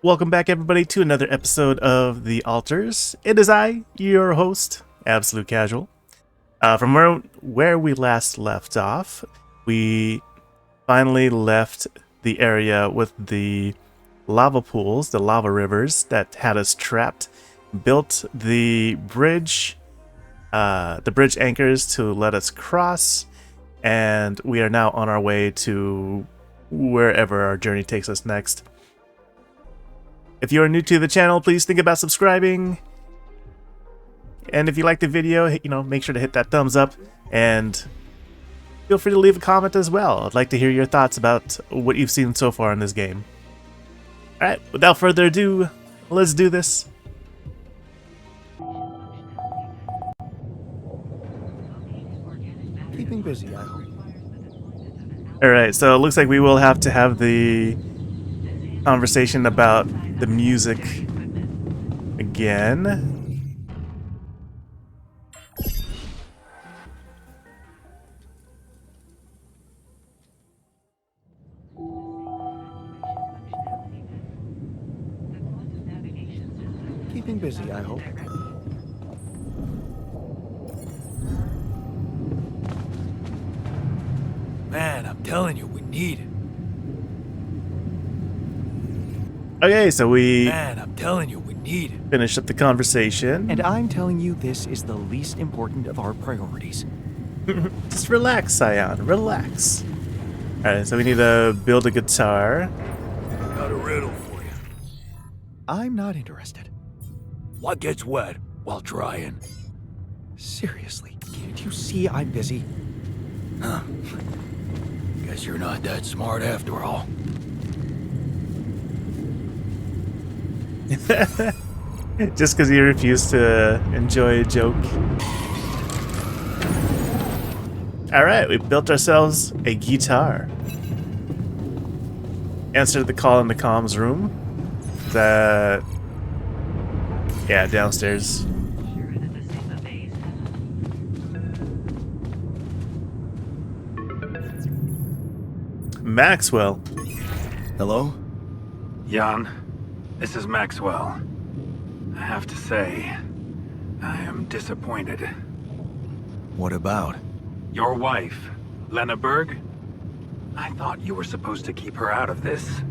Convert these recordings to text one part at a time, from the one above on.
Welcome back, everybody, to another episode of The Altars. It is I, your host, Absolute Casual. From where we last left off, we finally left the area with the lava pools, the lava rivers that had us trapped, built the bridge anchors to let us cross, and we are now on our way to wherever our journey takes us next. If you are new to the channel, please think about subscribing. And if you like the video, make sure to hit that thumbs up and feel free to leave a comment as well. I'd like to hear your thoughts about what you've seen so far in this game. Alright, without further ado, let's do this. Keeping busy, I hope. Alright, so it looks like we will have to have the conversation about the music again. Keeping busy, I hope. Man, I'm telling you, we need it. Okay, so we Man, I'm telling you, we need it. finished up the conversation. And I'm telling you, this is the least important of our priorities. Just relax, Scion. Relax. Alright, so we need to build a guitar. Got a riddle for you. I'm not interested. What gets wet while drying? Seriously, can't you see I'm busy? Guess you're not that smart after all. Just because you refuse to enjoy a joke. Alright, we built ourselves a guitar. Answer the call in the comms room. Yeah, downstairs. Maxwell. Hello? Jan, this is Maxwell. I have to say, I am disappointed. What about? Your wife, Lena Berg? I thought you were supposed to keep her out of this.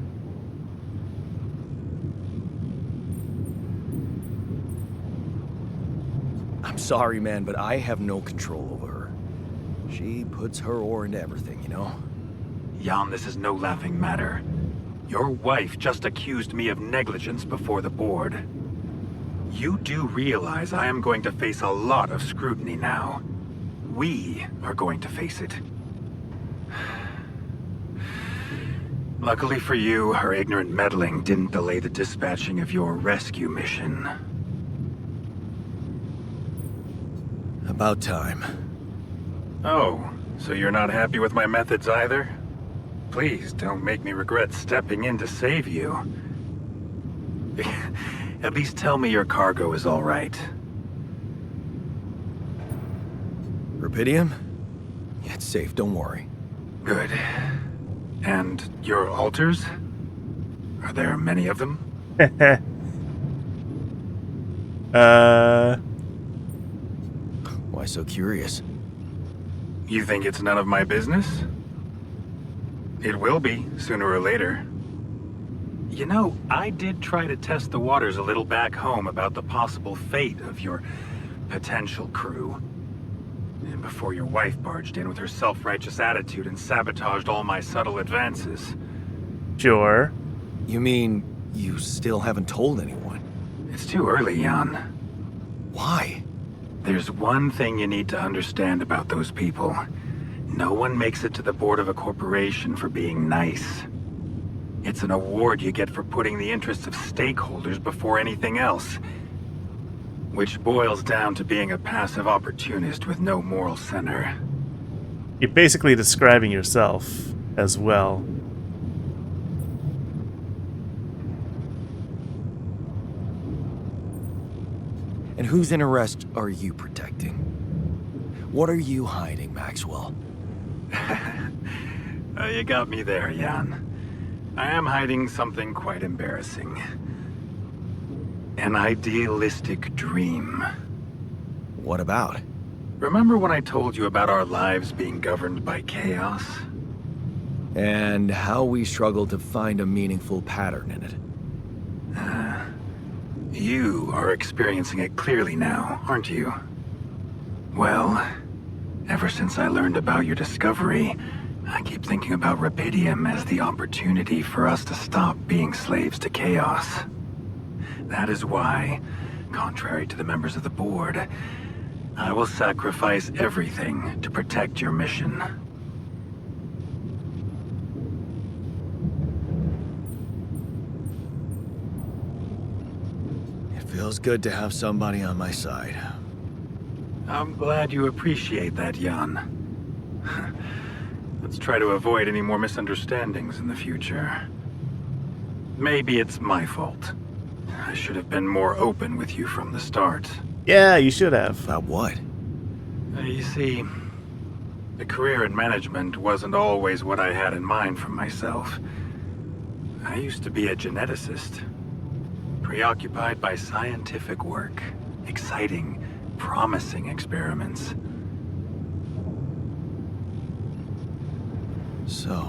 I'm sorry, man, but I have no control over her. She puts her oar into everything, you know? Jan, this is no laughing matter. Your wife just accused me of negligence before the board. You do realize I am going to face a lot of scrutiny now. We are going to face it. Luckily for you, her ignorant meddling didn't delay the dispatching of your rescue mission. About time. Oh, so you're not happy with my methods either? Please don't make me regret stepping in to save you. At least tell me your cargo is all right. Rupidium? Yeah, it's safe, don't worry. Good. And your altars? Are there many of them? Why so curious? You think it's none of my business? It will be, sooner or later. You know, I did try to test the waters a little back home about the possible fate of your potential crew. And before your wife barged in with her self-righteous attitude and sabotaged all my subtle advances. Sure. You mean you still haven't told anyone? It's too early, Jan. Why? There's one thing you need to understand about those people. No one makes it to the board of a corporation for being nice. It's an award you get for putting the interests of stakeholders before anything else. Which boils down to being a passive opportunist with no moral center. You're basically describing yourself as well. And whose interest are you protecting? What are you hiding, Maxwell? You got me there, Jan. I am hiding something quite embarrassing. An idealistic dream. What about? Remember when I told you about our lives being governed by chaos? And how we struggle to find a meaningful pattern in it. You are experiencing it clearly now, aren't you? Well, ever since I learned about your discovery, I keep thinking about Rapidium as the opportunity for us to stop being slaves to chaos. That is why, contrary to the members of the board, I will sacrifice everything to protect your mission. It feels good to have somebody on my side. I'm glad you appreciate that, Jan. Let's try to avoid any more misunderstandings in the future. Maybe it's my fault. I should have been more open with you from the start. Yeah, you should have. About what? You see, the career in management wasn't always what I had in mind for myself. I used to be a geneticist, preoccupied by scientific work, exciting, promising experiments. So,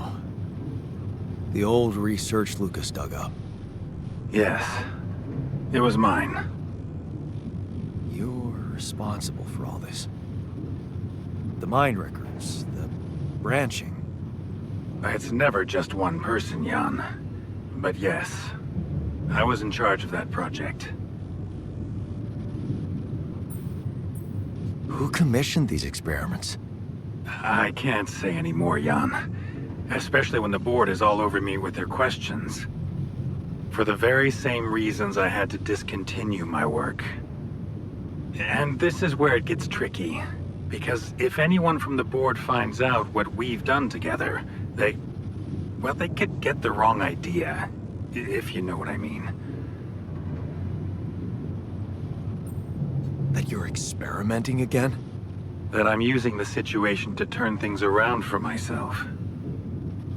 the old research Lucas dug up. Yes, it was mine. You're responsible for all this. The mind records, the branching. It's never just one person, Jan. But yes, I was in charge of that project. Who commissioned these experiments? I can't say any more, Jan. Especially when the board is all over me with their questions. For the very same reasons I had to discontinue my work. And this is where it gets tricky. Because if anyone from the board finds out what we've done together, they could get the wrong idea, if you know what I mean. That you're experimenting again? That I'm using the situation to turn things around for myself.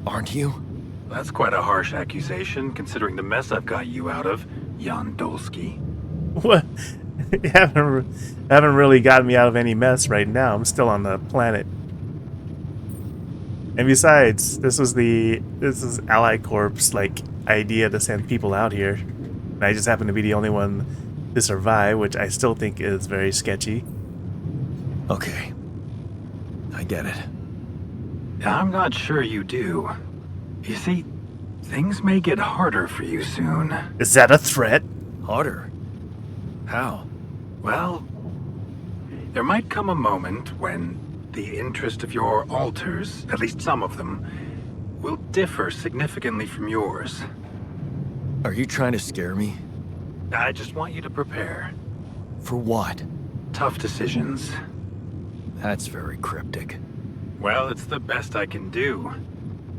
Aren't you? That's quite a harsh accusation, considering the mess I've got you out of, Jan Dolsky. What? You haven't really gotten me out of any mess right now. I'm still on the planet. And besides, this is Ally Corp's like idea to send people out here. And I just happen to be the only one to survive, which I still think is very sketchy. Okay. I get it. I'm not sure you do. You see, things may get harder for you soon. Is that a threat? Harder? How? Well, there might come a moment when the interest of your alters, at least some of them, will differ significantly from yours. Are you trying to scare me? I just want you to prepare. For what? Tough decisions. That's very cryptic. Well, it's the best I can do.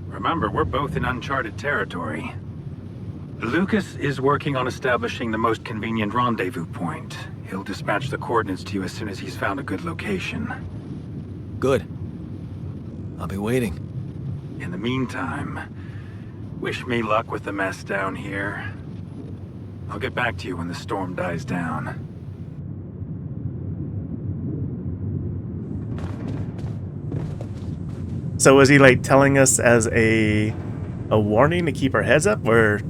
Remember, we're both in uncharted territory. Lucas is working on establishing the most convenient rendezvous point. He'll dispatch the coordinates to you as soon as he's found a good location. Good. I'll be waiting. In the meantime, wish me luck with the mess down here. I'll get back to you when the storm dies down. So was he like telling us as a warning to keep our heads up, or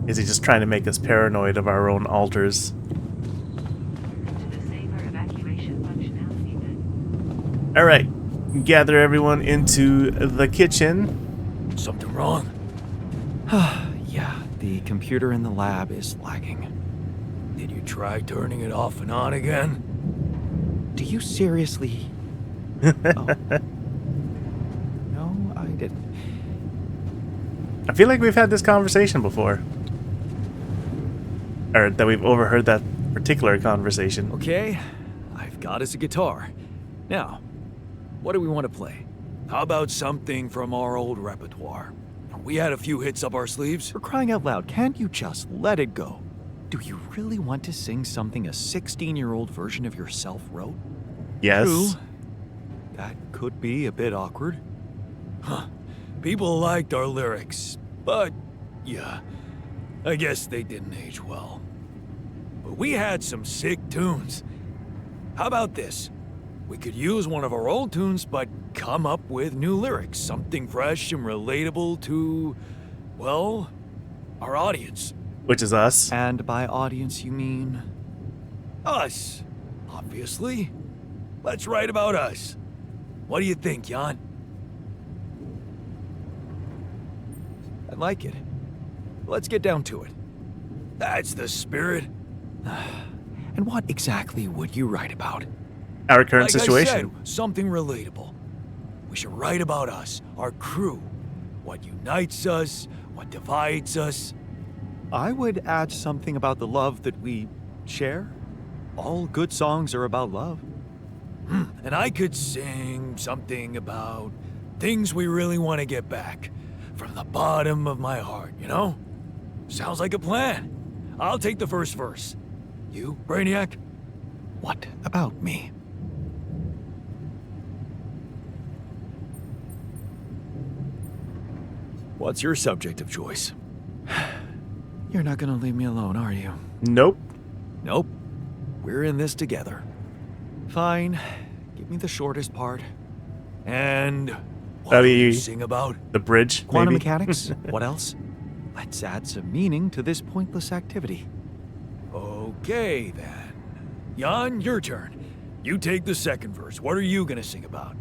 is he just trying to make us paranoid of our own alters? All right, gather everyone into the kitchen. Something wrong? Yeah, the computer in the lab is lagging. Did you try turning it off and on again? Do you seriously? Oh. No, I didn't. I feel like we've had this conversation before. Or that we've overheard that particular conversation. Okay, I've got us a guitar. Now, what do we want to play? How about something from our old repertoire? We had a few hits up our sleeves. For crying out loud, can't you just let it go? Do you really want to sing something a 16-year-old version of yourself wrote? Yes. True. That could be a bit awkward. People liked our lyrics, but Yeah, I guess they didn't age well. But we had some sick tunes. How about this? We could use one of our old tunes, but come up with new lyrics. Something fresh and relatable to, well, our audience. Which is us. And by audience, you mean? Us, obviously. Let's write about us. What do you think, Jan? I like it. Let's get down to it. That's the spirit. And what exactly would you write about? Our current Like situation. I said, something relatable. We should write about us, our crew. What unites us, what divides us. I would add something about the love that we share. All good songs are about love. And I could sing something about things we really want to get back. From the bottom of my heart, you know? Sounds like a plan. I'll take the first verse. You, Brainiac? What about me? What's your subject of choice? You're not gonna leave me alone, are you? Nope. Nope. We're in this together. Fine. Give me the shortest part. And what That'd do you be sing about? the bridge. Quantum maybe? mechanics? What else? Let's add some meaning to this pointless activity. Okay, then. Jan, your turn. You take the second verse. What are you gonna sing about?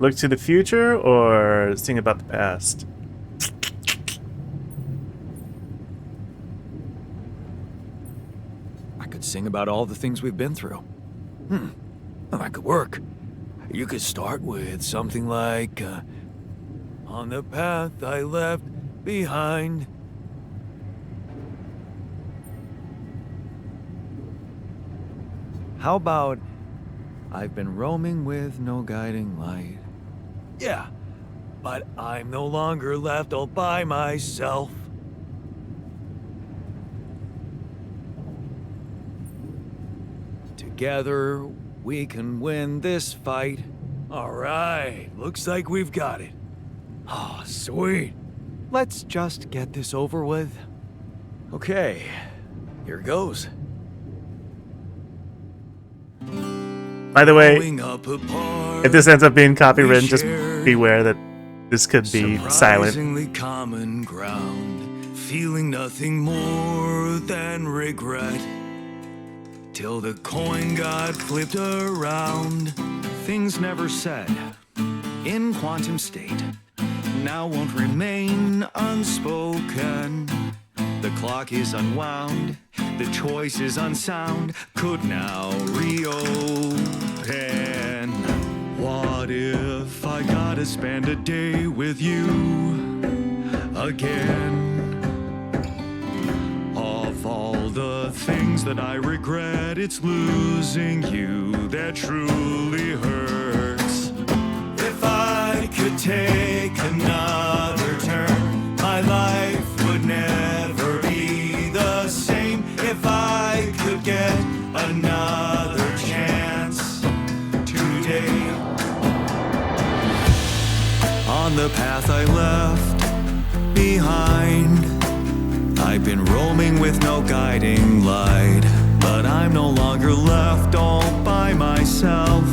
Look to the future or sing about the past? I could sing about all the things we've been through. Well, that could work. You could start with something like, on the path I left behind. How about I've been roaming with no guiding light? Yeah, but I'm no longer left all by myself. Together we can win this fight. All right, looks like we've got it. Oh, sweet. Let's just get this over with. Okay, here goes. By the way, Growing up apart, if this ends up being copywritten, we just shared beware that this could be silent. surprisingly common ground, feeling nothing more than regret. Till the coin got flipped around. Things never said in quantum state now won't remain unspoken. The clock is unwound, the choice is unsound, could now reopen. What if I gotta spend a day with you again? Of all the things that I regret, it's losing you that truly hurts. If I could take another turn, my life would never be the same. If I could get another chance today. On the path I left behind, I've been roaming with no guiding light, but I'm no longer left all by myself.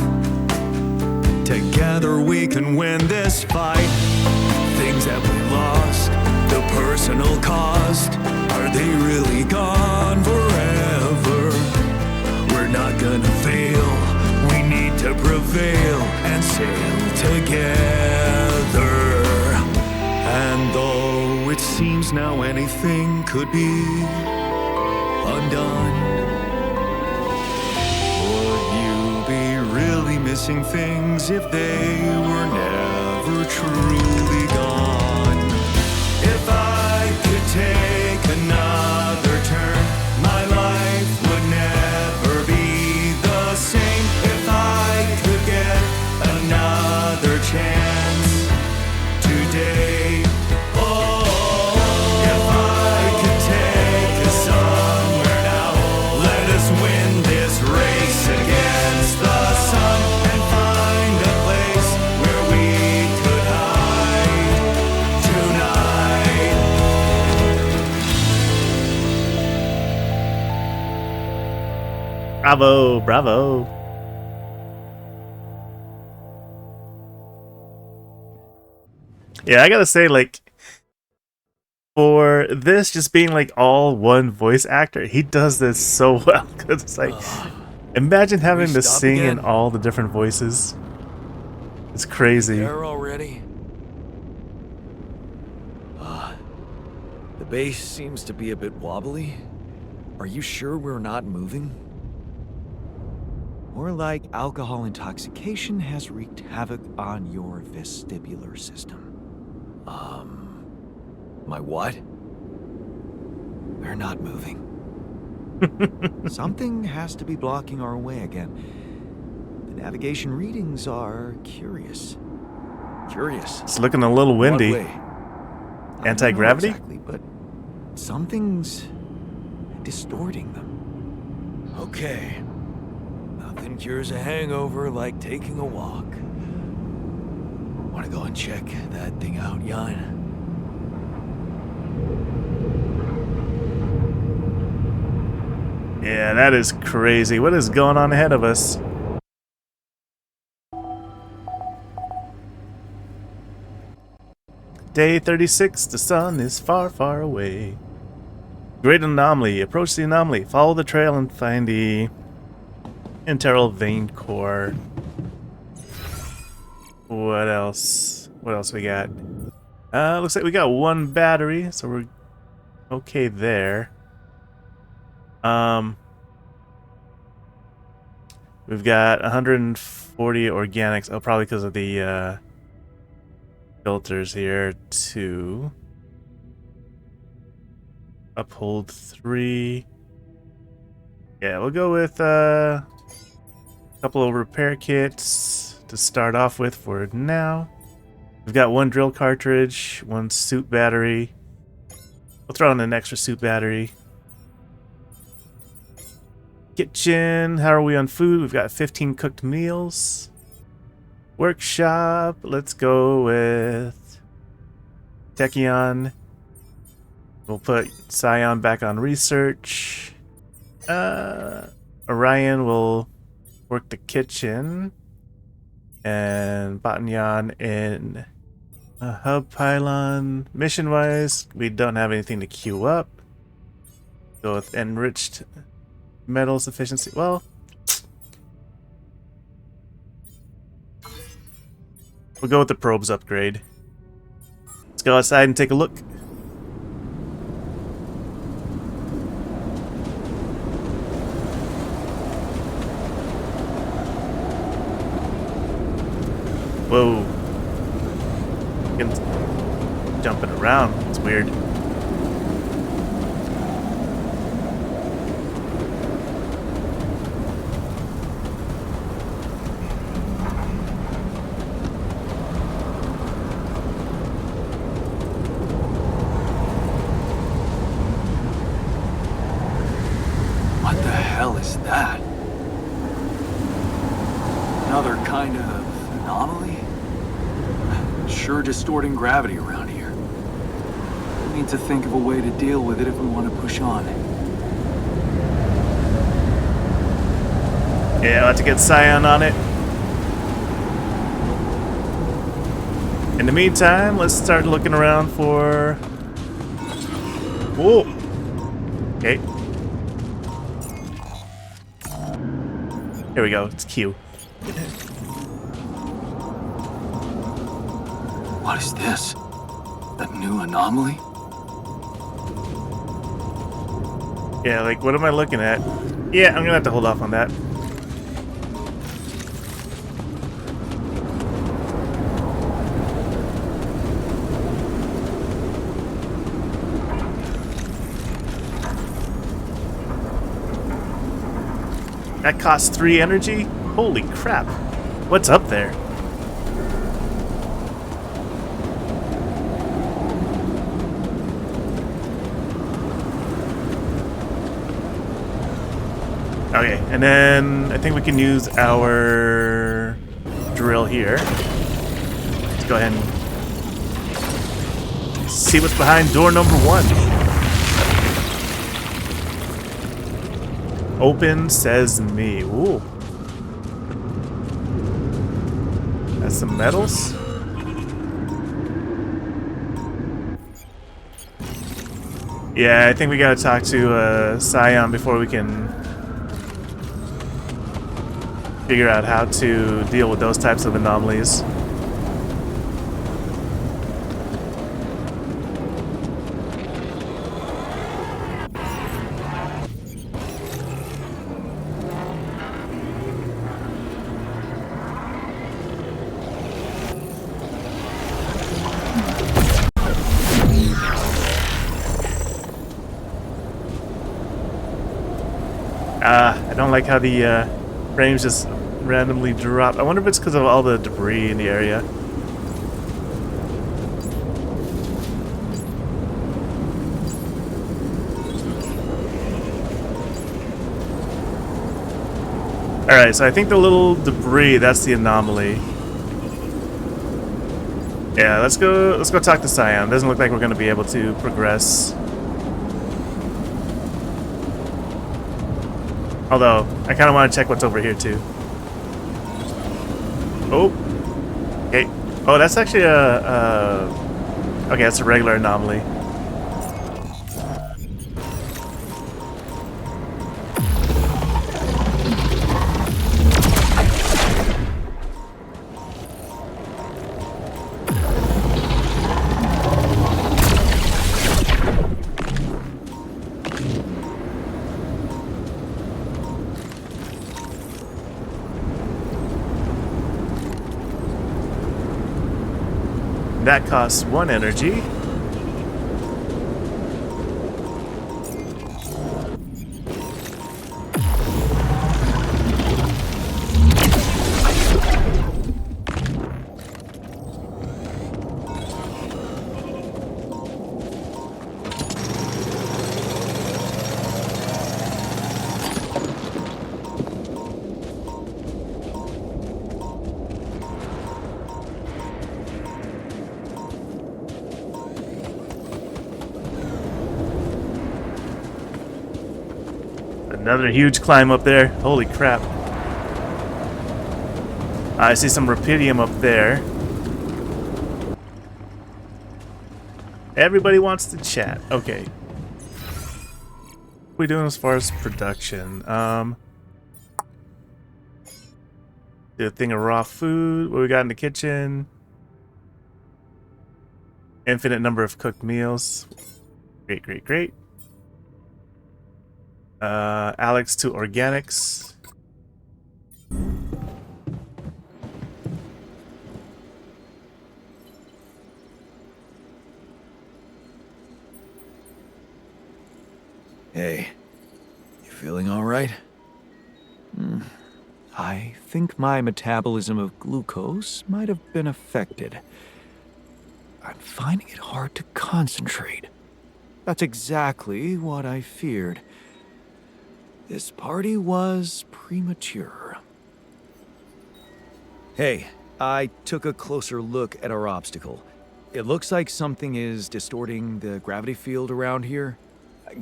Together we can win this fight. Things that we lost, the personal cost, are they really gone forever? We're not gonna fail, we need to prevail and sail together. And though it seems now anything could be undone, would you be really missing things if they were never truly gone? If I could take another turn, my life would never be the same. If I could get another chance today. Where we Bravo, bravo. Yeah, I gotta say, like, for this just being like all one voice actor, he does this so well. Cause it's like, imagine having to stop sing in again? all the different voices. It's crazy. There already? The base seems to be a bit wobbly. Are you sure we're not moving? More like alcohol intoxication has wreaked havoc on your vestibular system. My what? We're not moving. Something has to be blocking our way again. The navigation readings are curious. Curious. It's looking a little windy. What way? I don't know Anti-gravity? exactly, but something's distorting them. Okay. Nothing cures a hangover like taking a walk. Wanna go and check that thing out, Jan? Yeah, that is crazy. What is going on ahead of us? Day 36, the sun is far, far away. Great anomaly. Approach the anomaly. Follow the trail and find the internal vein core. What else? What else we got? Looks like we got one battery, so we're okay there. We've got 140 organics. Oh, probably because of the filters here. 2. Uphold 3. Yeah, we'll go with a couple of repair kits to start off with for now. We've got 1 drill cartridge, 1 suit battery. We'll throw in an extra suit battery. Kitchen, how are we on food? We've got 15 cooked meals. Workshop, let's go with Tachyon. We'll put Scion back on research. Orion will work the kitchen. And Batanyan in a hub pylon. Mission-wise, we don't have anything to queue up. Go with enriched metals efficiency. Well, we'll go with the probes upgrade. Let's go outside and take a look. Whoa. Jumping around. It's weird. What the hell is that? Another kind of anomaly? Sure distorting gravity around here. We need to think of a way to deal with it if we want to push on. Yeah, I'll have to get Scion on it. In the meantime, let's start looking around for... Whoa! Okay. Here we go, it's Q. What is this? A new anomaly? Yeah, like, what am I looking at? Yeah, I'm gonna have to hold off on that. That costs 3 energy? Holy crap. What's up there? Okay, and then I think we can use our drill here. Let's go ahead and see what's behind door number 1. Open Sesame. Ooh. That's some metals. Yeah, I think we gotta talk to Scion before we can figure out how to deal with those types of anomalies. I don't like how the frames just randomly drop. I wonder if it's because of all the debris in the area. Alright, so I think the little debris, that's the anomaly. Yeah, let's go talk to Scion. Doesn't look like we're gonna be able to progress. Although, I kind of want to check what's over here, too. Oh. Okay. Oh, that's actually okay, that's a regular anomaly. That costs 1 energy. Another huge climb up there. Holy crap. I see some rupidium up there. Everybody wants to chat. Okay. What are we doing as far as production? Do a thing of raw food. What we got in the kitchen? Infinite number of cooked meals. Great, great, great. Alex to organics. Hey, you feeling all right? I think my metabolism of glucose might have been affected. I'm finding it hard to concentrate. That's exactly what I feared. This party was premature. Hey, I took a closer look at our obstacle. It looks like something is distorting the gravity field around here.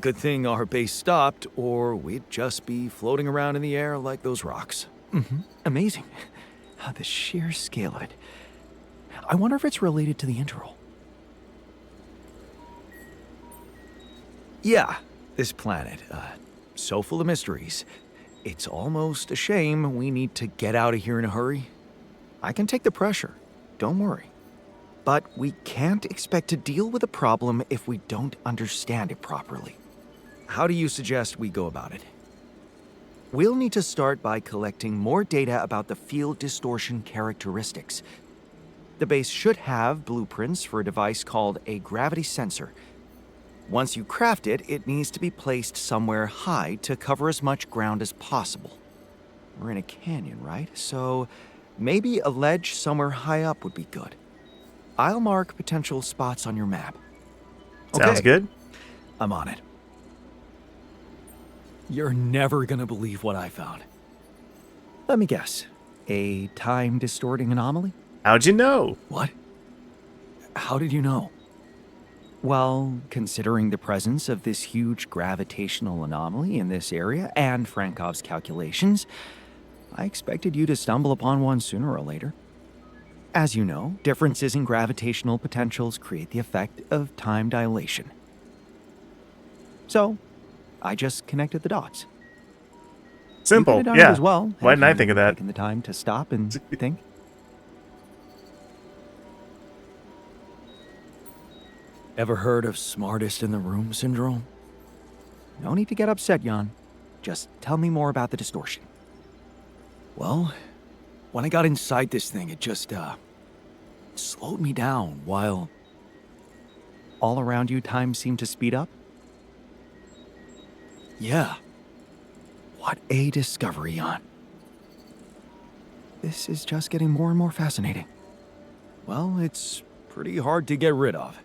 Good thing our base stopped, or we'd just be floating around in the air like those rocks. Amazing. The sheer scale of it. I wonder if it's related to the interval. Yeah, this planet, so full of mysteries. It's almost a shame we need to get out of here in a hurry. I can take the pressure, don't worry. But we can't expect to deal with a problem if we don't understand it properly. How do you suggest we go about it? We'll need to start by collecting more data about the field distortion characteristics. The base should have blueprints for a device called a gravity sensor. Once you craft it, it needs to be placed somewhere high to cover as much ground as possible. We're in a canyon, right? So maybe a ledge somewhere high up would be good. I'll mark potential spots on your map. Sounds good. I'm on it. You're never gonna believe what I found. Let me guess. A time-distorting anomaly? How'd you know? What? How did you know? Well, considering the presence of this huge gravitational anomaly in this area and Frankov's calculations, I expected you to stumble upon one sooner or later. As you know, differences in gravitational potentials create the effect of time dilation. So, I just connected the dots. You Simple. could have done it Yeah. as well. Why didn't I had think you of that? Taken the time to stop and think. Ever heard of smartest in the room syndrome? No need to get upset, Jan. Just tell me more about the distortion. Well, when I got inside this thing, it just, slowed me down while... All around you, time seemed to speed up? Yeah. What a discovery, Jan. This is just getting more and more fascinating. Well, it's pretty hard to get rid of.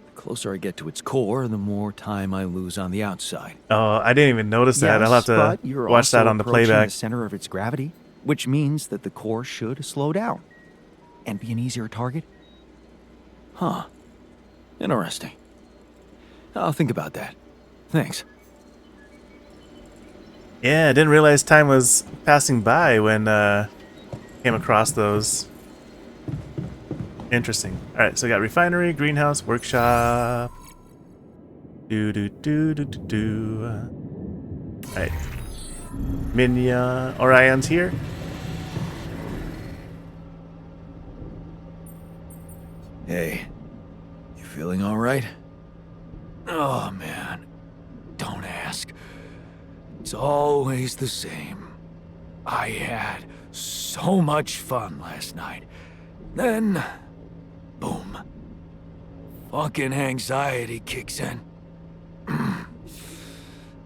The closer I get to its core, the more time I lose on the outside. Oh, I didn't even notice that. I'll have to but you're watch that also on the approaching playback. the center of its gravity, which means that the core should slow down and be an easier target. Huh. Interesting. I'll think about that. Thanks. Yeah, I didn't realize time was passing by when came across those. Interesting. All right, so we got refinery, greenhouse, workshop. Do do do do do do. All right, Orion's here. Hey, you feeling all right? Oh, man. Don't ask. It's always the same. I had so much fun last night. Then, boom. Fucking anxiety kicks in.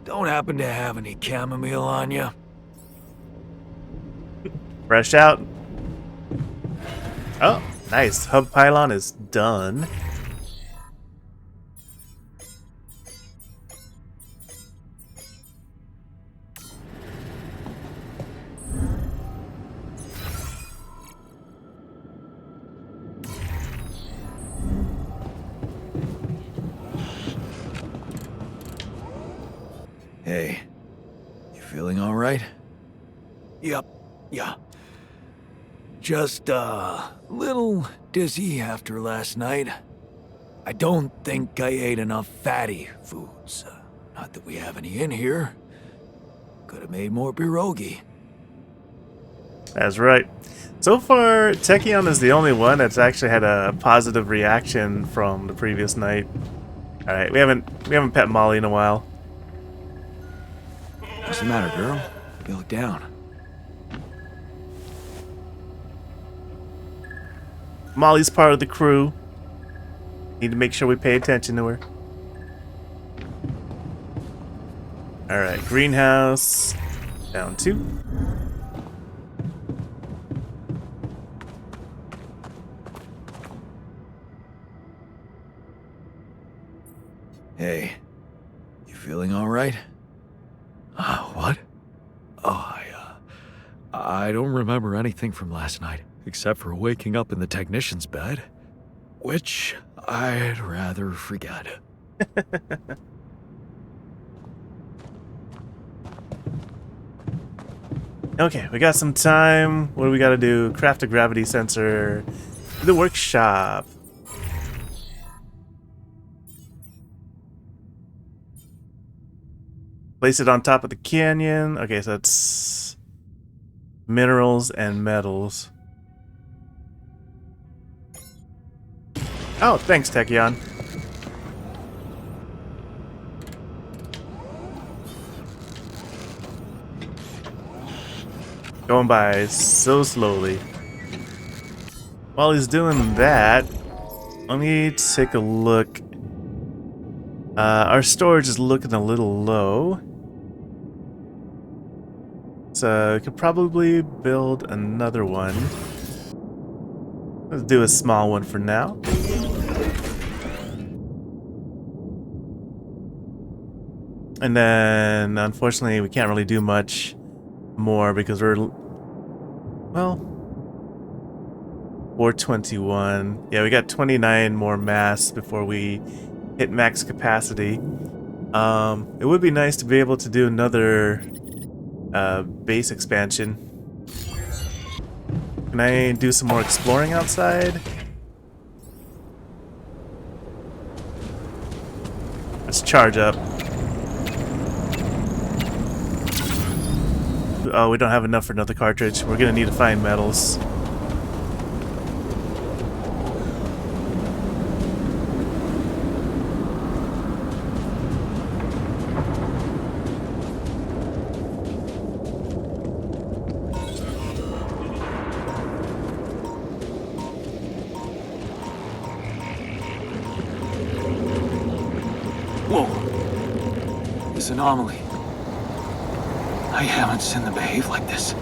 Don't happen to have any chamomile on you? Fresh out. Oh, nice. Hub pylon is done. Hey, you feeling all right? Yep, yeah. Just a little dizzy after last night. I don't think I ate enough fatty foods. Not that we have any in here. Could have made more pierogi. That's right. So far, Techion is the only one that's actually had a positive reaction from the previous night. All right, we haven't pet Molly in a while. What's the matter, girl? You look down. Molly's part of the crew. Need to make sure we pay attention to her. All right, greenhouse down 2. Hey, you feeling all right? What? Oh, I don't remember anything from last night, except for waking up in the technician's bed, which I'd rather forget. Okay, we got some time. What do we got to do? Craft a gravity sensor. The workshop. Place it on top of the canyon. Okay, so it's minerals and metals. Oh, thanks, Techion. Going by so slowly. While he's doing that, let me take a look. Our storage is looking a little low. So we could probably build another one. Let's do a small one for now. And then, unfortunately, we can't really do much more because we're, well, 421. Yeah, we got 29 more mass before we hit max capacity. It would be nice to be able to do another base expansion. Can I do some more exploring outside? Let's charge up. Oh, we don't have enough for another cartridge. We're gonna need to find metals. Whoa. This anomaly. I haven't seen them behave like this.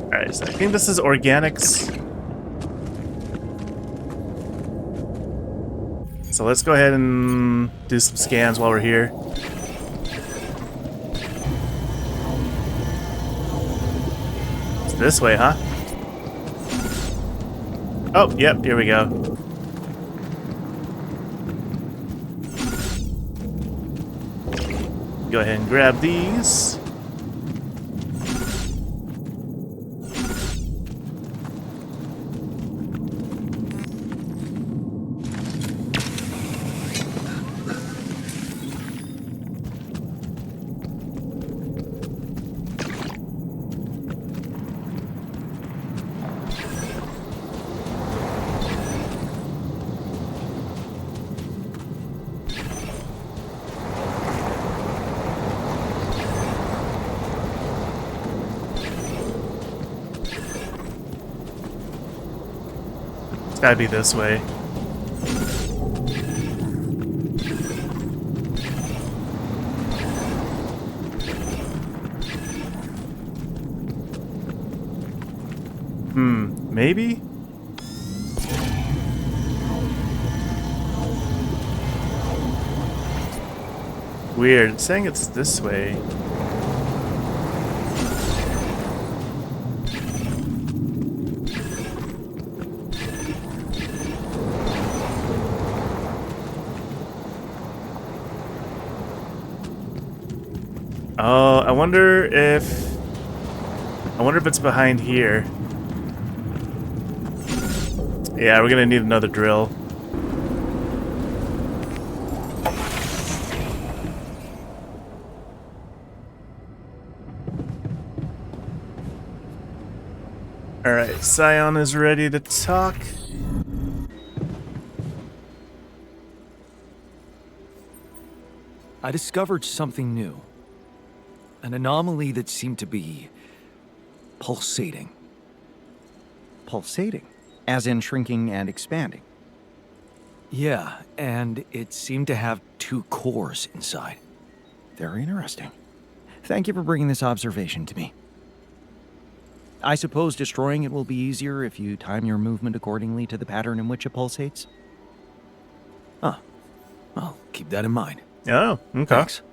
Alright, so I think this is organics. So let's go ahead and do some scans while we're here. It's this way, huh? Oh, yep, here we go. Go ahead and grab these. Gotta be this way. Maybe? Weird. It's saying it's this way. Oh, I wonder if it's behind here. Yeah, we're gonna need another drill. Alright, Scion is ready to talk. I discovered something new. An anomaly that seemed to be pulsating. Pulsating? As in shrinking and expanding? Yeah, and it seemed to have two cores inside. Very interesting. Thank you for bringing this observation to me. I suppose destroying it will be easier if you time your movement accordingly to the pattern in which it pulsates? Huh. I'll keep that in mind. Oh, okay. Thanks.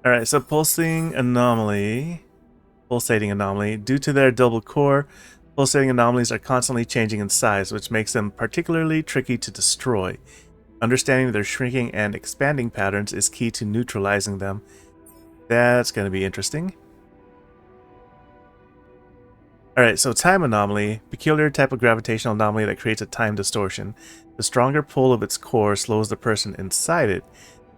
Alright, so pulsating anomaly. Due to their double core, pulsating anomalies are constantly changing in size, which makes them particularly tricky to destroy. Understanding their shrinking and expanding patterns is key to neutralizing them. That's going to be interesting. Alright, so time anomaly. Peculiar type of gravitational anomaly that creates a time distortion. The stronger pull of its core slows the person inside it,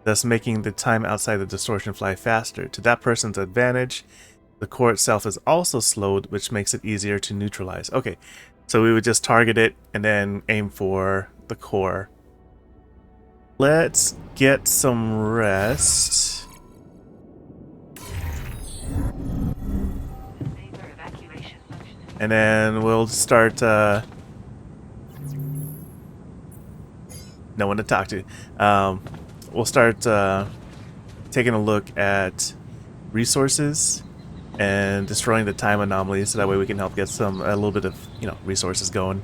thus making the time outside the distortion fly faster. To that person's advantage, the core itself is also slowed, which makes it easier to neutralize. Okay, so we would just target it and then aim for the core. Let's get some rest. And then we'll start, no one to talk to. We'll start taking a look at resources and destroying the time anomalies, so that way we can help get a little bit of, resources going.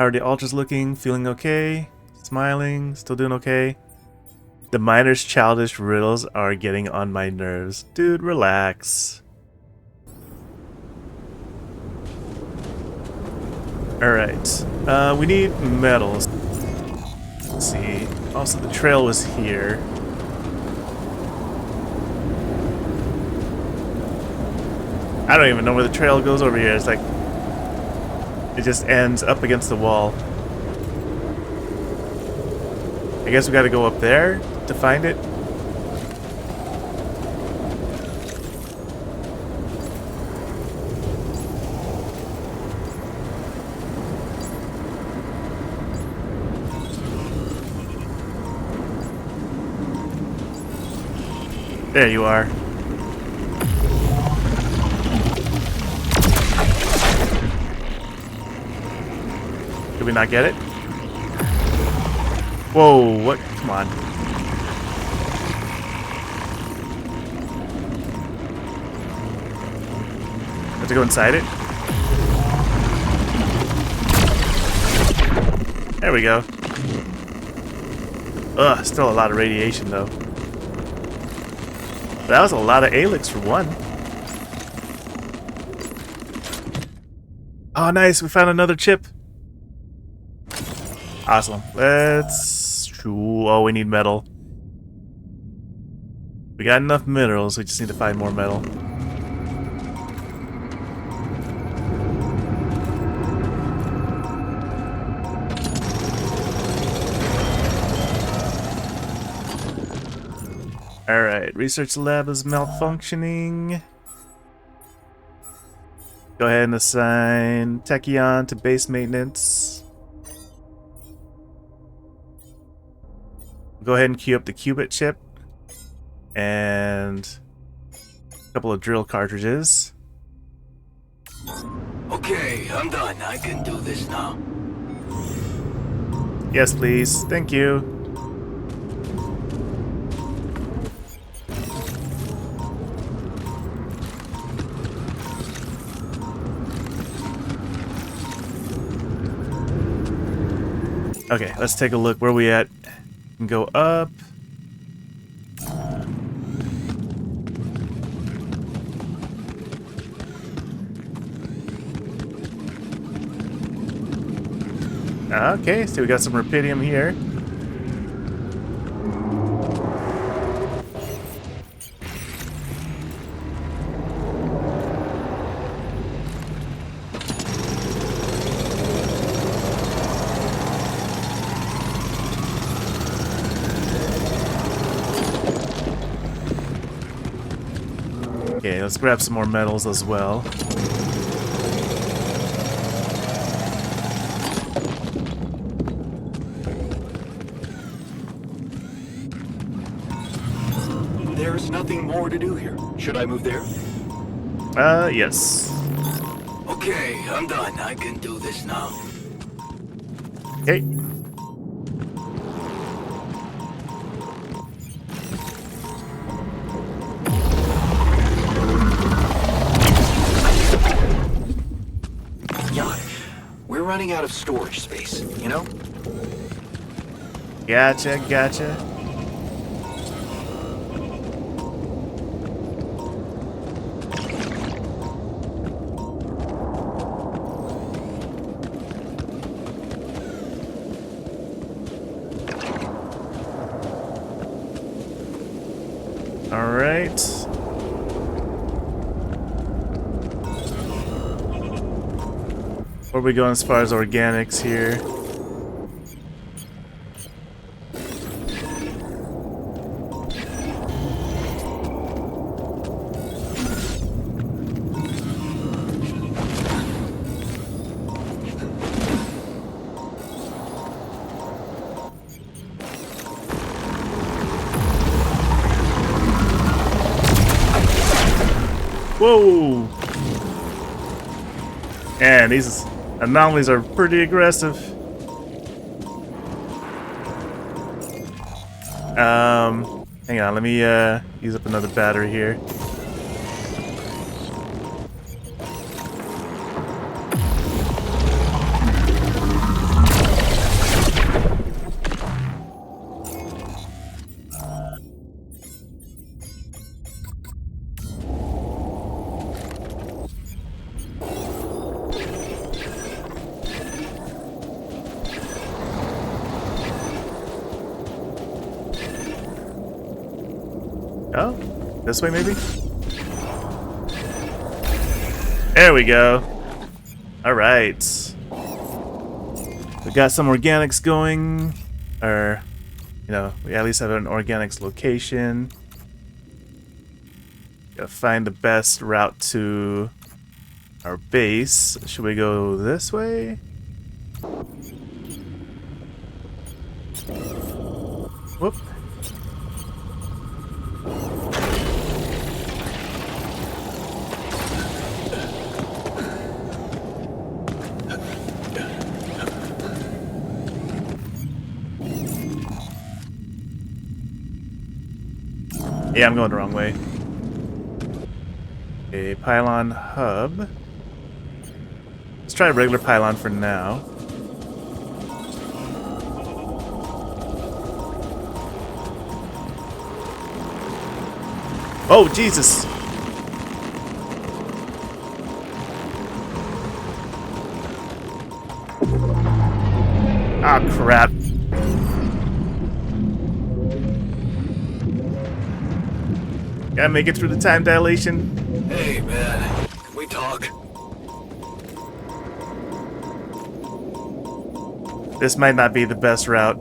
How are the altars looking? Feeling okay? Smiling? Still doing okay? The miner's childish riddles are getting on my nerves. Dude, relax. Alright. We need metals. Let's see. Also, the trail was here. I don't even know where the trail goes over here. It's like... it just ends up against the wall. I guess we gotta go up there to find it. There you are. Did we not get it? Whoa, what? Come on. Have to go inside it? There we go. Ugh, still a lot of radiation though. That was a lot of Aelix for one. Oh, nice. We found another chip. Awesome. Let's... oh, we need metal. We got enough minerals. We just need to find more metal. Alright, research lab is malfunctioning. Go ahead and assign Tachyon to base maintenance. Go ahead and queue up the qubit chip. And a couple of drill cartridges. Okay, I'm done. I can do this now. Yes, please. Thank you. Okay, let's take a look. Where we at? We can go up. Okay, so we got some rubidium here. Okay, let's grab some more metals as well. There's nothing more to do here. Should I move there? Yes. Okay, I'm done. I can do this now. Okay. Yeah, we're running out of storage space, you know? Gotcha, gotcha. All right. Where are we going as far as organics here? Whoa! Man, these anomalies are pretty aggressive. Hang on, let me use up another battery here. This way, maybe? There we go. All right. We got some organics going. Or, you know, we at least have an organics location. Gotta find the best route to our base. Should we go this way? Whoop. Yeah, I'm going the wrong way. A pylon hub. Let's try a regular pylon for now. Oh, Jesus! Ah, crap. Gotta make it through the time dilation. Hey, man. Can we talk? This might not be the best route.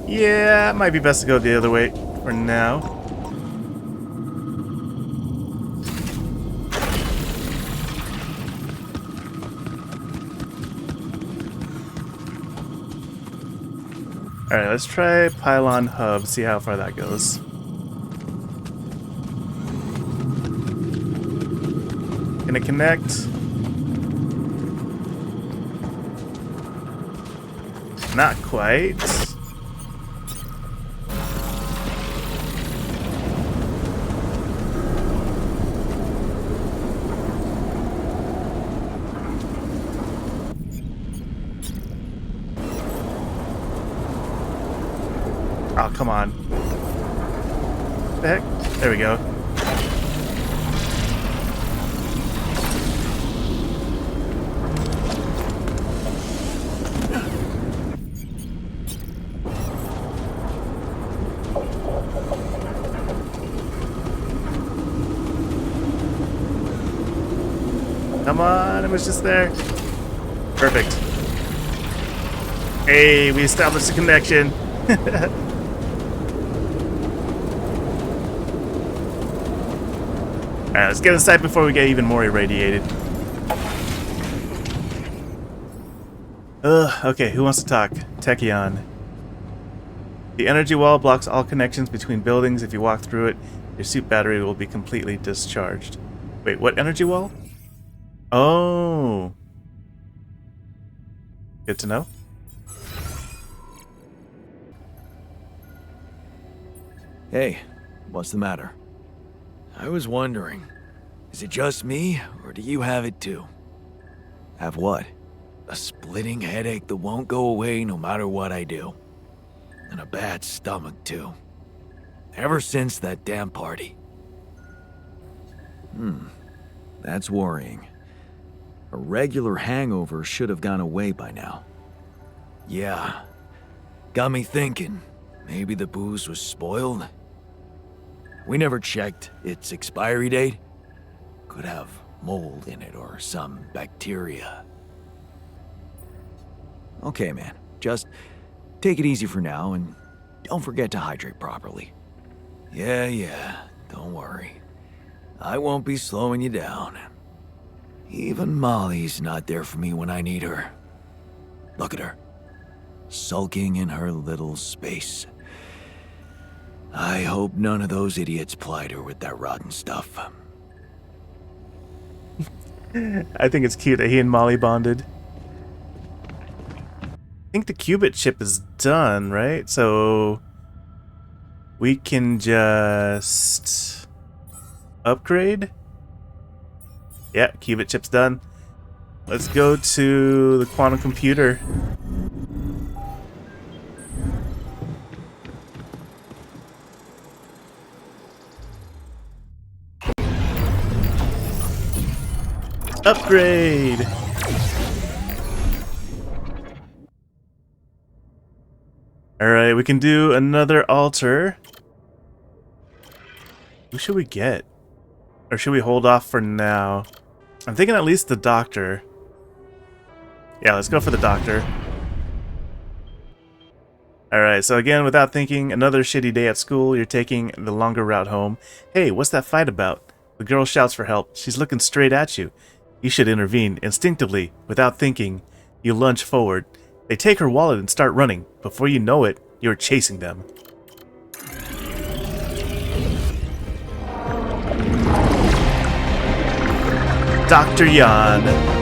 Yeah, it might be best to go the other way for now. Alright, let's try Pylon Hub, see how far that goes. Can it connect? Not quite. Oh, come on. What the heck? There we go. Come on, it was just there. Perfect. Hey, we established a connection. Alright, let's get inside before we get even more irradiated. Okay, who wants to talk? Tachyon. The energy wall blocks all connections between buildings. If you walk through it, your suit battery will be completely discharged. Wait, what energy wall? Oh. Good to know. Hey, what's the matter? I was wondering, is it just me, or do you have it too? Have what? A splitting headache that won't go away no matter what I do. And a bad stomach too. Ever since that damn party. That's worrying. A regular hangover should have gone away by now. Yeah. Got me thinking, maybe the booze was spoiled? We never checked its expiry date. Could have mold in it or some bacteria. Okay, man. Just take it easy for now and don't forget to hydrate properly. Yeah, don't worry. I won't be slowing you down. Even Molly's not there for me when I need her. Look at her. Sulking in her little space. I hope none of those idiots plied her with that rotten stuff. I think it's cute that he and Molly bonded. I think the qubit chip is done, right? So we can just upgrade. Yeah, qubit chip's done. Let's go to the quantum computer. Upgrade! Alright, we can do another altar. Who should we get? Or should we hold off for now? I'm thinking at least the doctor. Yeah, let's go for the doctor. Alright, so again, without thinking, another shitty day at school, you're taking the longer route home. Hey, what's that fight about? The girl shouts for help. She's looking straight at you. You should intervene. Instinctively, without thinking, you lunge forward. They take her wallet and start running. Before you know it, you're chasing them. Dr. Yan.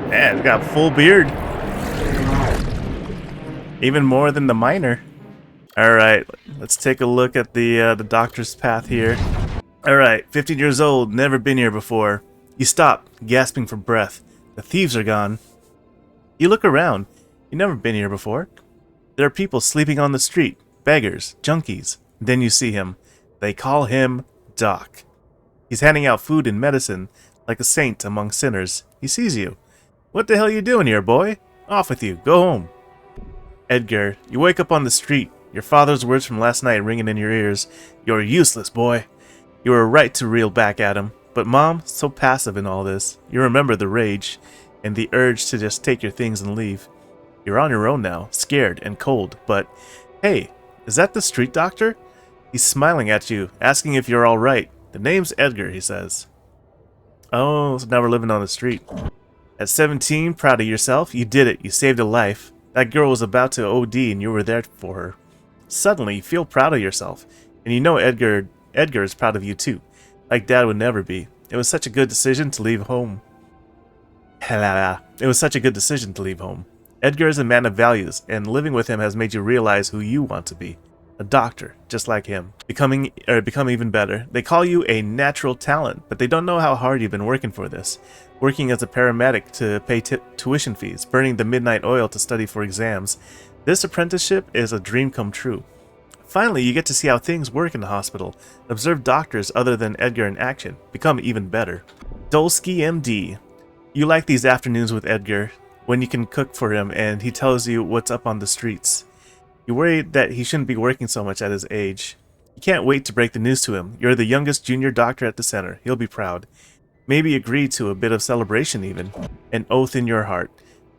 Man, he's got a full beard. Even more than the miner. Alright, let's take a look at the doctor's path here. Alright, 15 years old, never been here before. You stop, gasping for breath. The thieves are gone. You look around. You've never been here before. There are people sleeping on the street. Beggars, junkies. Then you see him. They call him Doc. He's handing out food and medicine, like a saint among sinners. He sees you. What the hell you doing here, boy? Off with you. Go home. Edgar, you wake up on the street. Your father's words from last night ringing in your ears. You're useless, boy. You were right to reel back at him. But Mom, so passive in all this. You remember the rage and the urge to just take your things and leave. You're on your own now, scared and cold. But, hey, is that the street doctor? He's smiling at you, asking if you're all right. The name's Edgar, he says. Oh, so now we're living on the street. At 17, proud of yourself, you did it. You saved a life. That girl was about to OD and you were there for her. Suddenly, you feel proud of yourself. And you know Edgar is proud of you too. Like Dad would never be. It was such a good decision to leave home. It was such a good decision to leave home. Edgar is a man of values, and living with him has made you realize who you want to be. A doctor, just like him. Become even better. They call you a natural talent, but they don't know how hard you've been working for this. Working as a paramedic to pay tuition fees, burning the midnight oil to study for exams. This apprenticeship is a dream come true. Finally, you get to see how things work in the hospital. Observe doctors other than Edgar in action. Become even better. Dolsky MD. You like these afternoons with Edgar, when you can cook for him and he tells you what's up on the streets. You worry that he shouldn't be working so much at his age. You can't wait to break the news to him. You're the youngest junior doctor at the center. He'll be proud. Maybe agree to a bit of celebration even. An oath in your heart.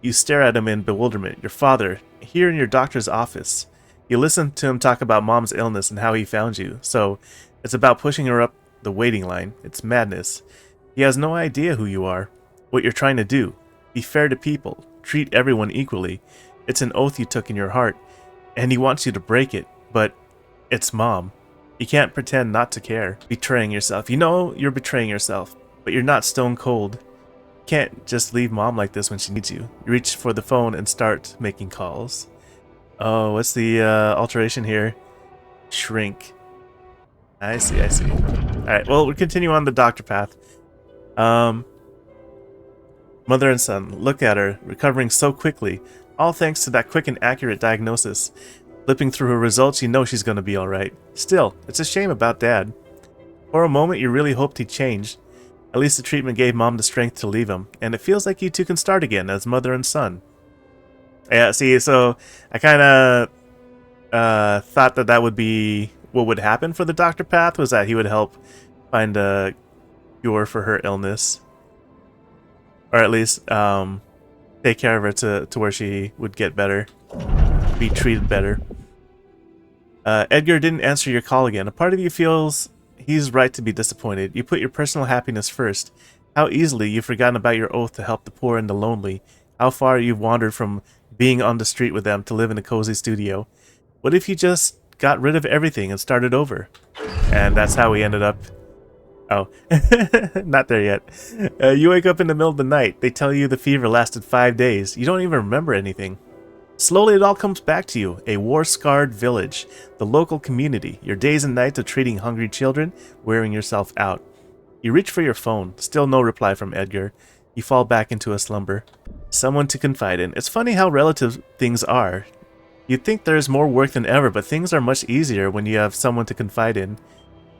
You stare at him in bewilderment. Your father, here in your doctor's office. You listen to him talk about Mom's illness and how he found you. So, it's about pushing her up the waiting line. It's madness. He has no idea who you are. What you're trying to do. Be fair to people. Treat everyone equally. It's an oath you took in your heart. And he wants you to break it. But it's Mom. You can't pretend not to care. Betraying yourself. You know you're betraying yourself. But you're not stone cold. You can't just leave Mom like this when she needs you. You reach for the phone and start making calls. Oh, what's the alteration here? Shrink. I see. Alright, well, we'll continue on the doctor path. Mother and son, look at her, recovering so quickly. All thanks to that quick and accurate diagnosis. Flipping through her results, you know she's gonna be alright. Still, it's a shame about Dad. For a moment, you really hoped he'd change. At least the treatment gave Mom the strength to leave him, and it feels like you two can start again as mother and son. Yeah, see, so I kind of thought that would be what would happen for the doctor path, was that he would help find a cure for her illness. Or at least take care of her to where she would get better, be treated better. Edgar didn't answer your call again. A part of you feels he's right to be disappointed. You put your personal happiness first. How easily you've forgotten about your oath to help the poor and the lonely. How far you've wandered from being on the street with them to live in a cozy studio. What if you just got rid of everything and started over? And that's how we ended up Oh, not there yet. You wake up in the middle of the night. They tell you the fever lasted 5 days. You don't even remember anything. Slowly it all comes back to you. A war-scarred village, the local community, your days and nights of treating hungry children, wearing yourself out. You reach for your phone. Still no reply from Edgar. You fall back into a slumber. Someone to confide in. It's funny how relative things are. You'd think there's more work than ever, but things are much easier when you have someone to confide in.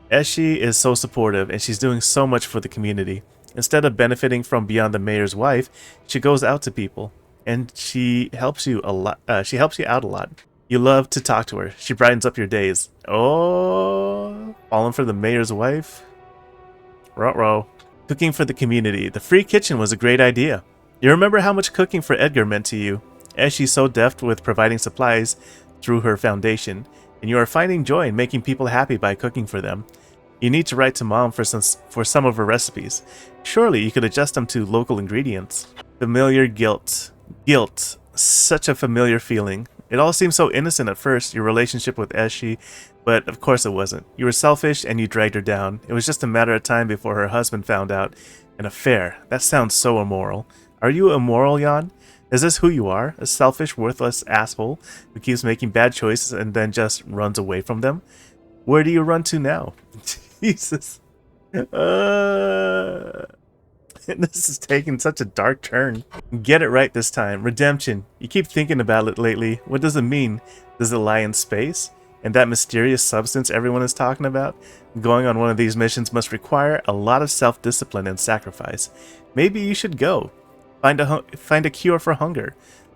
Eshi is so supportive, and she's doing so much for the community. Instead of benefiting from Beyond the Mayor's wife, she goes out to people, and she helps you a lot. She helps you out a lot. You love to talk to her. She brightens up your days. Oh, falling for the mayor's wife? Ruh-roh. Cooking for the community. The free kitchen was a great idea. You remember how much cooking for Edgar meant to you. Eshi's so deft with providing supplies through her foundation, and you are finding joy in making people happy by cooking for them. You need to write to Mom for some of her recipes. Surely you could adjust them to local ingredients. Familiar guilt. Guilt. Such a familiar feeling. It all seemed so innocent at first, your relationship with Eshi, but of course it wasn't. You were selfish and you dragged her down. It was just a matter of time before her husband found out. An affair. That sounds so immoral. Are you immoral, Jan? Is this who you are? A selfish, worthless asshole who keeps making bad choices and then just runs away from them? Where do you run to now? Jesus. This is taking such a dark turn. Get it right this time. Redemption. You keep thinking about it lately. What does it mean? Does it lie in space? And that mysterious substance everyone is talking about? Going on one of these missions must require a lot of self-discipline and sacrifice. Maybe you should go. Find a cure for hunger.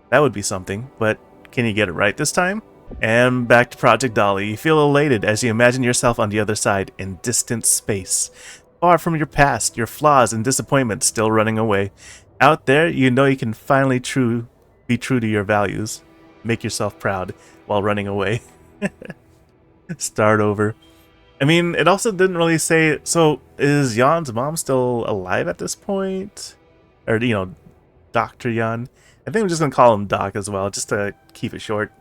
That would be something, but can you get it right this time? And back to Project Dolly. You feel elated as you imagine yourself on the other side in distant space. Far from your past, your flaws and disappointments still running away. Out there, you know you can finally be true to your values. Make yourself proud while running away. Start over. I mean, it also didn't really say... So, is Jan's mom still alive at this point? Or, you know, Dr. Jan. I think I'm just going to call him Doc as well, just to keep it short.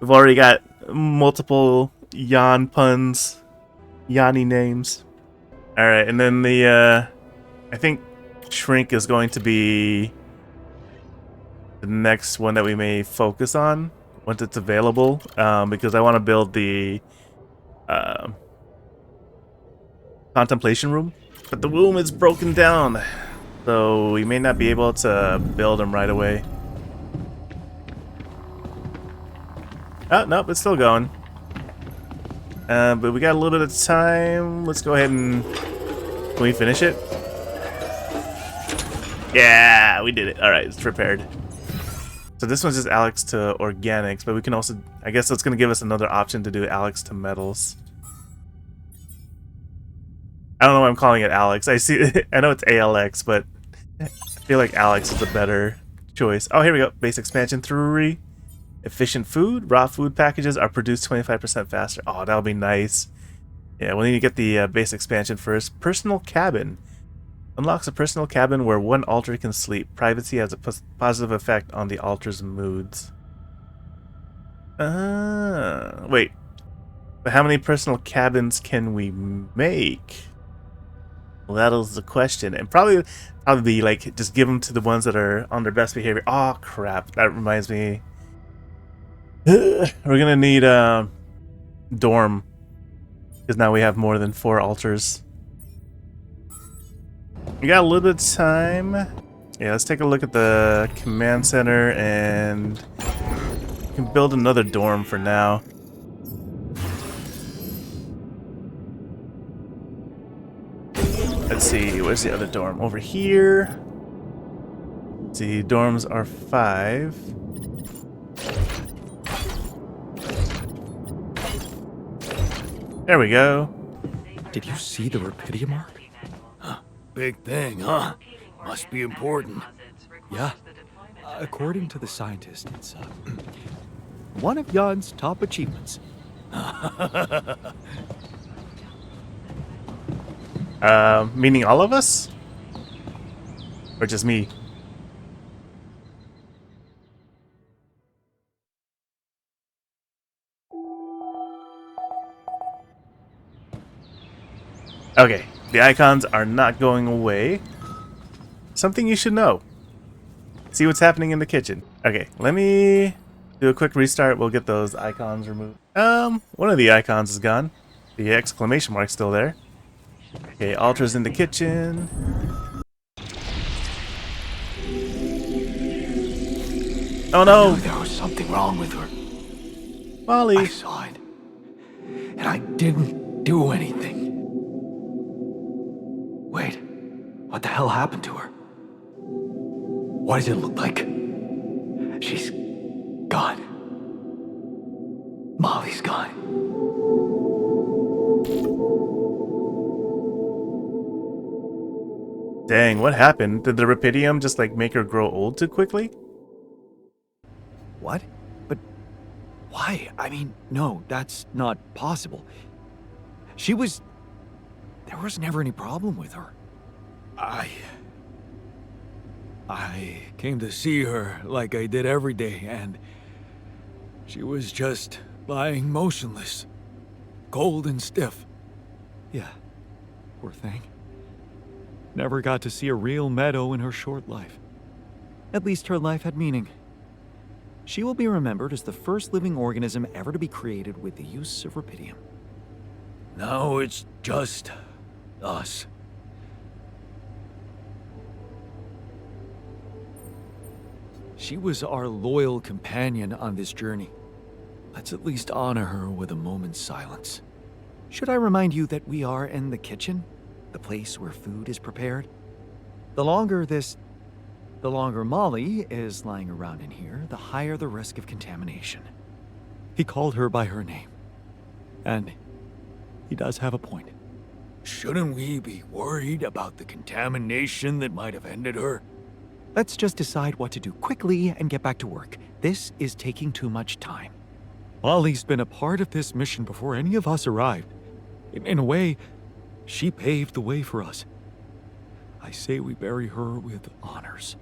We've already got multiple Jan puns. Yanni names. Alright, and then the, I think Shrink is going to be the next one that we may focus on once it's available, because I want to build the contemplation room. But the room is broken down, so we may not be able to build them right away. Oh, nope, it's still going. But we got a little bit of time. Let's go ahead and... Can we finish it? Yeah, we did it. Alright, it's prepared. So this one's just Alex to organics, but we can also... I guess that's going to give us another option to do Alex to metals. I don't know why I'm calling it Alex. I see. I know it's ALX, but I feel like Alex is a better choice. Oh, here we go. Base expansion 3. Efficient food. Raw food packages are produced 25% faster. Oh, that'll be nice. Yeah, we'll need to get the base expansion first. Personal cabin. Unlocks a personal cabin where one altar can sleep. Privacy has a positive effect on the altar's moods. Wait. But how many personal cabins can we make? Well, that is the question. And probably like just give them to the ones that are on their best behavior. Oh crap! That reminds me. We're gonna need dorm, because now we have more than 4 altars. We got a little bit of time. Yeah, let's take a look at the command center, and we can build another dorm for now. Let's see, where's the other dorm? Over here. Let's see, dorms are 5. There we go. Did you see the Rapidia mark? Big thing, huh? Must be important. Yeah. According to the scientist, it's one of Jan's top achievements. Meaning all of us? Or just me? Okay, the icons are not going away. Something you should know. See what's happening in the kitchen. Okay, let me do a quick restart. We'll get those icons removed. One of the icons is gone. The exclamation mark's still there. Okay, Ultra's in the kitchen. Oh no! There was something wrong with her. Molly! I saw it. And I didn't do anything. Wait, what the hell happened to her? What does it look like? She's gone. Molly's gone. Dang, what happened? Did the Rapidium just like make her grow old too quickly? What? But why? I mean, no, that's not possible. There was never any problem with her. I came to see her like I did every day, and she was just lying motionless, cold and stiff. Yeah, poor thing. Never got to see a real Meadow in her short life. At least her life had meaning. She will be remembered as the first living organism ever to be created with the use of Rapidium. Now it's just us. She was our loyal companion on this journey. Let's at least honor her with a moment's silence. Should I remind you that we are in the kitchen? The place where food is prepared? The longer Molly is lying around in here, the higher the risk of contamination. He called her by her name. And he does have a point. Shouldn't we be worried about the contamination that might have ended her? Let's just decide what to do quickly and get back to work. This is taking too much time. Molly's been a part of this mission before any of us arrived. In a way, she paved the way for us. I say we bury her with honors.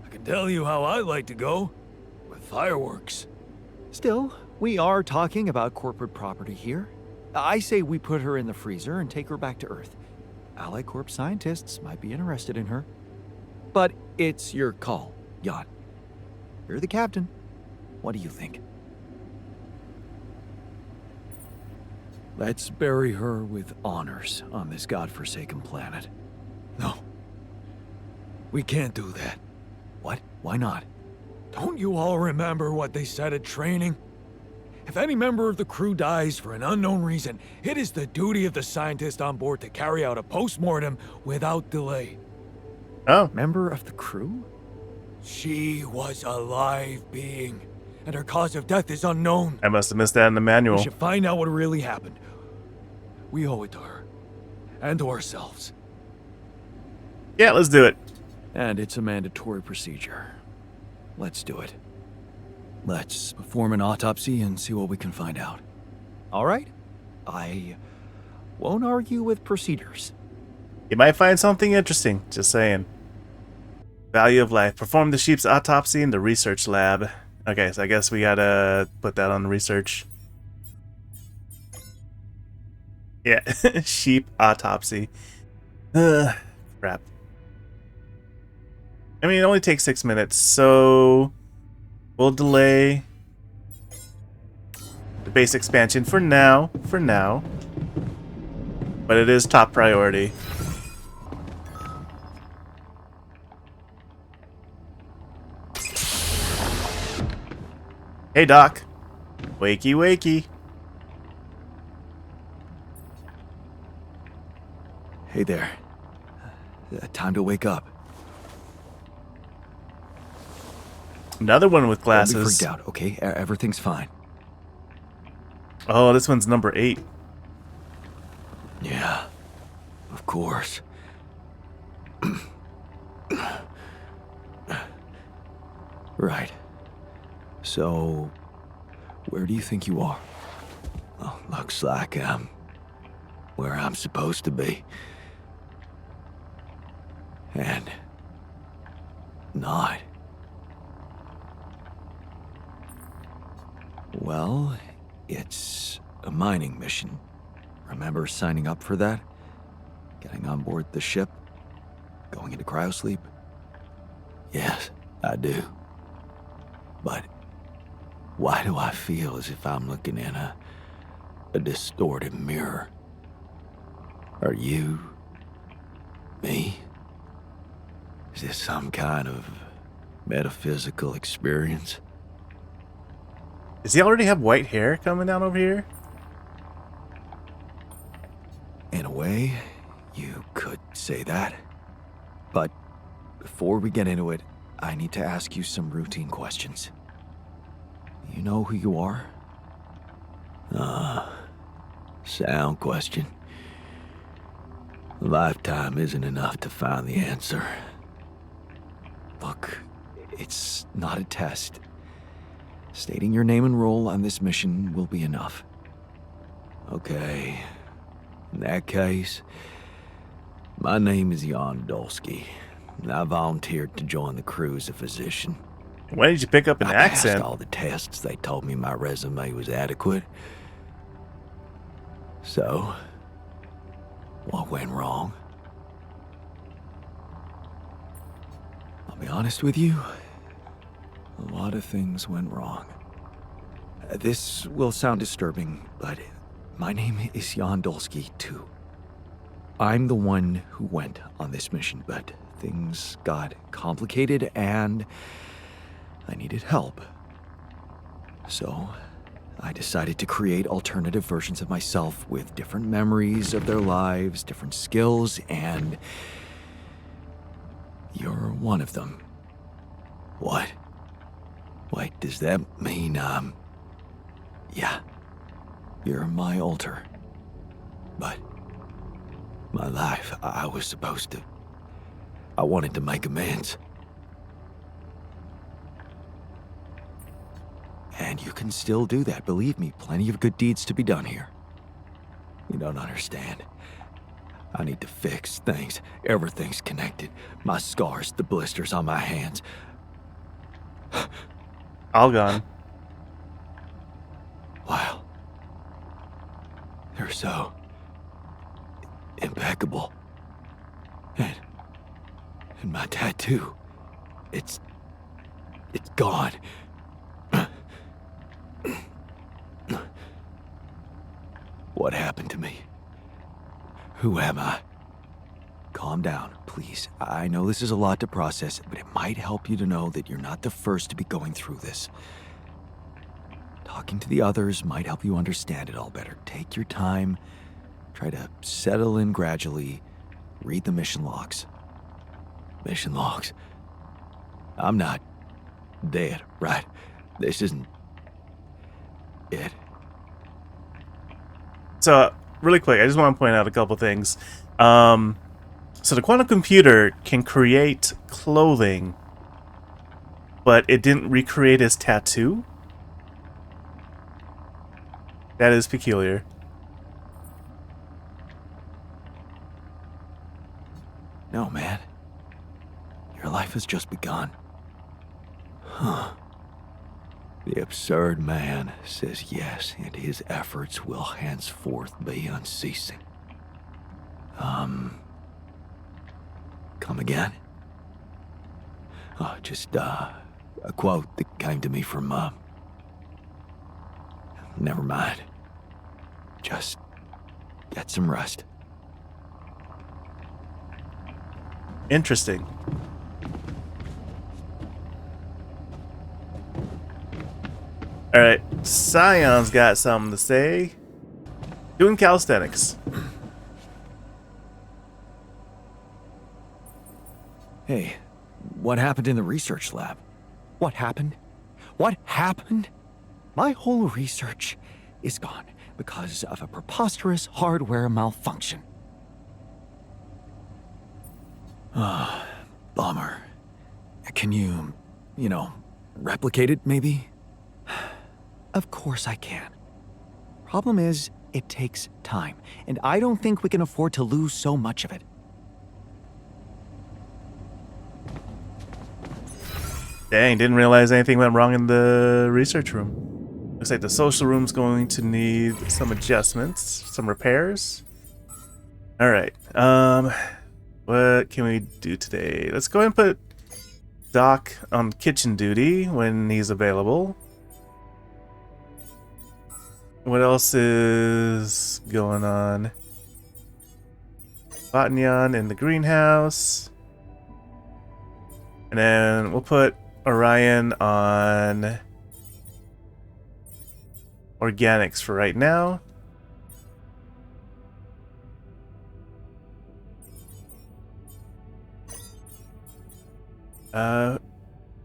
I can tell you how I like to go. With fireworks. Still, we are talking about corporate property here. I say we put her in the freezer and take her back to Earth. Allied Corp scientists might be interested in her. But it's your call, Jan. You're the captain. What do you think? Let's bury her with honors on this godforsaken planet. No. We can't do that. What? Why not? Don't you all remember what they said at training? If any member of the crew dies for an unknown reason, it is the duty of the scientist on board to carry out a post-mortem without delay. Oh. Member of the crew? She was a live being, and her cause of death is unknown. I must have missed that in the manual. We should find out what really happened. We owe it to her, and to ourselves. Yeah, let's do it. And it's a mandatory procedure. Let's do it. Let's perform an autopsy and see what we can find out. All right. I won't argue with procedures. You might find something interesting, just saying. Value of life. Perform the sheep's autopsy in the research lab. Okay, so I guess we gotta put that on research. Yeah, sheep autopsy. Crap. I mean, it only takes 6 minutes, so we'll delay the base expansion for now. But it is top priority. Hey, Doc. Wakey, wakey. Hey there. Time to wake up. Another one with Don't be glasses. freaked out, okay? Everything's fine. Oh, this one's number 8. Yeah, of course. Right. So, where do you think you are? Well, looks like I'm where I'm supposed to be. And not. Well, it's a mining mission. Remember signing up for that? Getting on board the ship? Going into cryosleep? Yes, I do. But why do I feel as if I'm looking in a distorted mirror? Are you... me? Is this some kind of metaphysical experience? Does he already have white hair coming down over here? In a way, you could say that. But before we get into it, I need to ask you some routine questions. You know who you are? Sound question. A lifetime isn't enough to find the answer. Look, it's not a test. Stating your name and role on this mission will be enough. Okay. In that case, my name is Jan Dolsky, and I volunteered to join the crew as a physician. Why did you pick up an I accent? passed all the tests. They told me my resume was adequate. So, what went wrong? I'll be honest with you, a lot of things went wrong. This will sound disturbing, but my name is Jan Dolsky, too. I'm the one who went on this mission, but things got complicated and I needed help. So, I decided to create alternative versions of myself with different memories of their lives, different skills, and you're one of them. What? Wait, does that mean, yeah. You're my alter. But my life, I was supposed to... I wanted to make amends. And you can still do that, believe me. Plenty of good deeds to be done here. You don't understand. I need to fix things. Everything's connected. My scars, the blisters on my hands. All gone. Wow. They're so... impeccable. And my tattoo. It's gone. What happened to me? Who am I? Calm down, please. I know this is a lot to process, but it might help you to know that you're not the first to be going through this. Talking to the others might help you understand it all better. Take your time. Try to settle in gradually. Read the mission logs. Mission logs? I'm not dead, right? This isn't it. So, really quick, I just want to point out a couple things. So the quantum computer can create clothing, but it didn't recreate his tattoo? That is peculiar. No, man. Your life has just begun. Huh. The absurd man says yes, and his efforts will henceforth be unceasing. Come again? Oh, just, a quote that came to me from, never mind. Just get some rest. Interesting. Alright, Scion's got something to say. Doing calisthenics. Hey, what happened in the research lab? What happened? What happened? My whole research is gone because of a preposterous hardware malfunction. Bummer. Can you, replicate it, maybe? Of course I can. Problem is, it takes time, and I don't think we can afford to lose so much of it. Dang, didn't realize anything went wrong in the research room. Looks like the social room's going to need some adjustments, some repairs. All right. What can we do today? Let's go ahead and put Doc on kitchen duty when he's available. What else is going on? Botnyan in the greenhouse. And then we'll put Orion on organics for right now.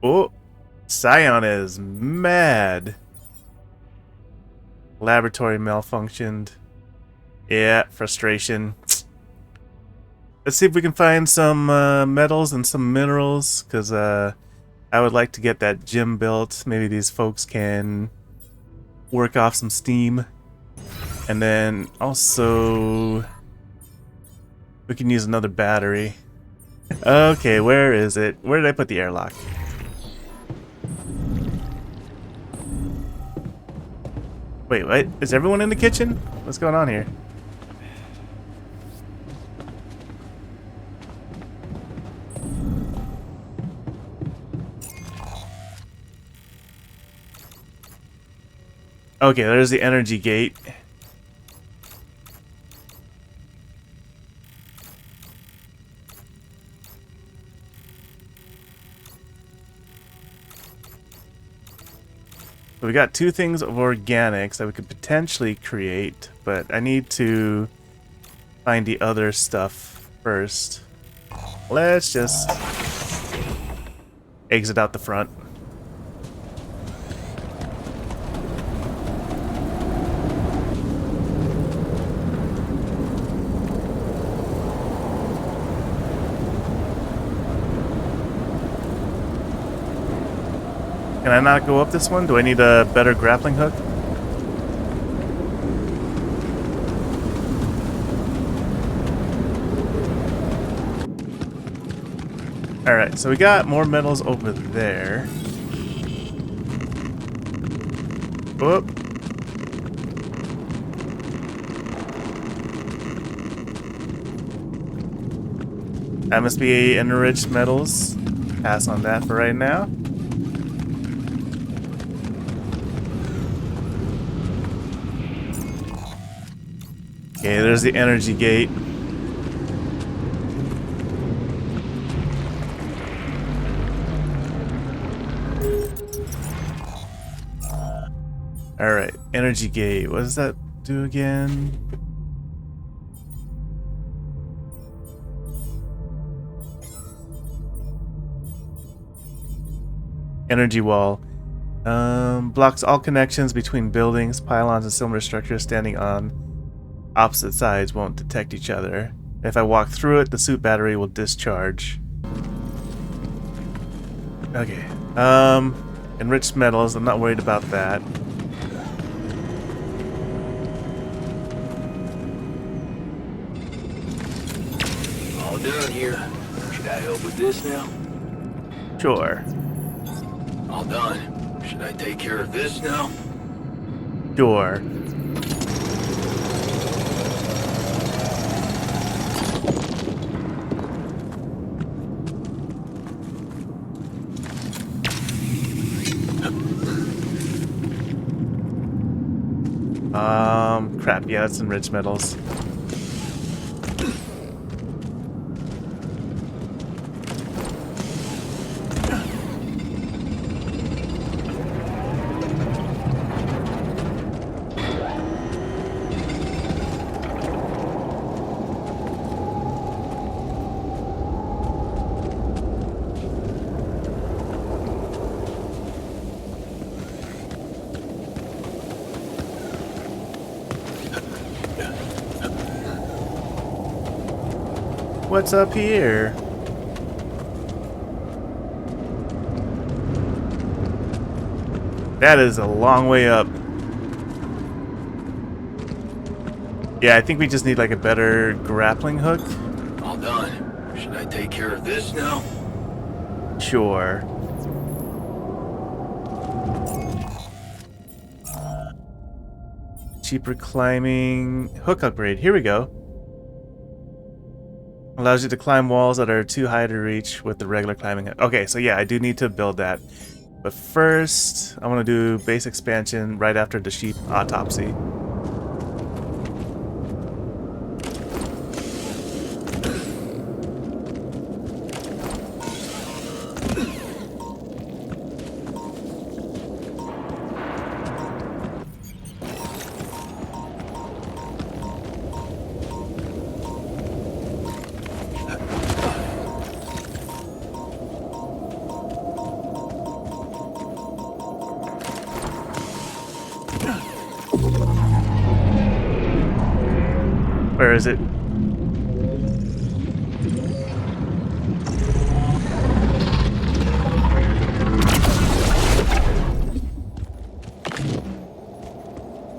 Oh, Scion is mad. Laboratory malfunctioned. Yeah, frustration. Let's see if we can find some metals and some minerals, because I would like to get that gym built. Maybe these folks can work off some steam. And then also we can use another battery. Okay, where is it? Where did I put the airlock? Wait, what? Is everyone in the kitchen? What's going on here? Okay, there's the energy gate. So we got 2 things of organics that we could potentially create, but I need to find the other stuff first. Let's just exit out the front. Can I not go up this one? Do I need a better grappling hook? Alright, so we got more metals over there. Whoop. That must be enriched metals. Pass on that for right now. Okay, there's the energy gate. Alright, energy gate. What does that do again? Energy wall. Blocks all connections between buildings, pylons, and similar structures standing on opposite sides won't detect each other. If I walk through it, the suit battery will discharge. Okay. Enriched metals. I'm not worried about that. All done here. Should I help with this now? Sure. All done. Should I take care of this now? Sure. Crap, yeah, that's enriched metals. What's up here? That is a long way up. Yeah, I think we just need like a better grappling hook. All done. Should I take care of this now? Sure. Cheaper climbing. Hook upgrade. Here we go. Allows you to climb walls that are too high to reach with the regular climbing. Okay, so yeah, I do need to build that. But first, I want to do base expansion right after the sheep autopsy. Where is it?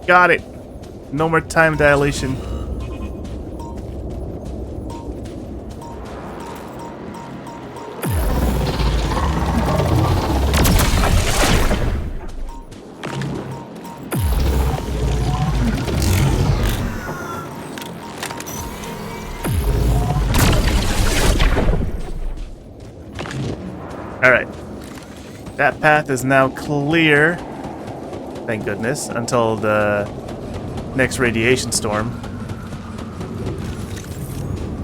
Got it. No more time dilation. Alright. That path is now clear. Thank goodness. Until the next radiation storm.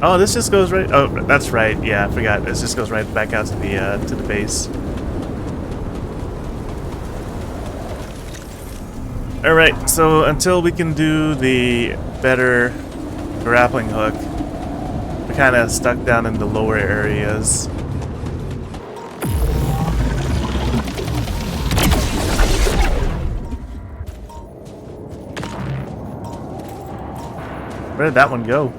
Oh, this just goes right... Oh, that's right. Yeah, I forgot. This just goes right back out to the base. Alright, so until we can do the better grappling hook, we're kind of stuck down in the lower areas. Where did that one go?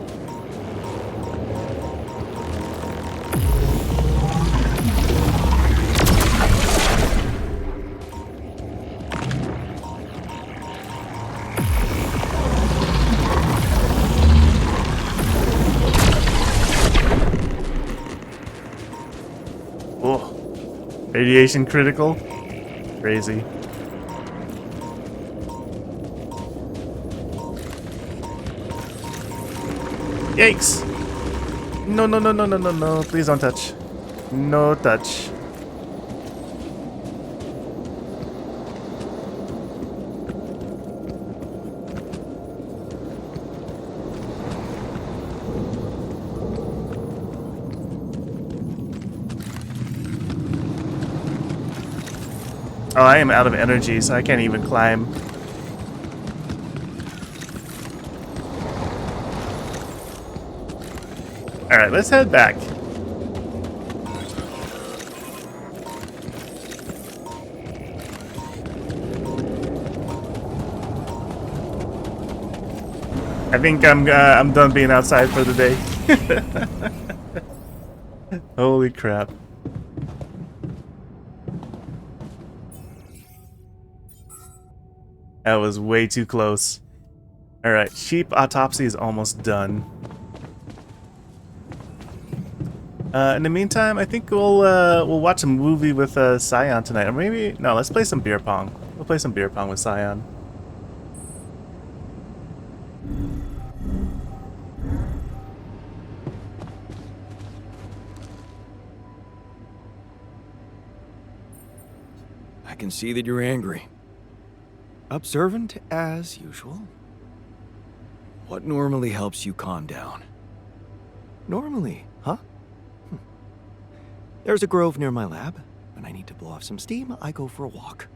Oh, radiation critical? Crazy. Yikes! No, no, no, no, no, no, no. Please don't touch. No touch. Oh, I am out of energy, so I can't even climb. Alright, let's head back. I think I'm done being outside for the day. Holy crap. That was way too close. Alright, sheep autopsy is almost done. In the meantime, I think we'll watch a movie with Scion tonight. Or maybe... No, let's play some beer pong. We'll play some beer pong with Scion. I can see that you're angry. Observant as usual. What normally helps you calm down? Normally, huh? There's a grove near my lab. When I need to blow off some steam, I go for a walk.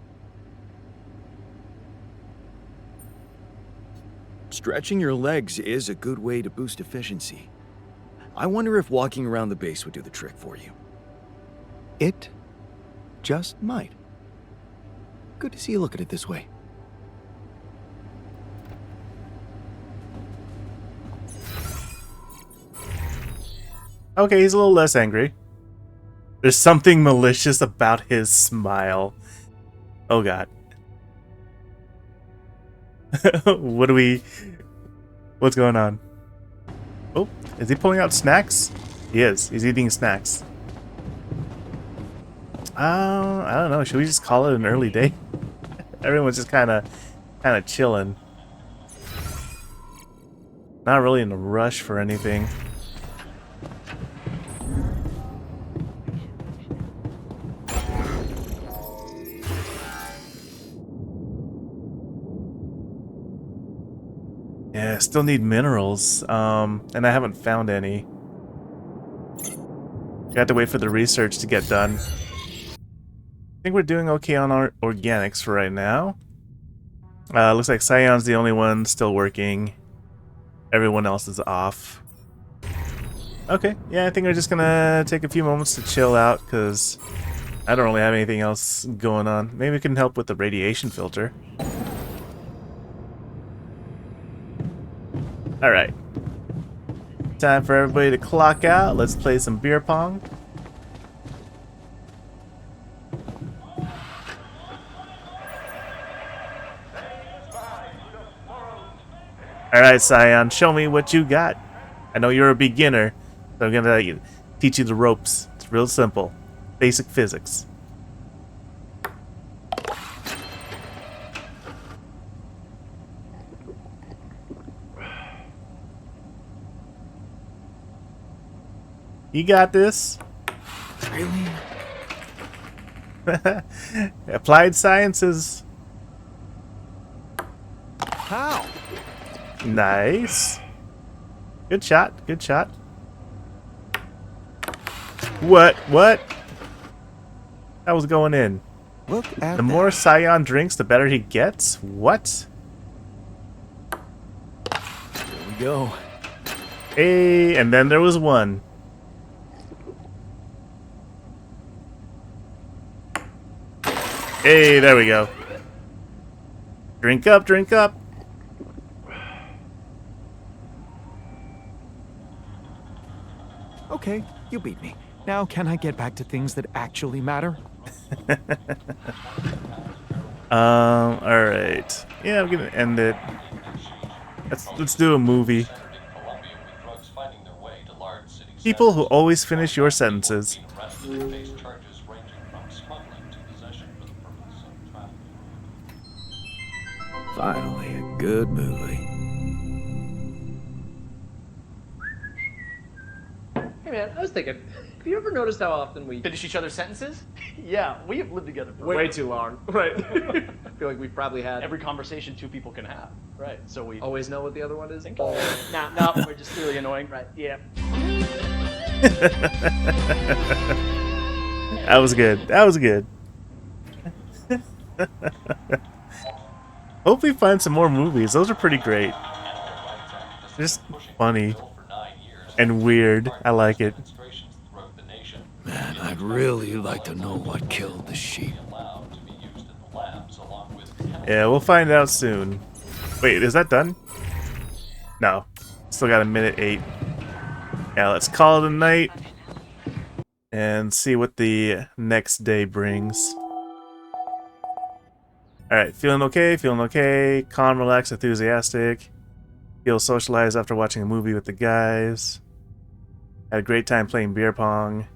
Stretching your legs is a good way to boost efficiency. I wonder if walking around the base would do the trick for you. It just might. Good to see you look at it this way. Okay, he's a little less angry. There's something malicious about his smile. Oh god. What's going on? Oh, is he pulling out snacks? He is. He's eating snacks. I don't know. Should we just call it an early day? Everyone's just kind of chilling. Not really in a rush for anything. Yeah, still need minerals. And I haven't found any. Got to wait for the research to get done. I think we're doing okay on our organics for right now. Looks like Scion's the only one still working. Everyone else is off. Okay, yeah, I think we're just gonna take a few moments to chill out, because I don't really have anything else going on. Maybe we can help with the radiation filter. Alright. Time for everybody to clock out. Let's play some beer pong. Alright, Scion, show me what you got. I know you're a beginner, so I'm gonna teach you the ropes. It's real simple. Basic physics. You got this. Really? Applied sciences. How? Nice. Good shot. Good shot. What? What? That was going in. Look at The more Scion drinks, the better he gets? What? Here we go. Hey, and then there was one. Hey, there we go. Drink up, drink up. Okay, you beat me. Now can I get back to things that actually matter? Alright. Yeah, I'm gonna end it. Let's do a movie. People who always finish your sentences. Finally, a good movie. Hey man, I was thinking, have you ever noticed how often we Finish each other's sentences? Yeah, we have lived together for Way too long. Right. I feel like we've probably had Every conversation two people can have. Right. So we always know what the other one is. nah, we're just really annoying. Right. Yeah. That was good. That was good. Hope we find some more movies. Those are pretty great. Just funny and weird. I like it. Man, I'd really like to know what killed the sheep. Yeah, we'll find out soon. Wait, is that done? No. Still got a minute 8. Yeah, let's call it a night and see what the next day brings. Alright, feeling okay, feeling okay. Calm, relaxed, enthusiastic. Feel socialized after watching a movie with the guys. Had a great time playing beer pong.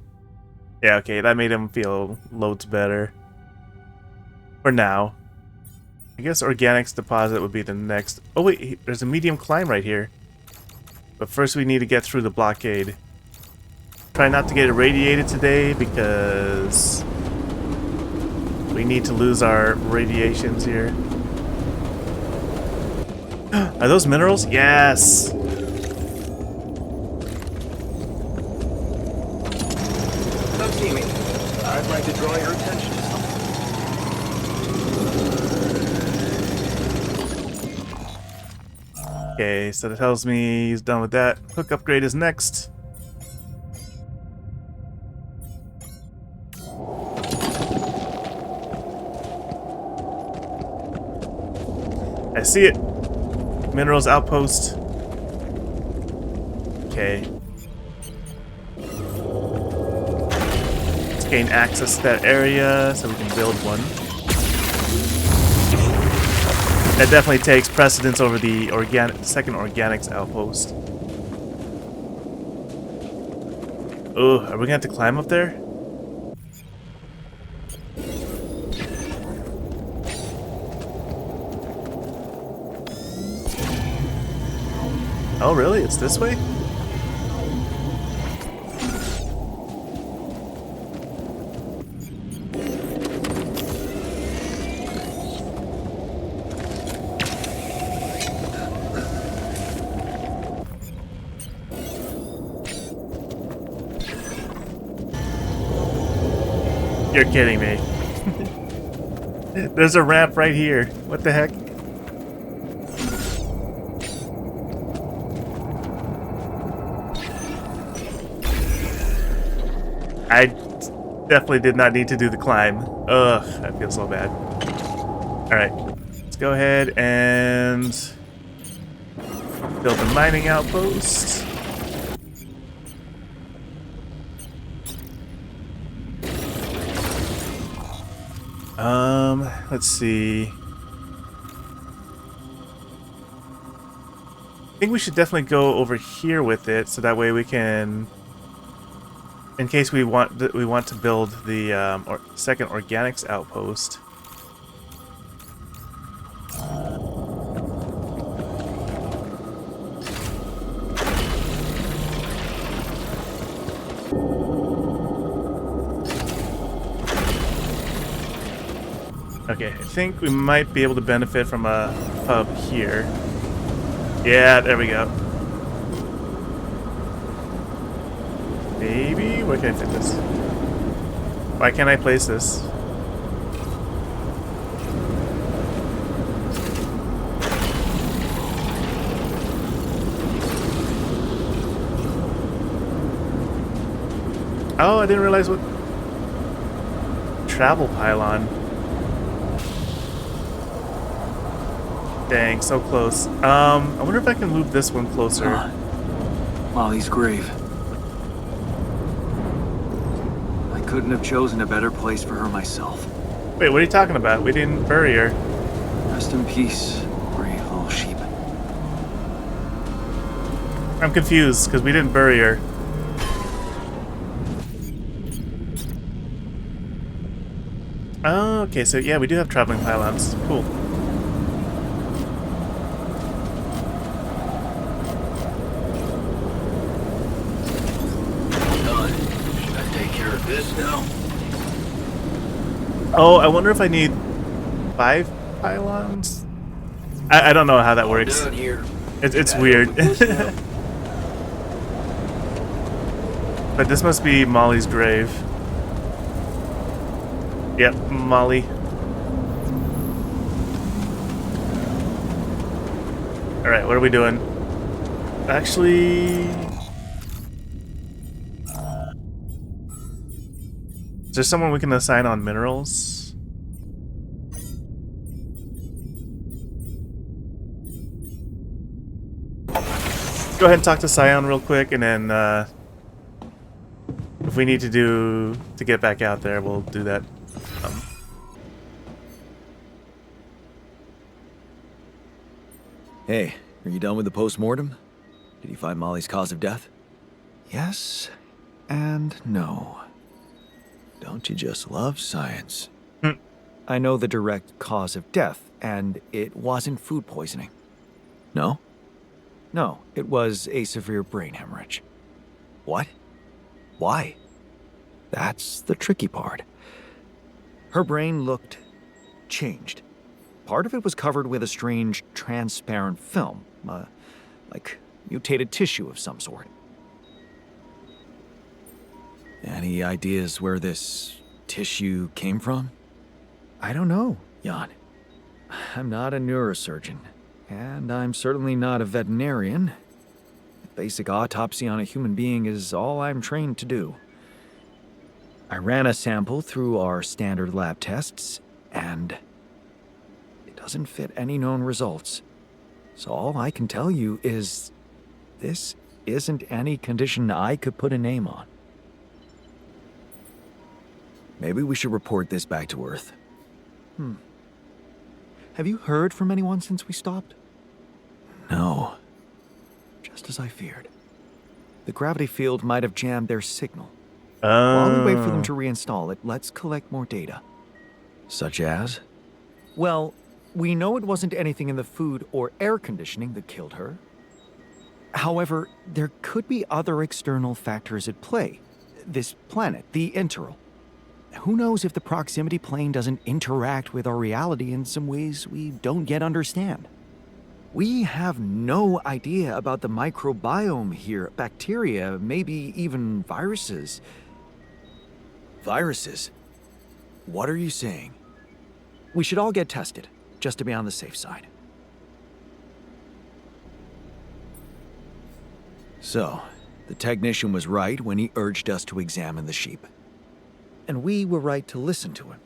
Yeah, okay, that made him feel loads better. For now. I guess organics deposit would be the next. Oh wait, there's a medium climb right here. But first we need to get through the blockade. Try not to get irradiated today because we need to lose our radiations here. Are those minerals? Yes! Come see me. I'd like to draw your attention to something. Okay, so that tells me he's done with that. Hook upgrade is next. I see it. Minerals outpost. Okay. Let's gain access to that area so we can build one. That definitely takes precedence over the second organics outpost. Oh, are we gonna have to climb up there? Oh, really? It's this way? You're kidding me. There's a ramp right here. What the heck? I definitely did not need to do the climb. Ugh, I feel so bad. Alright, let's go ahead and build a mining outpost. Let's see. I think we should definitely go over here with it, so that way we can, in case we want to build the second organics outpost. Okay, I think we might be able to benefit from a hub here. Yeah, there we go. Maybe? Where can I fit this? Why can't I place this? Oh, I didn't realize what... Travel pylon. Dang, so close. I wonder if I can move this one closer. Molly's grave. I couldn't have chosen a better place for her myself. Wait, what are you talking about? We didn't bury her. Rest in peace, brave little sheep. I'm confused, because we didn't bury her. Oh, okay, so yeah, we do have traveling pylons. Cool. This now? Oh, I wonder if I need 5 pylons? I don't know how that works. Down here. It's weird. But this must be Molly's grave. Yep, Molly. Alright, what are we doing? Actually... is there someone we can assign on minerals? Go ahead and talk to Scion real quick, and then if we need to get back out there, we'll do that. Hey, are you done with the post-mortem? Did you find Molly's cause of death? Yes and no. Don't you just love science? I know the direct cause of death, and it wasn't food poisoning. No? No, it was a severe brain hemorrhage. What? Why? That's the tricky part. Her brain looked changed. Part of it was covered with a strange, transparent film, like mutated tissue of some sort. Any ideas where this tissue came from? I don't know, Jan. I'm not a neurosurgeon, and I'm certainly not a veterinarian. A basic autopsy on a human being is all I'm trained to do. I ran a sample through our standard lab tests, and it doesn't fit any known results. So all I can tell you is this isn't any condition I could put a name on. Maybe we should report this back to Earth. Have you heard from anyone since we stopped? No. Just as I feared. The gravity field might have jammed their signal. While we wait for them to reinstall it, let's collect more data. Such as? Well, we know it wasn't anything in the food or air conditioning that killed her. However, there could be other external factors at play. This planet, the Interral. Who knows if the proximity plane doesn't interact with our reality in some ways we don't yet understand? We have no idea about the microbiome here, bacteria, maybe even viruses. Viruses? What are you saying? We should all get tested, just to be on the safe side. So, the technician was right when he urged us to examine the sheep. And we were right to listen to him.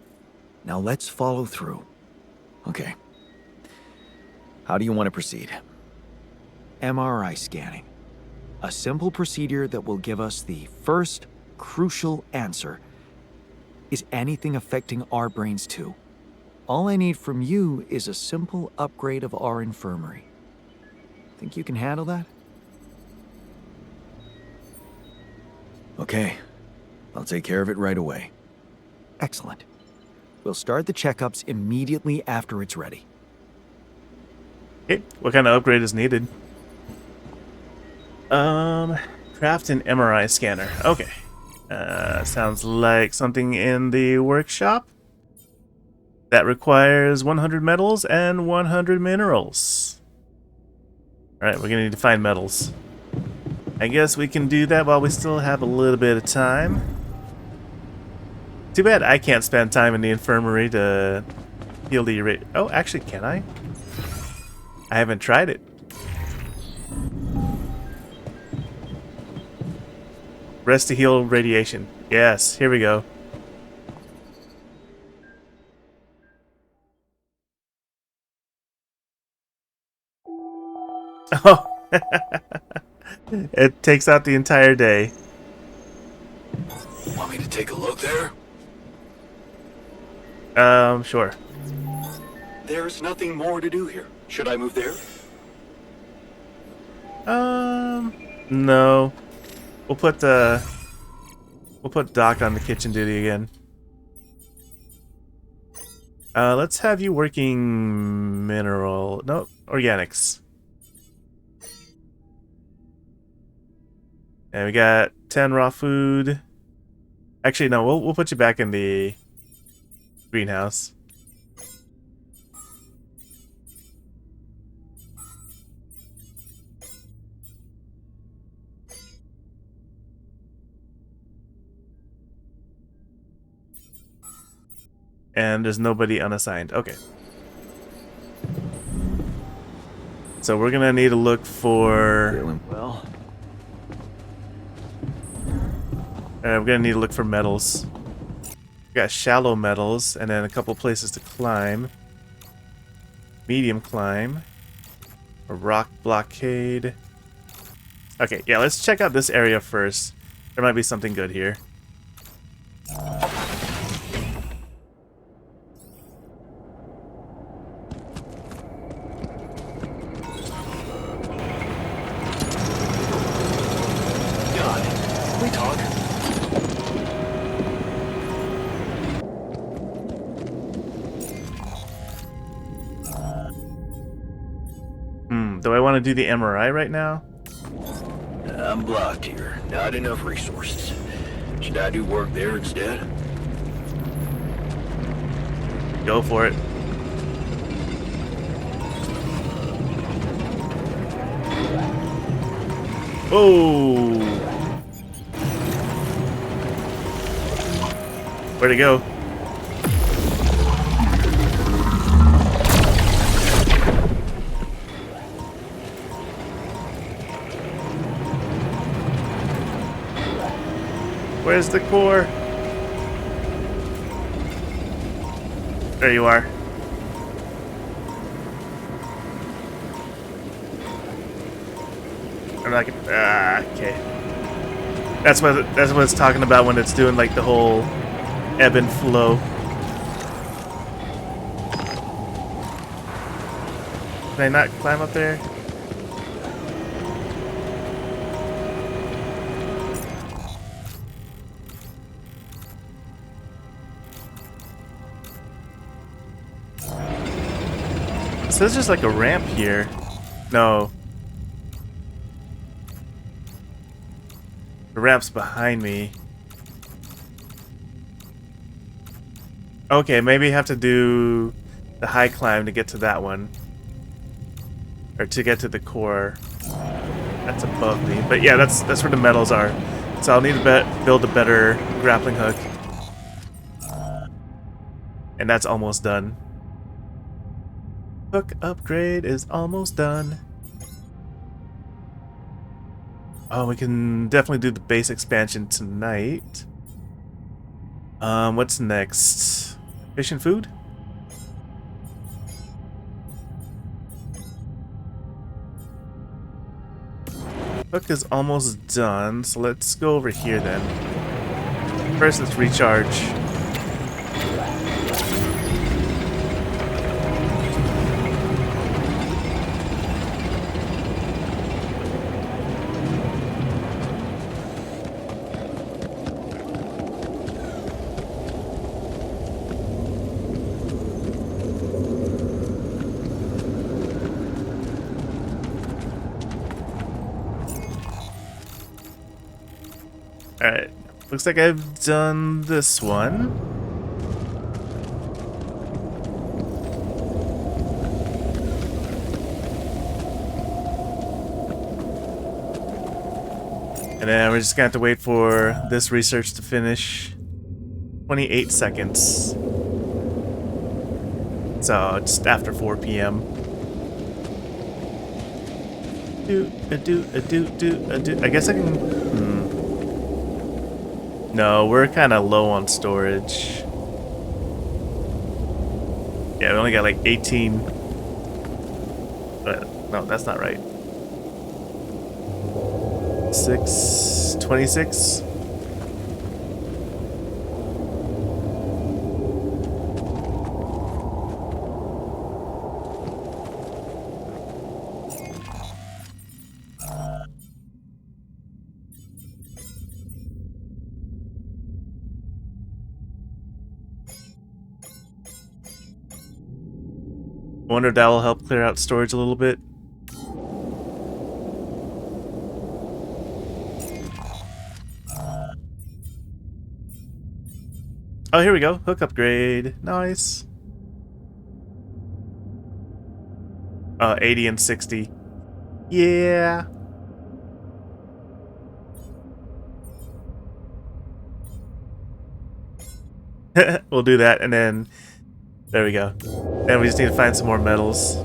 Now let's follow through. Okay. How do you want to proceed? MRI scanning. A simple procedure that will give us the first crucial answer. Is anything affecting our brains too? All I need from you is a simple upgrade of our infirmary. Think you can handle that? Okay. I'll take care of it right away. Excellent. We'll start the checkups immediately after it's ready. Okay, what kind of upgrade is needed? Craft an MRI scanner. Okay. Sounds like something in the workshop. That requires 100 metals and 100 minerals. Alright, we're gonna need to find metals. I guess we can do that while we still have a little bit of time. Too bad I can't spend time in the infirmary to heal the Oh, actually, can I? I haven't tried it. Rest to heal radiation. Yes, here we go. Oh, it takes out the entire day. Want me to take a look there? Sure. There's nothing more to do here. Should I move there? No. We'll put Doc on the kitchen duty again. Let's have you working organics. And we got 10 raw food. Actually, no, we'll put you back in the greenhouse. And there's nobody unassigned. Okay. So we're gonna need to look for... Feeling well. We're gonna need to look for metals. We got shallow metals, and then a couple places to climb. Medium climb. A rock blockade. Okay, yeah, let's check out this area first. There might be something good here. God, can we talk? Do I want to do the MRI right now? I'm blocked here. Not enough resources. Should I do work there instead? Go for it. Oh! Where'd it go? Where's the core? There you are. I'm not gonna. Okay. That's what it's talking about when it's doing like the whole ebb and flow. Can I not climb up there? So there's just like a ramp here. No. The ramp's behind me. Okay, maybe I have to do the high climb to get to that one. Or to get to the core. That's above me. But yeah, that's where the metals are. So I'll need to build a better grappling hook. And that's almost done. Hook upgrade is almost done. Oh, we can definitely do the base expansion tonight. What's next? Fish and food? Hook is almost done, so let's go over here then. First, let's recharge. Alright, looks like I've done this one. And then we're just gonna have to wait for this research to finish. 28 seconds. So, just after 4 p.m. I guess I can... No, we're kind of low on storage. Yeah, we only got like 18. But no, that's not right. 26. I wonder if that will help clear out storage a little bit. Oh, here we go. Hook upgrade. Nice. 80 and 60. Yeah. We'll do that, and then there we go. Then we just need to find some more metals.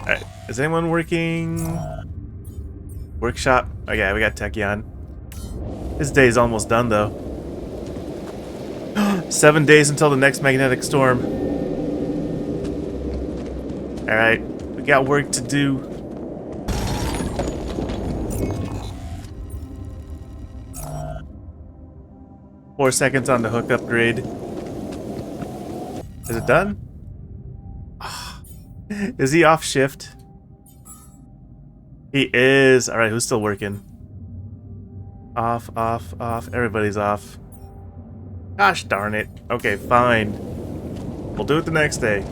Alright, is anyone working? Workshop? Oh yeah, we got Tachyon. His day's almost done though. 7 days until the next magnetic storm. Alright, we got work to do. Four seconds on the hook upgrade. Is it done? Is he off shift? He is. Alright, who's still working? Off. Everybody's off. Gosh darn it. Okay, fine. We'll do it the next day.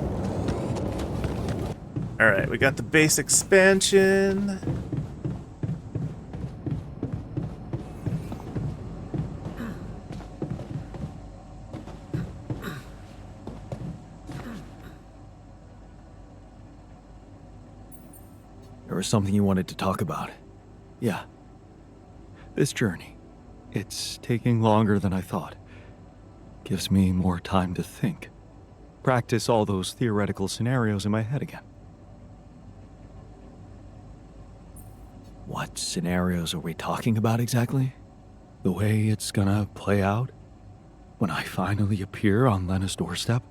Alright, we got the base expansion. There was something you wanted to talk about. Yeah. This journey. It's taking longer than I thought. Gives me more time to think. Practice all those theoretical scenarios in my head again. What scenarios are we talking about exactly? The way it's gonna play out? When I finally appear on Lena's doorstep?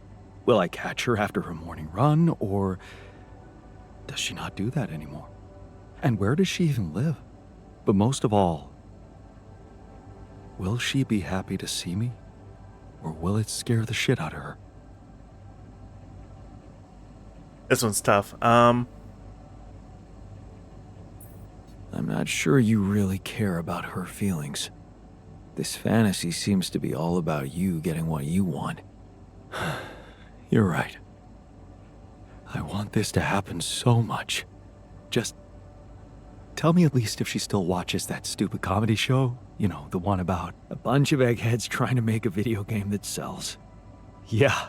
Will I catch her after her morning run, or does she not do that anymore? And where does she even live? But most of all, will she be happy to see me? Or will it scare the shit out of her? This one's tough. I'm not sure you really care about her feelings. This fantasy seems to be all about you getting what you want. You're right. I want this to happen so much. Just tell me at least if she still watches that stupid comedy show. You know, the one about a bunch of eggheads trying to make a video game that sells. Yeah,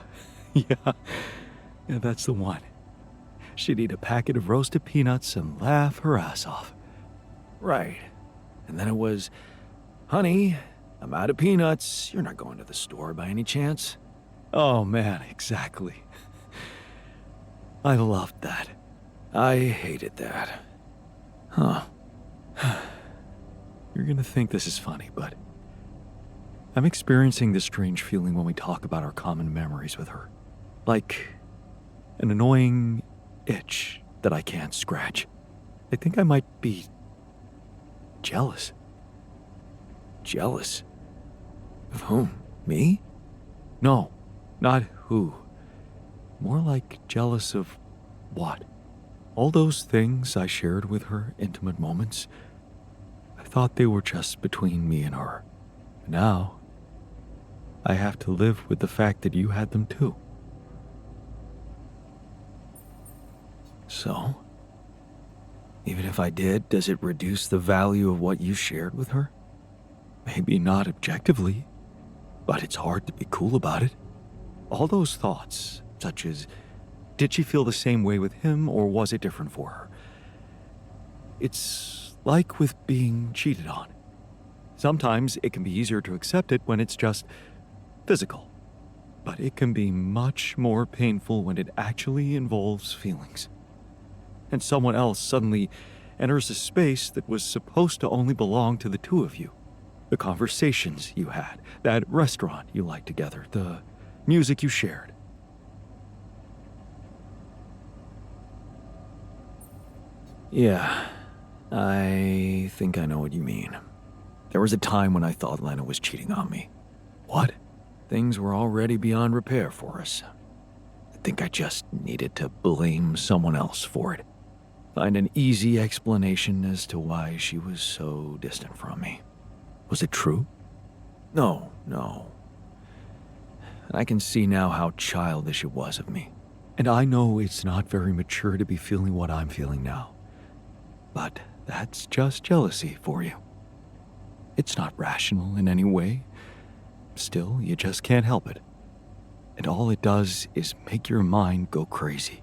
that's the one. She'd eat a packet of roasted peanuts and laugh her ass off. Right. And then it was, honey, I'm out of peanuts. You're not going to the store by any chance? Oh man, exactly. I loved that. I hated that. Huh. You're gonna think this is funny, but I'm experiencing this strange feeling when we talk about our common memories with her. Like an annoying itch that I can't scratch. I think I might be jealous. Jealous? Of whom? Me? No, not who. More like jealous of what? All those things I shared with her, intimate moments, I thought they were just between me and her. Now, I have to live with the fact that you had them too. So, even if I did, does it reduce the value of what you shared with her? Maybe not objectively, but it's hard to be cool about it. All those thoughts, such as, did she feel the same way with him or was it different for her? It's like with being cheated on. Sometimes it can be easier to accept it when it's just physical, but it can be much more painful when it actually involves feelings. And someone else suddenly enters a space that was supposed to only belong to the two of you. The conversations you had, that restaurant you liked together, the music you shared. Yeah, I think I know what you mean. There was a time when I thought Lena was cheating on me. What? Things were already beyond repair for us. I think I just needed to blame someone else for it. Find an easy explanation as to why she was so distant from me. Was it true? No. I can see now how childish it was of me. And I know it's not very mature to be feeling what I'm feeling now. But that's just jealousy for you. It's not rational in any way. Still, you just can't help it. And all it does is make your mind go crazy.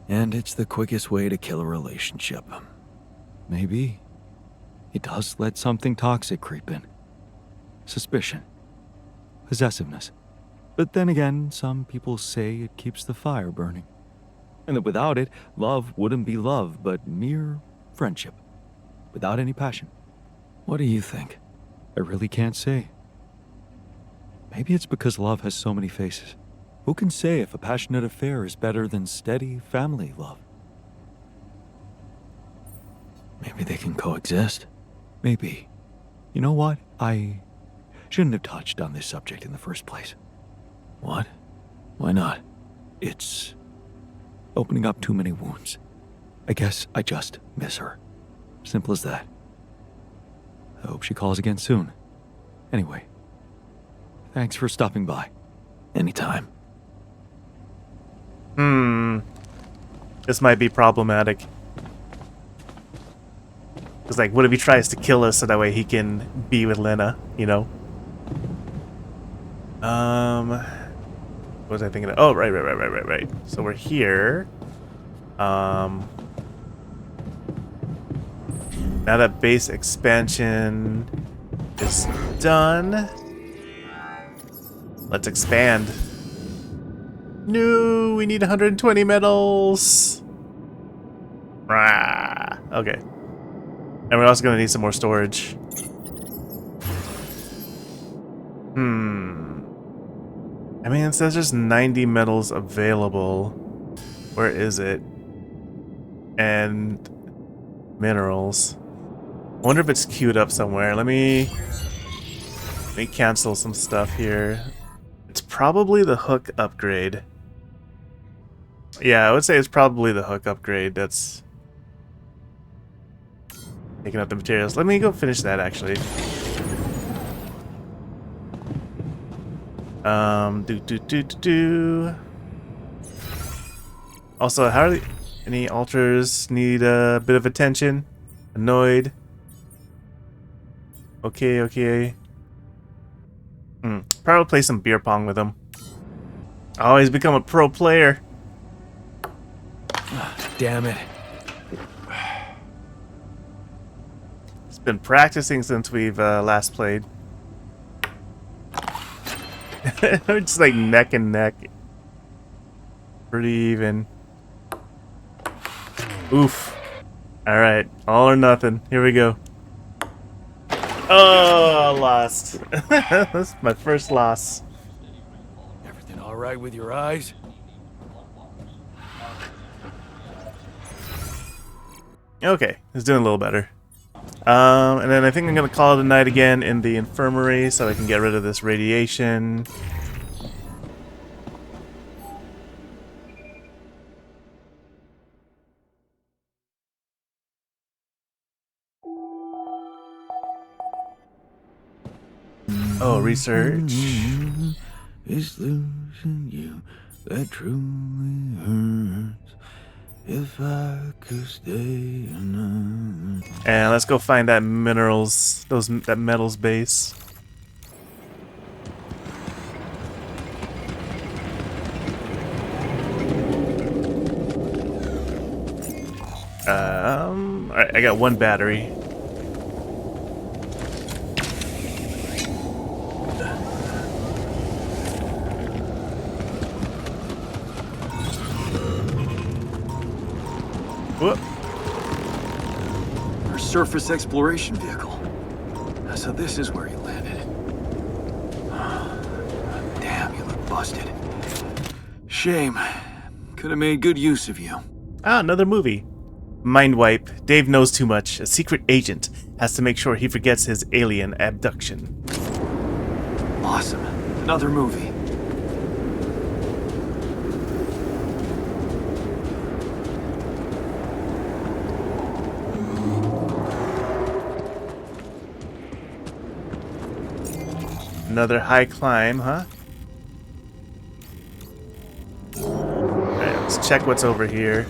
And it's the quickest way to kill a relationship. Maybe it does let something toxic creep in. Suspicion. Possessiveness. But then again, some people say it keeps the fire burning. And that without it, love wouldn't be love, but mere friendship. Without any passion. What do you think? I really can't say. Maybe it's because love has so many faces. Who can say if a passionate affair is better than steady family love? Maybe they can coexist. Maybe. You know what? I shouldn't have touched on this subject in the first place. What? Why not? It's opening up too many wounds. I guess I just miss her. Simple as that. I hope she calls again soon. Anyway, thanks for stopping by. Anytime. This might be problematic. Because, like, what if he tries to kill us so that way he can be with Lena, you know? What was I thinking of? Oh, right. So we're here. Now that base expansion is done, let's expand. No, we need 120 medals. Rah. Okay. And we're also going to need some more storage. I mean, it says there's 90 medals available. Where is it? And minerals. I wonder if it's queued up somewhere. Let me cancel some stuff here. It's probably the hook upgrade. Yeah, I would say it's probably the hook upgrade that's taking up the materials. Let me go finish that, actually. Also, how are any altars need a bit of attention? Annoyed. Okay. Probably play some beer pong with him. Oh, he's become a pro player. Damn it. This Been practicing since we've last played. We're just like neck and neck. Pretty even. Oof. Alright, all or nothing. Here we go. Oh, lost. That's my first loss. Everything all right with your eyes? Okay, it's doing a little better. And then I think I'm gonna call it a night again in the infirmary so I can get rid of this radiation. Oh, research. It's losing you that truly hurts. If I could stay another. And let's go find that minerals, that metals base. Alright, I got one battery. Whoop. Our surface exploration vehicle. So this is where you landed. Damn, you look busted. Shame. Could have made good use of you. Ah, another movie. Mind wipe. Dave knows too much. A secret agent has to make sure he forgets his alien abduction. Awesome. Another movie. Another high climb, huh? Alright, let's check what's over here.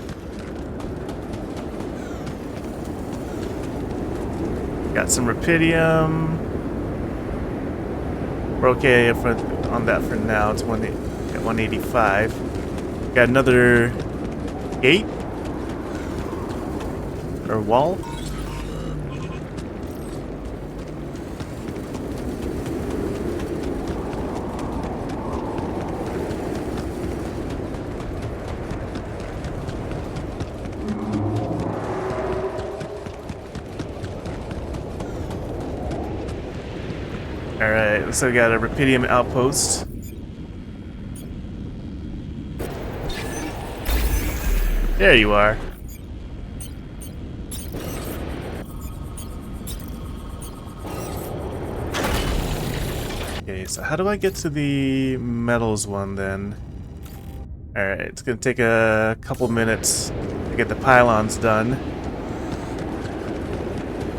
Got some rupidium. We're okay on that for now. It's 185. Got another gate? Or wall? Alright, so we got a rupidium outpost. There you are. Okay, so how do I get to the metals one then? Alright, it's gonna take a couple minutes to get the pylons done.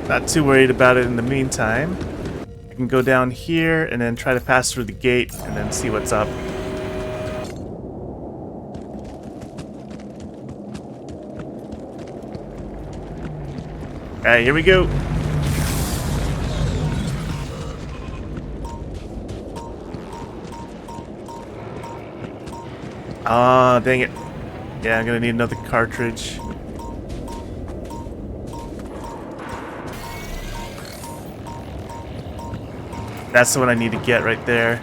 Not too worried about it in the meantime. I can go down here and then try to pass through the gate and then see what's up. Alright, here we go. Ah, dang it. Yeah, I'm gonna need another cartridge. That's the one I need to get right there.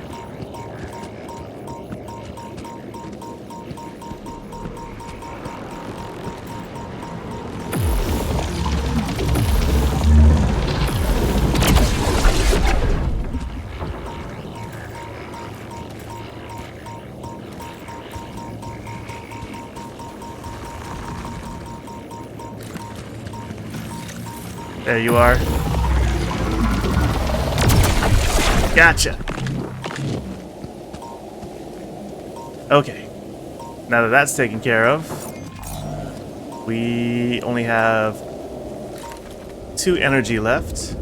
There you are. Gotcha. Okay. Now that that's taken care of, we only have 2 energy left.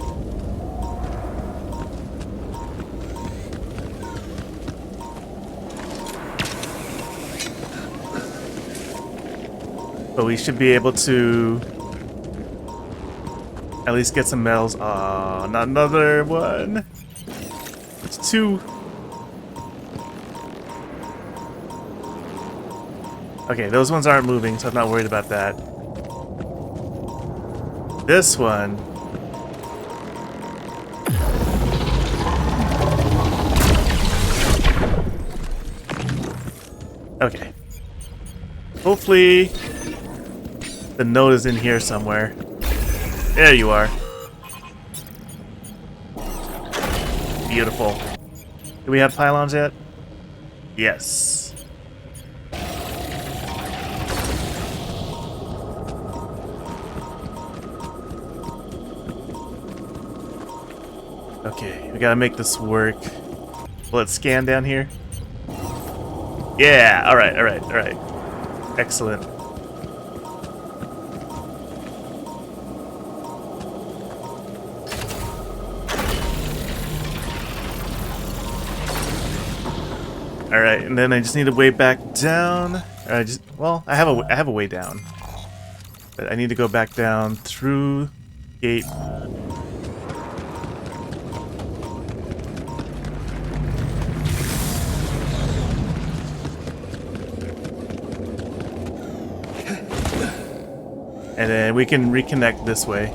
But we should be able to at least get some metals. Aw, not another one. It's 2. Okay, those ones aren't moving, so I'm not worried about that. This one Okay. Hopefully the note is in here somewhere. There you are. Beautiful. Do we have pylons yet? Yes. Okay, we gotta make this work. Will it scan down here? Yeah, alright, alright, alright. Excellent. Alright, and then I just need a way back down. I have a way down. But I need to go back down through gate. And then we can reconnect this way.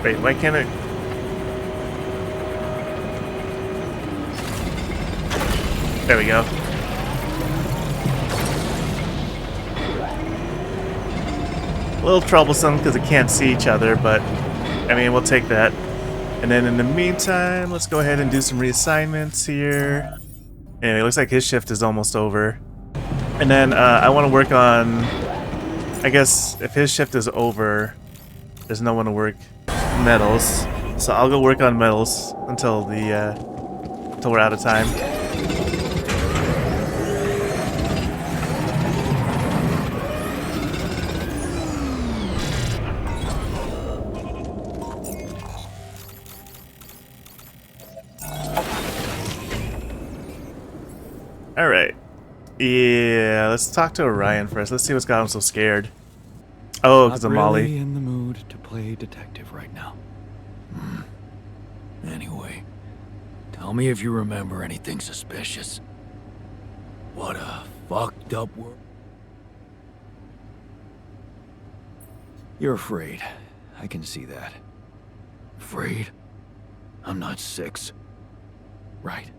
Wait, why can't I? There we go. A little troublesome because it can't see each other, but I mean, we'll take that. And then in the meantime, let's go ahead and do some reassignments here. Anyway, it looks like his shift is almost over. And then I want to work on, I guess if his shift is over, there's no one to work metals. So I'll go work on metals until we're out of time. Alright. Yeah, let's talk to Orion first. Let's see what's got him so scared. Oh, because of Molly. Really in the mood to play detective right now. Anyway, tell me if you remember anything suspicious. What a fucked up world. You're afraid. I can see that. Afraid? I'm not 6. Right.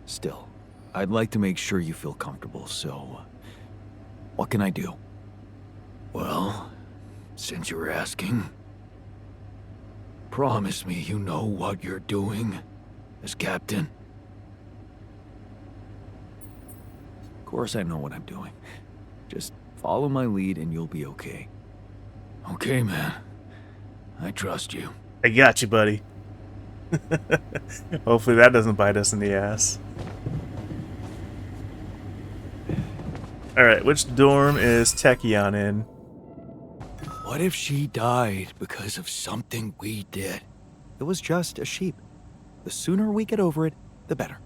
Still, I'd like to make sure you feel comfortable, so what can I do? Well, since you're asking, promise me you know what you're doing as captain. Of course I know what I'm doing. Just follow my lead and you'll be okay. Okay, man. I trust you. I got you, buddy. Hopefully that doesn't bite us in the ass. Alright, which dorm is Tachyon in? What if she died because of something we did? It was just a sheep. The sooner we get over it, the better.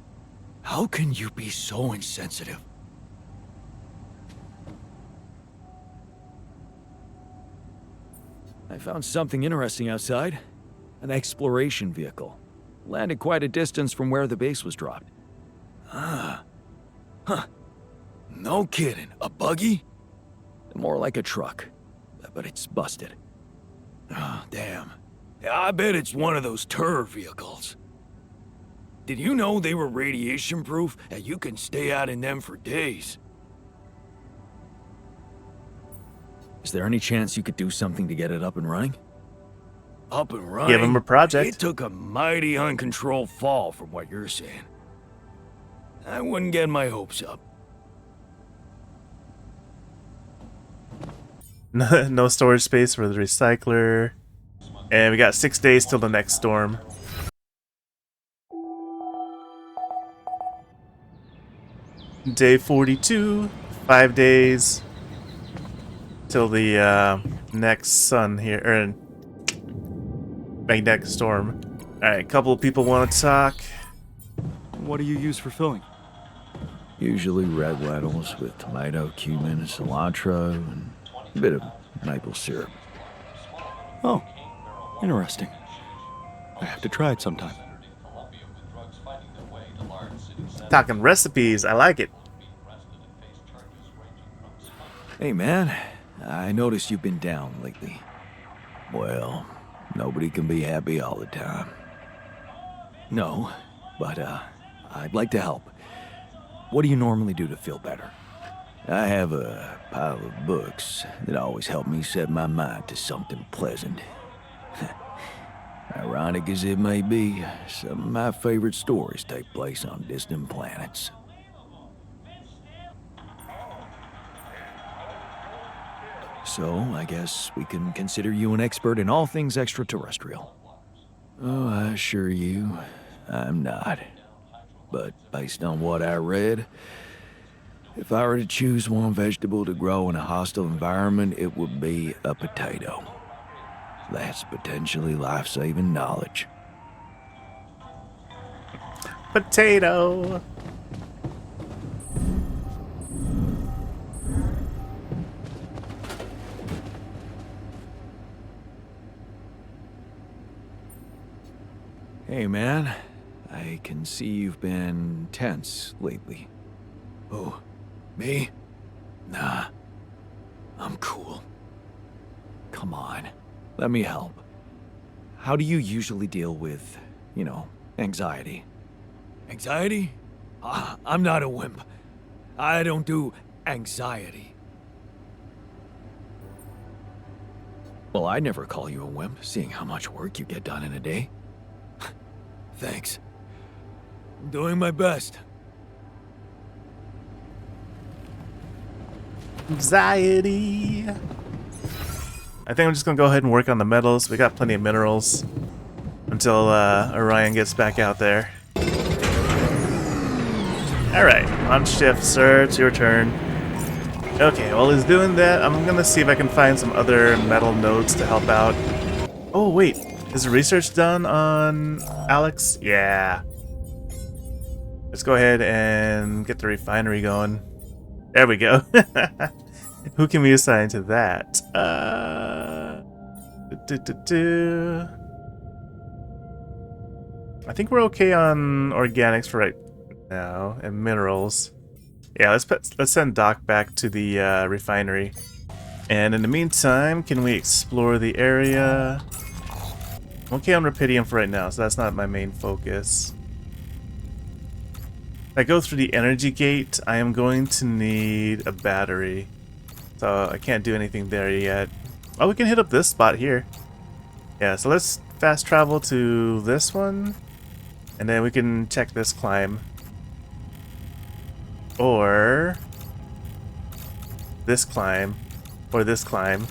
How can you be so insensitive? I found something interesting outside. An exploration vehicle. Landed quite a distance from where the base was dropped. Ah. Huh. No kidding. A buggy? More like a truck. But it's busted. Ah, damn. Yeah, I bet it's one of those turret vehicles. Did you know they were radiation proof and you can stay out in them for days? Is there any chance you could do something to get it up and running? Up and running? Give him a project. It took a mighty uncontrolled fall from what you're saying. I wouldn't get my hopes up. No storage space for the recycler. And we got 6 days till the next storm. Day 42. 5 days till the next sun here, or magnetic storm. Alright, a couple of people want to talk. What do you use for filling? Usually red lentils with tomato, cumin, and cilantro, and a bit of maple syrup. Oh, interesting. I have to try it sometime. Talking recipes, I like it. Hey, man. I noticed you've been down lately. Well, nobody can be happy all the time. No, but, I'd like to help. What do you normally do to feel better? I have a pile of books that always help me set my mind to something pleasant. Ironic as it may be, some of my favorite stories take place on distant planets. So, I guess we can consider you an expert in all things extraterrestrial. Oh, I assure you, I'm not. But based on what I read, if I were to choose one vegetable to grow in a hostile environment, it would be a potato. That's potentially life-saving knowledge. Potato. Hey, man. I can see you've been tense lately. Oh, me? Nah. I'm cool. Come on. Let me help. How do you usually deal with, anxiety? Anxiety? I'm not a wimp. I don't do anxiety. Well, I'd never call you a wimp, seeing how much work you get done in a day. Thanks. I'm doing my best. Anxiety. I think I'm just gonna go ahead and work on the metals. We got plenty of minerals until Orion gets back out there. Alright, on shift, sir. It's your turn. Okay, while he's doing that, I'm gonna see if I can find some other metal nodes to help out. Oh, wait. Is the research done on Alex? Yeah. Let's go ahead and get the refinery going. There we go. Who can we assign to that? I think we're okay on organics for right now and minerals. Yeah, let's send Doc back to the refinery. And in the meantime, can we explore the area? I'm okay on Rapidium for right now, so that's not my main focus. If I go through the energy gate, I am going to need a battery. So I can't do anything there yet. Oh, we can hit up this spot here. Yeah, so let's fast travel to this one. And then we can check this climb. Or this climb. Or this climb.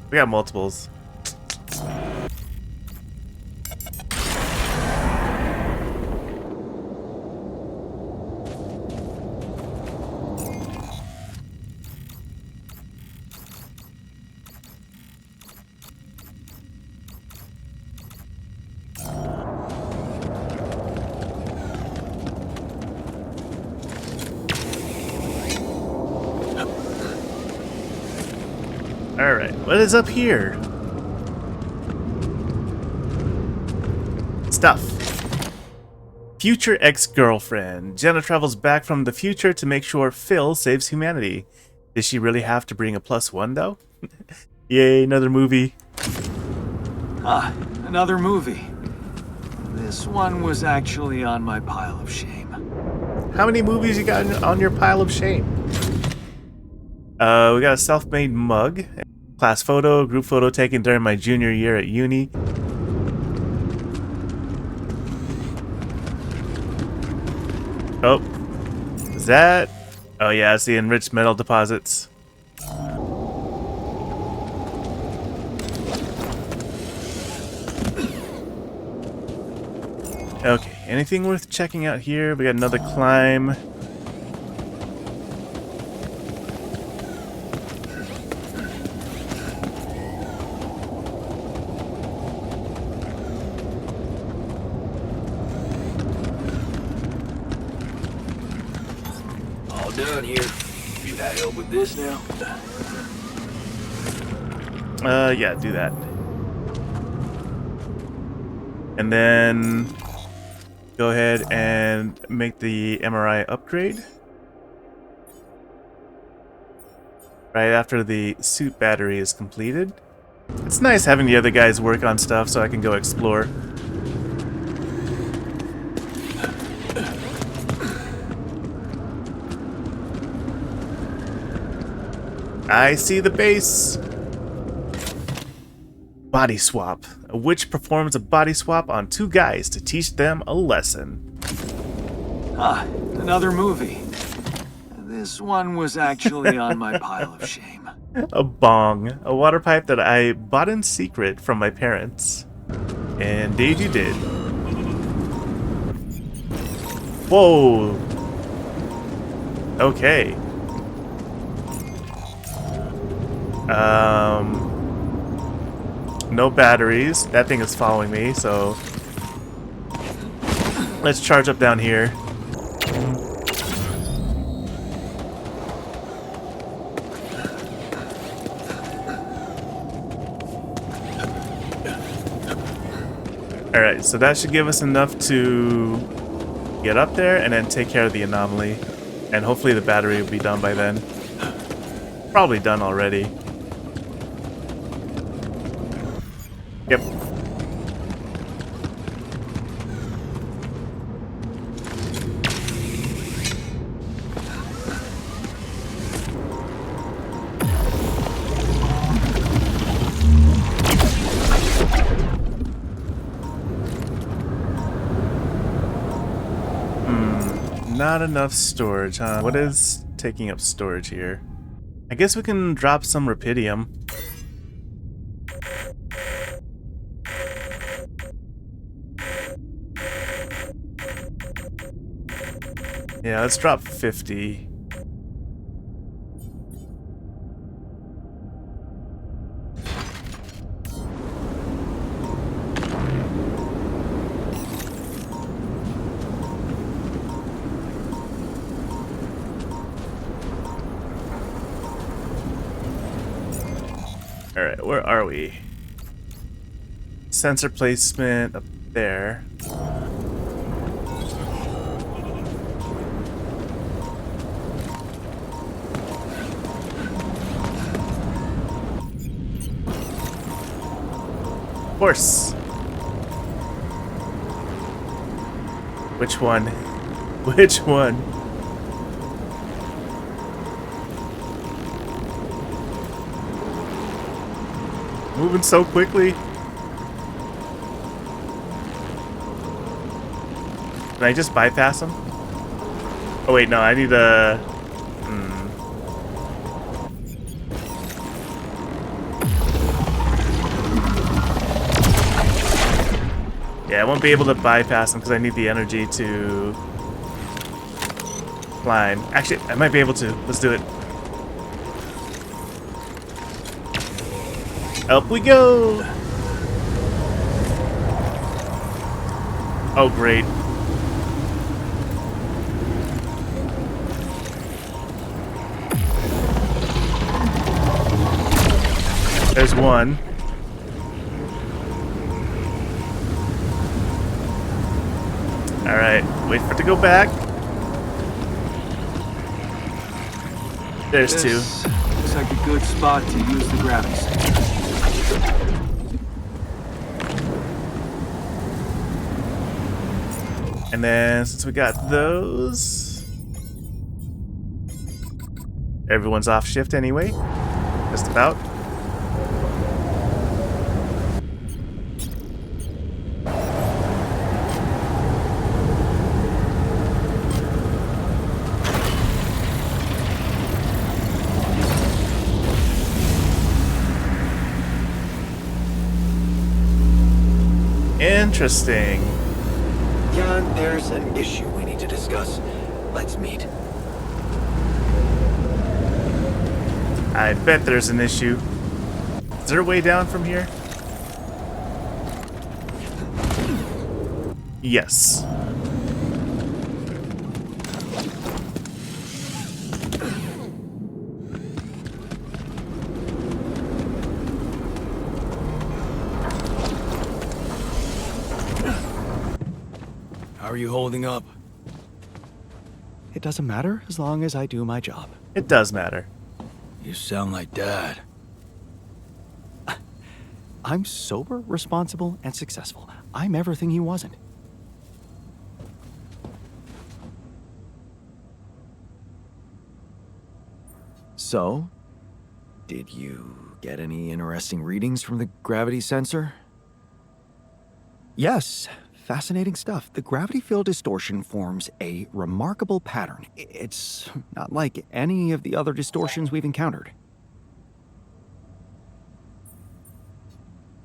We got multiples. Alright, what is up here? Stuff. Future ex-girlfriend. Jenna travels back from the future to make sure Phil saves humanity. Does she really have to bring a +1 though? Yay, another movie. Ah, another movie. This one was actually on my pile of shame. How many movies you got on your pile of shame? We got a self-made mug. Class photo, group photo taken during my junior year at uni. Oh, is that? Oh yeah, it's the enriched metal deposits. Okay, anything worth checking out here? We got another climb. Done here. Should I help with this now? Yeah, do that. And then go ahead and make the MRI upgrade. Right after the suit battery is completed. It's nice having the other guys work on stuff so I can go explore. I see the base! Body swap. A witch performs a body swap on 2 guys to teach them a lesson. Ah, another movie. This one was actually on my pile of shame. A bong. A water pipe that I bought in secret from my parents. Indeed you did. Whoa! Okay. No batteries. That thing is following me, so let's charge up down here. Alright, so that should give us enough to get up there and then take care of the anomaly. And hopefully the battery will be done by then. Probably done already. Yep. Not enough storage, huh? What is taking up storage here? I guess we can drop some rupidium. Yeah, let's drop 50. Alright, where are we? Sensor placement up there. Of course. Which one? Which one? Moving so quickly. Can I just bypass him? Oh wait, no, I need a... Yeah, I won't be able to bypass him because I need the energy to climb. Actually, I might be able to. Let's do it. Up we go! Oh, great. There's one. Alright, wait for it to go back. There's two. Looks like a good spot to use the gravity center. And then, since we got those... Everyone's off shift anyway. Just about. Interesting. John, there's an issue we need to discuss. Let's meet. I bet there's an issue. Is there a way down from here? Yes. How are you holding up? It doesn't matter as long as I do my job. It does matter. You sound like Dad. I'm sober, responsible, and successful. I'm everything he wasn't. So, did you get any interesting readings from the gravity sensor? Yes, fascinating stuff. The gravity field distortion forms a remarkable pattern. It's not like any of the other distortions we've encountered.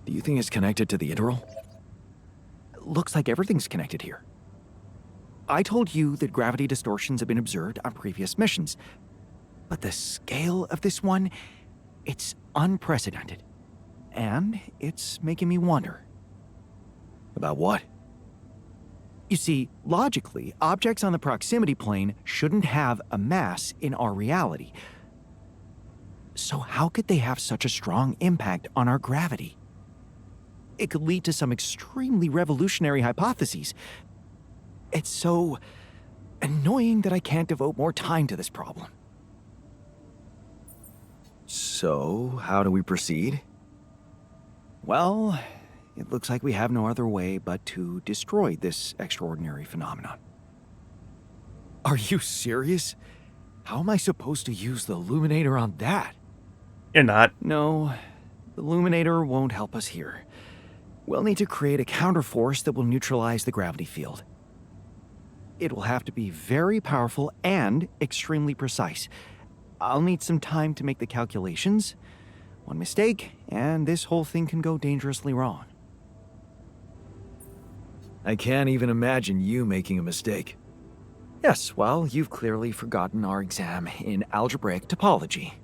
Do you think it's connected to the Integral? Looks like everything's connected here. I told you that gravity distortions have been observed on previous missions, but the scale of this one, it's unprecedented. And it's making me wonder. About what? You see, logically, objects on the proximity plane shouldn't have a mass in our reality. So how could they have such a strong impact on our gravity? It could lead to some extremely revolutionary hypotheses. It's so annoying that I can't devote more time to this problem. So, how do we proceed? Well, it looks like we have no other way but to destroy this extraordinary phenomenon. Are you serious? How am I supposed to use the illuminator on that? You're not. No, the Illuminator won't help us here. We'll need to create a counterforce that will neutralize the gravity field. It will have to be very powerful and extremely precise. I'll need some time to make the calculations. One mistake, and this whole thing can go dangerously wrong. I can't even imagine you making a mistake. Yes, well, you've clearly forgotten our exam in algebraic topology.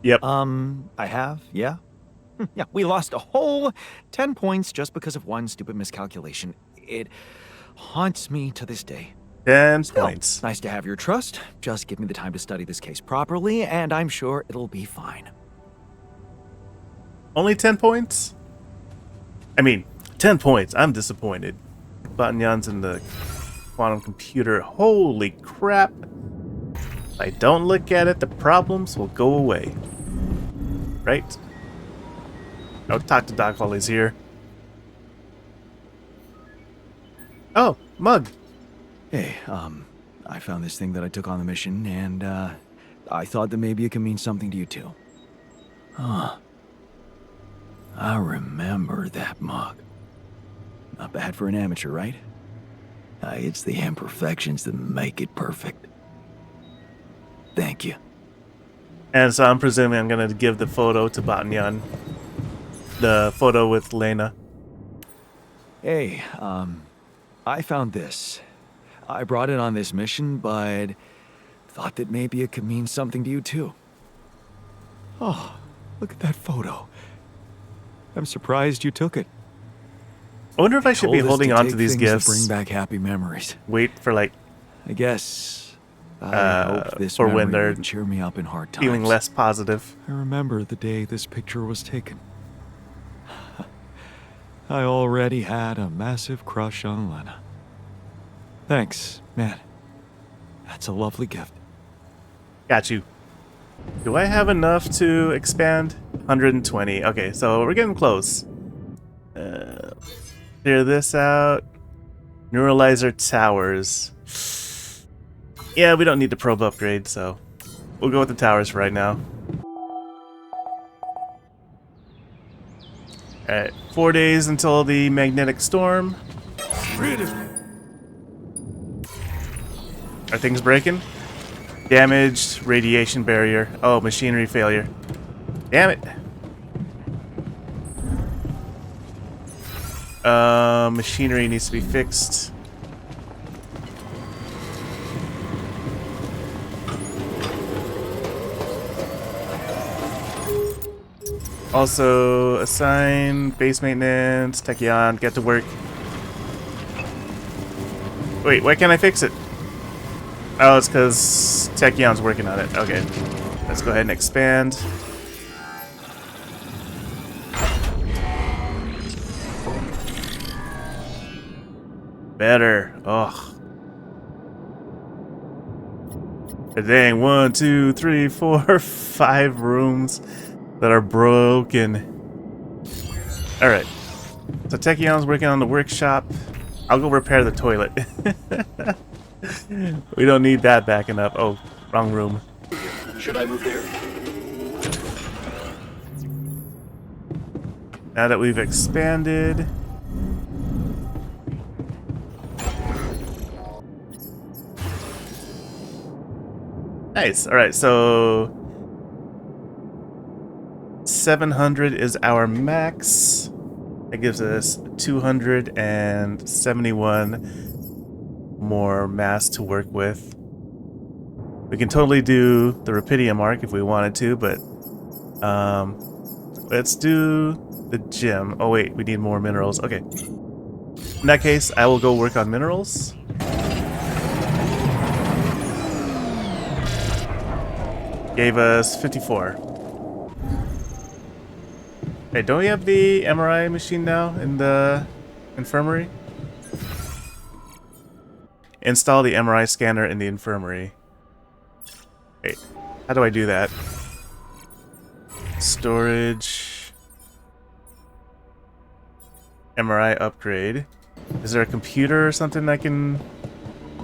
Yep. I have, yeah. Yeah, we lost a whole 10 points just because of one stupid miscalculation. It haunts me to this day. 10 Still, points. nice to have your trust. Just give me the time to study this case properly, and I'm sure it'll be fine. Only 10 points? I mean, 10 points. I'm disappointed. Batanyan's in the quantum computer. Holy crap. If I don't look at it, the problems will go away. Right? I'll talk to Doc while he's here. Oh, Mug. Hey, I found this thing that I took on the mission, and, I thought that maybe it could mean something to you too. Huh. I remember that mug. Not bad for an amateur, right? It's the imperfections that make it perfect. Thank you. And so I'm presuming I'm going to give the photo to Batanyan. The photo with Lena. Hey, I found this. I brought it on this mission, but thought that maybe it could mean something to you too. Oh, look at that photo. I'm surprised you took it. I wonder if I should be holding on to these gifts. Bring back happy memories. Wait for like I guess I hope this for when memory they're would cheer me up in hard times. feeling less positive. I remember the day this picture was taken. I already had a massive crush on Lena. Thanks, man. That's a lovely gift. Got you. Do I have enough to expand? 120. Okay, so we're getting close. Clear this out. Neuralizer towers. Yeah, we don't need the probe upgrade, so we'll go with the towers for right now. Alright, 4 days until the magnetic storm. Are things breaking? Damaged, radiation barrier. Oh, machinery failure. Damn it. Machinery needs to be fixed. Also, assign base maintenance, Tachyon, get to work. Wait, why can't I fix it? Oh, it's because Tachyon's working on it. Okay, let's go ahead and expand. better. Ugh. Dang, 1, 2, 3, 4, 5 rooms that are broken. Alright. So Techion's working on the workshop. I'll go repair the toilet. We don't need that backing up. Oh, wrong room. Should I move there? Now that we've expanded. Nice. Alright, so 700 is our max. That gives us 271 more mass to work with. We can totally do the Rapidium arc if we wanted to, but let's do the gym. Oh wait, we need more minerals. Okay. In that case, I will go work on minerals. Gave us 54. Hey, don't we have the MRI machine now in the infirmary? Install the MRI scanner in the infirmary. Wait, how do I do that? Storage. MRI upgrade. Is there a computer or something I can...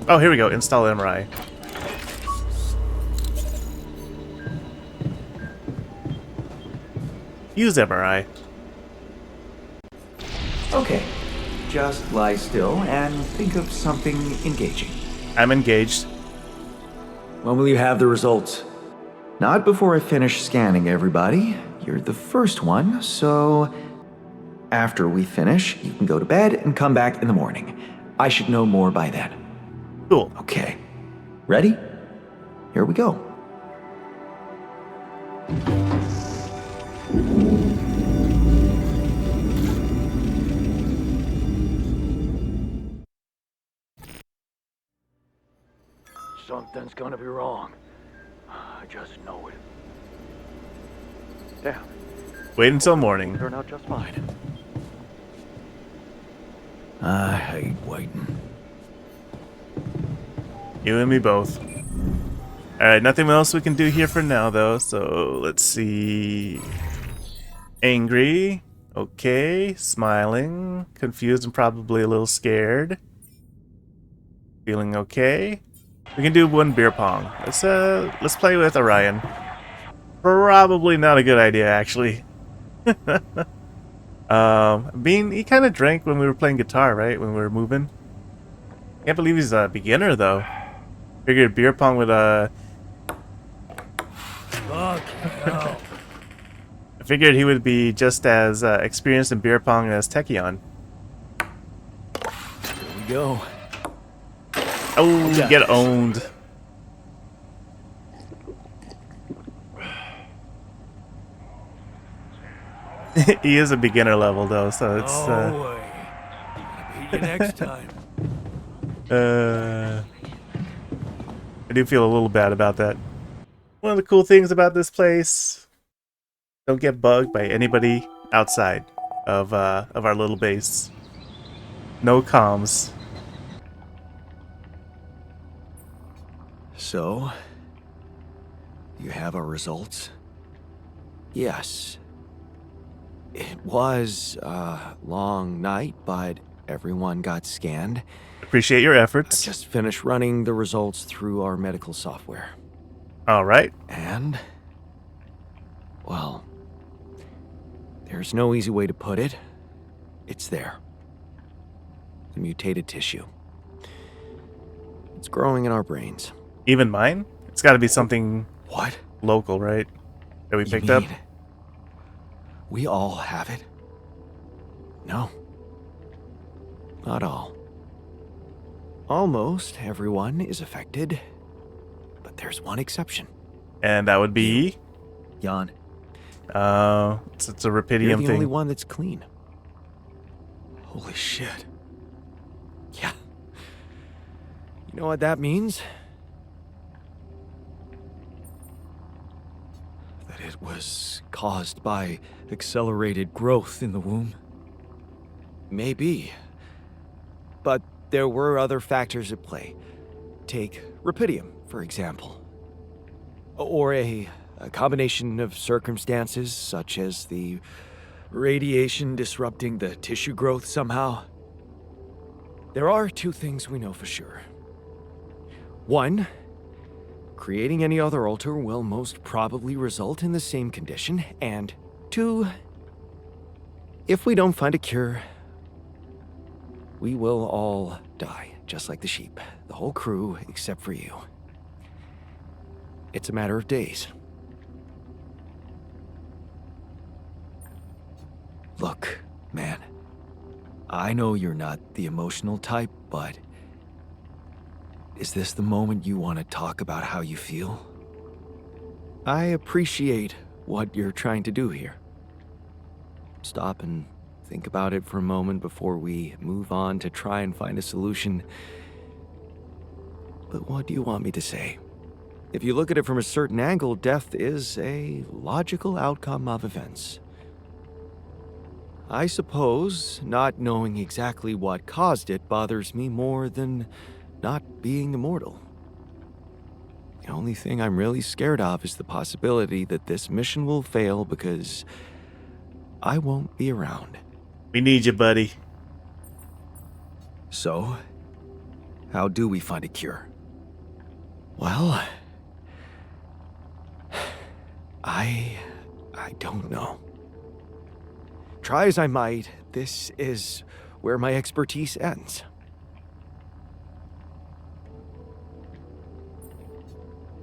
Oh, here we go. Install MRI. Use MRI. Okay. Just lie still and think of something engaging. I'm engaged. When will you have the results? Not before I finish scanning everybody. You're the first one, so after we finish, you can go to bed and come back in the morning. I should know more by then. Cool. Okay. Ready? Here we go. Something's gonna be wrong. I just know it. Damn, Wait until morning. turned out just fine. I hate waiting. You and me both. Alright, nothing else we can do here for now, though, so let's see. Angry. Okay. Smiling. Confused and probably a little scared. Feeling okay. We can do one beer pong. Let's play with Orion. Probably not a good idea, actually. He kind of drank when we were playing guitar, right? When we were moving. Can't believe he's a beginner, though. Figured beer pong would, Fuck hell. I figured he would be just as experienced in beer pong as Techion. Here we go. Oh, get owned. He is a beginner level, though, so it's... Oh, way. I'll beat you next time. I do feel a little bad about that. One of the cool things about this place, don't get bugged by anybody outside of our little base. No comms. So, you have our results? Yes. It was a long night, but everyone got scanned. Appreciate your I efforts. just finished running the results through our medical software. All right. And, well, there's no easy way to put it. It's there. The mutated tissue. It's growing in our brains. Even mine? It's got to be something What? local, right? That we You picked up. mean we all have it? No. Not all. Almost everyone is affected, but there's one exception. And that would be... Jan, it's a you're Rapidium the thing. only one that's clean. Holy shit. Yeah. You know what that means? That it was caused by accelerated growth in the womb. Maybe. But there were other factors at play. Take Rapidium, for example. Or a combination of circumstances, such as the radiation disrupting the tissue growth somehow. There are two things we know for sure. One, creating any other altar will most probably result in the same condition. And two, if we don't find a cure, we will all die, just like the sheep. The whole crew, except for you. It's a matter of days. Look, man. I know you're not the emotional type, but is this the moment you want to talk about how you feel? I appreciate what you're trying to do here. Stop and think about it for a moment before we move on to try and find a solution. But what do you want me to say? If you look at it from a certain angle, death is a logical outcome of events. I suppose not knowing exactly what caused it bothers me more than not being immortal. The only thing I'm really scared of is the possibility that this mission will fail because I won't be around. We need you, buddy. So, how do we find a cure? Well, I don't know. Try as I might, this is where my expertise ends.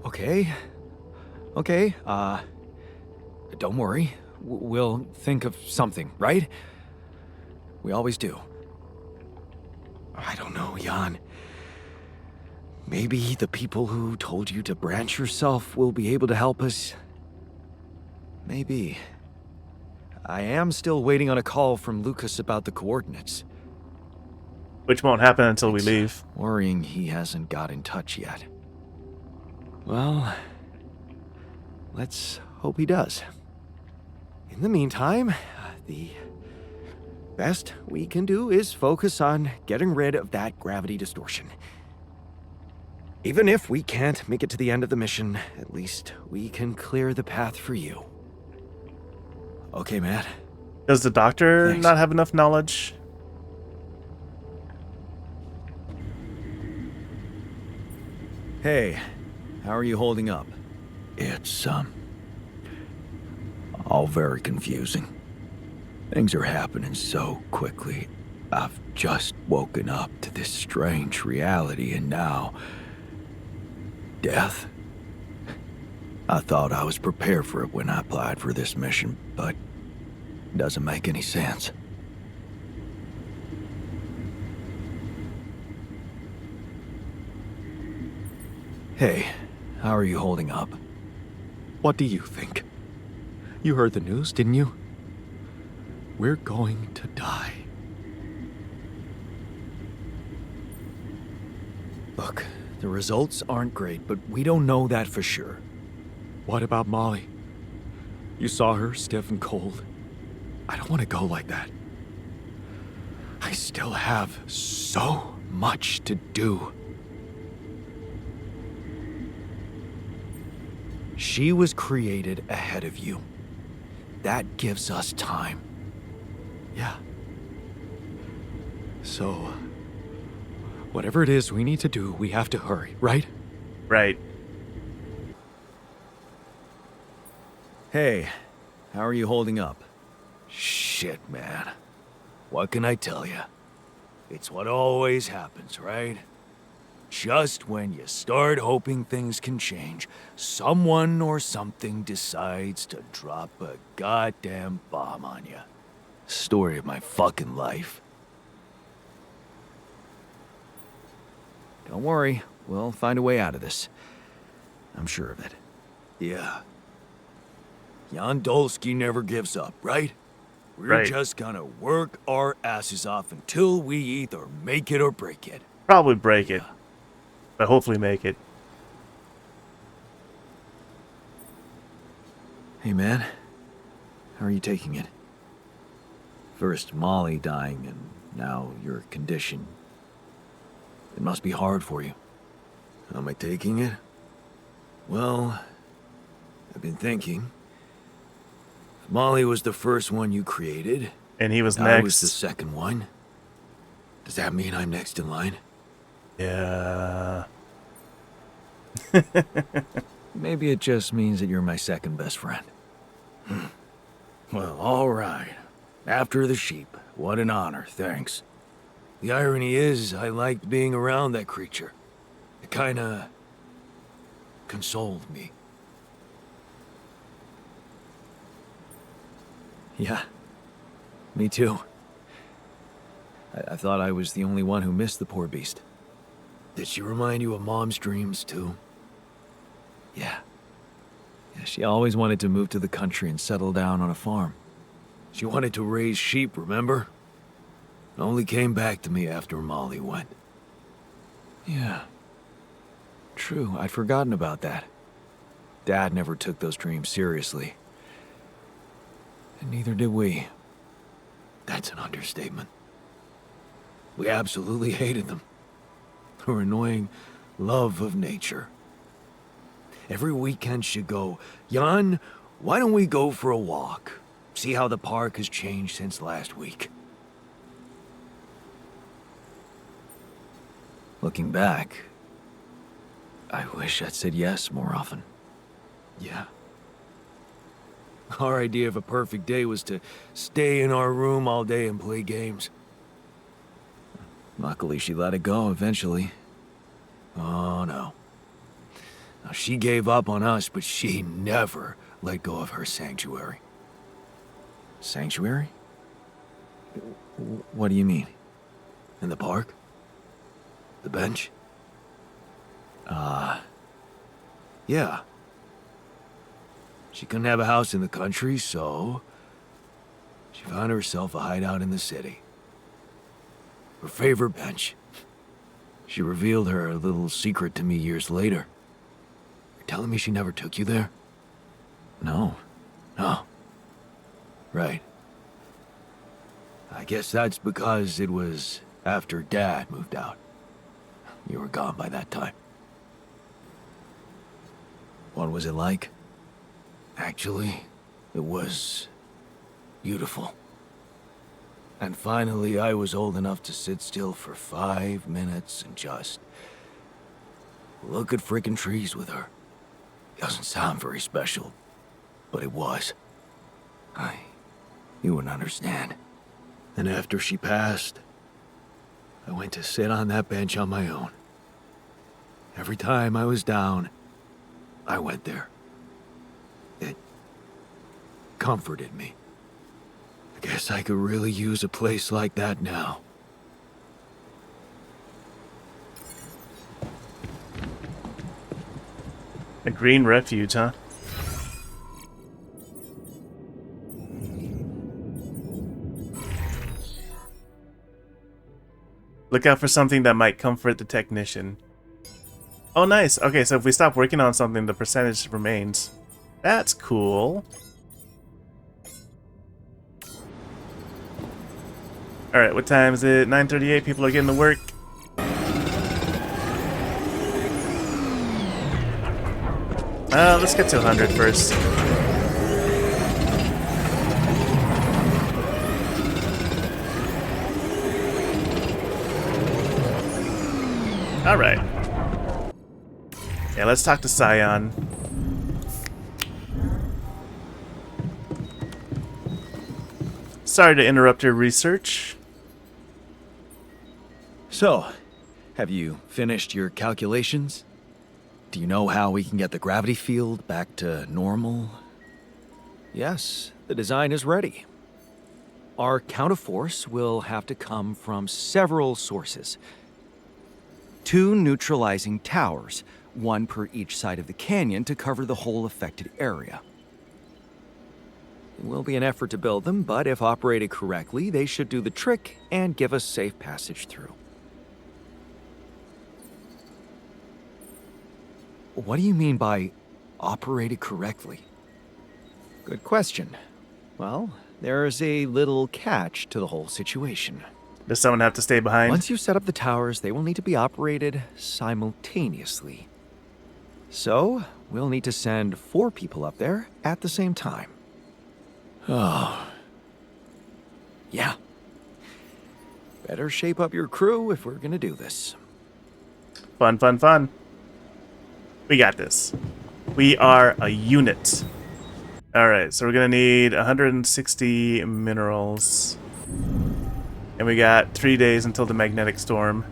Okay, don't worry. We'll think of something, right? We always do. I don't know, Jan. Maybe the people who told you to branch yourself will be able to help us. Maybe. I am still waiting on a call from Lucas about the coordinates. Which won't happen until we leave. Worrying he hasn't got in touch yet. Well, let's hope he does. In the meantime, the best we can do is focus on getting rid of that gravity distortion. Even if we can't make it to the end of the mission, at least we can clear the path for you. Okay, Matt. Does the doctor Thanks. not have enough knowledge? Hey, how are you holding up? It's, all very confusing. Things are happening so quickly. I've just woken up to this strange reality, and now... death? I thought I was prepared for it when I applied for this mission, but it doesn't make any sense. Hey, how are you holding up? What do you think? You heard the news, didn't you? We're going to die. Look, the results aren't great, but we don't know that for sure. What about Molly? You saw her stiff and cold. I don't want to go like that. I still have so much to do. She was created ahead of you. That gives us time. Yeah. So, whatever it is we need to do, we have to hurry, right? Right. Hey, how are you holding up? Shit, man. What can I tell you? It's what always happens, right? Just when you start hoping things can change, someone or something decides to drop a goddamn bomb on you. Story of my fucking life. Don't worry, we'll find a way out of this. I'm sure of it. Yeah. Jan Dolsky never gives up, right? We're Right. just gonna work our asses off until we either make it or break it. Probably break it. But hopefully make it. Hey, man. How are you taking it? First Molly dying, and now your condition. It must be hard for you. How am I taking it? Well, I've been thinking. If Molly was the first one you created, And he was I next. was the second one. Does that mean I'm next in line? Yeah. Maybe it just means that you're my second best friend. Well, all right. After the sheep. What an honor, thanks. The irony is, I liked being around that creature. It kinda consoled me. Yeah, me too. I thought I was the only one who missed the poor beast. Did she remind you of Mom's dreams, too? Yeah. Yeah, she always wanted to move to the country and settle down on a farm. She wanted to raise sheep, remember? It only came back to me after Molly went. Yeah. True, I'd forgotten about that. Dad never took those dreams seriously. And neither did we. That's an understatement. We absolutely hated them. Her annoying love of nature. Every weekend she'd go, Jan, why don't we go for a walk? See how the park has changed since last week. Looking back, I wish I'd said yes more often. Yeah. Our idea of a perfect day was to stay in our room all day and play games. Luckily, she let it go eventually. Oh, no. Now, she gave up on us, but she never let go of her sanctuary. Sanctuary? What do you mean? In the park? The bench? Yeah. She couldn't have a house in the country, so she found herself a hideout in the city. Her favorite bench. She revealed her little secret to me years later. You're telling me she never took you there? No. Right. I guess that's because it was after Dad moved out. You were gone by that time. What was it like? Actually, it was beautiful. And finally, I was old enough to sit still for 5 minutes and just look at freaking trees with her. Doesn't sound very special, but it was. You wouldn't understand. And after she passed, I went to sit on that bench on my own. Every time I was down, I went there. It comforted me. I guess I could really use a place like that now. A green refuge, huh? Look out for something that might comfort the technician. Oh, nice. Okay, so if we stop working on something, the percentage remains. That's cool. Alright, what time is it? 9:38. People are getting to work. Let's get to 100 first. Alright. Yeah, let's talk to Scion. Sorry to interrupt your research. So, have you finished your calculations? Do you know how we can get the gravity field back to normal? Yes, the design is ready. Our counterforce will have to come from several sources. 2 neutralizing towers, 1 per each side of the canyon to cover the whole affected area. It will be an effort to build them, but if operated correctly, they should do the trick and give us safe passage through. What do you mean by operated correctly? Good question. Well, there is a little catch to the whole situation. Does someone have to stay behind? Once you set up the towers, they will need to be operated simultaneously. So, we'll need to send 4 people up there at the same time. Oh. Yeah. Better shape up your crew if we're gonna do this. Fun, fun, fun. We got this. We are a unit. Alright, so we're gonna need 160 minerals. And we got 3 days until the magnetic storm.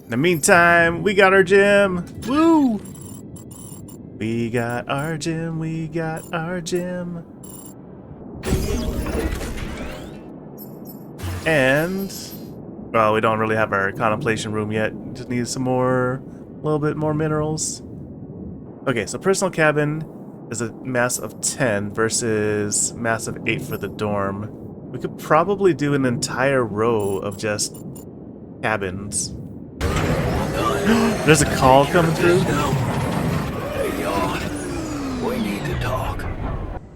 In the meantime, we got our gym. Woo! We got our gym, we got our gym. And, well, we don't really have our contemplation room yet. Just need some more, a little bit more minerals. Okay, so personal cabin is a mass of 10 versus mass of 8 for the dorm. We could probably do an entire row of just cabins. There's a call coming through. Hey, y'all. We need to talk.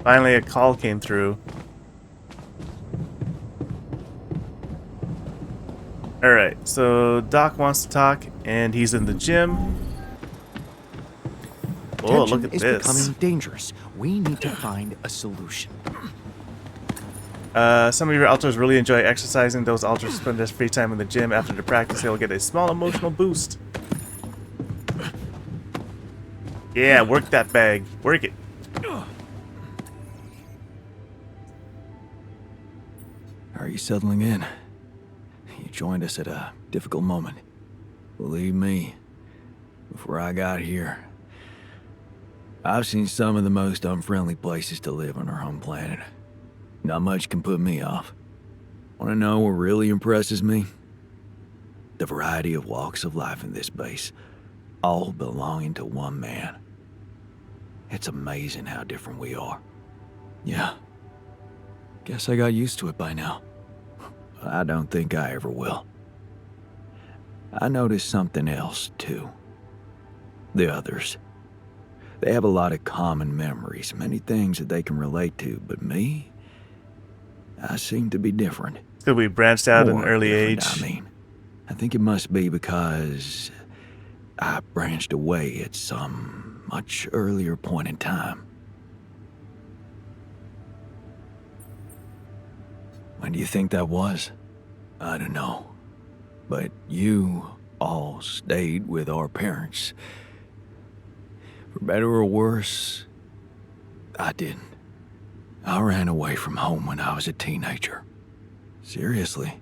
Finally, a call came through. Alright, so Doc wants to talk, and he's in the gym. Oh, look at Tension is this. becoming dangerous. We need to find a solution. Some of your ultras really enjoy exercising. Those ultras spend their free time in the gym. After the practice, they'll get a small emotional boost. Yeah, work that bag. Work it. Are you settling in? You joined us at a difficult moment. Believe me, before I got here, I've seen some of the most unfriendly places to live on our home planet. Not much can put me off. Want to know what really impresses me? The variety of walks of life in this base, all belonging to one man. It's amazing how different we are. Yeah. Guess I got used to it by now. I don't think I ever will. I noticed something else, too. The others. They have a lot of common memories, many things that they can relate to, but me? I seem to be different. Because we branched out at an More early different, age. I mean, I think it must be because I branched away at some much earlier point in time. When do you think that was? I don't know. But you all stayed with our parents. For better or worse, I didn't. I ran away from home when I was a teenager. Seriously.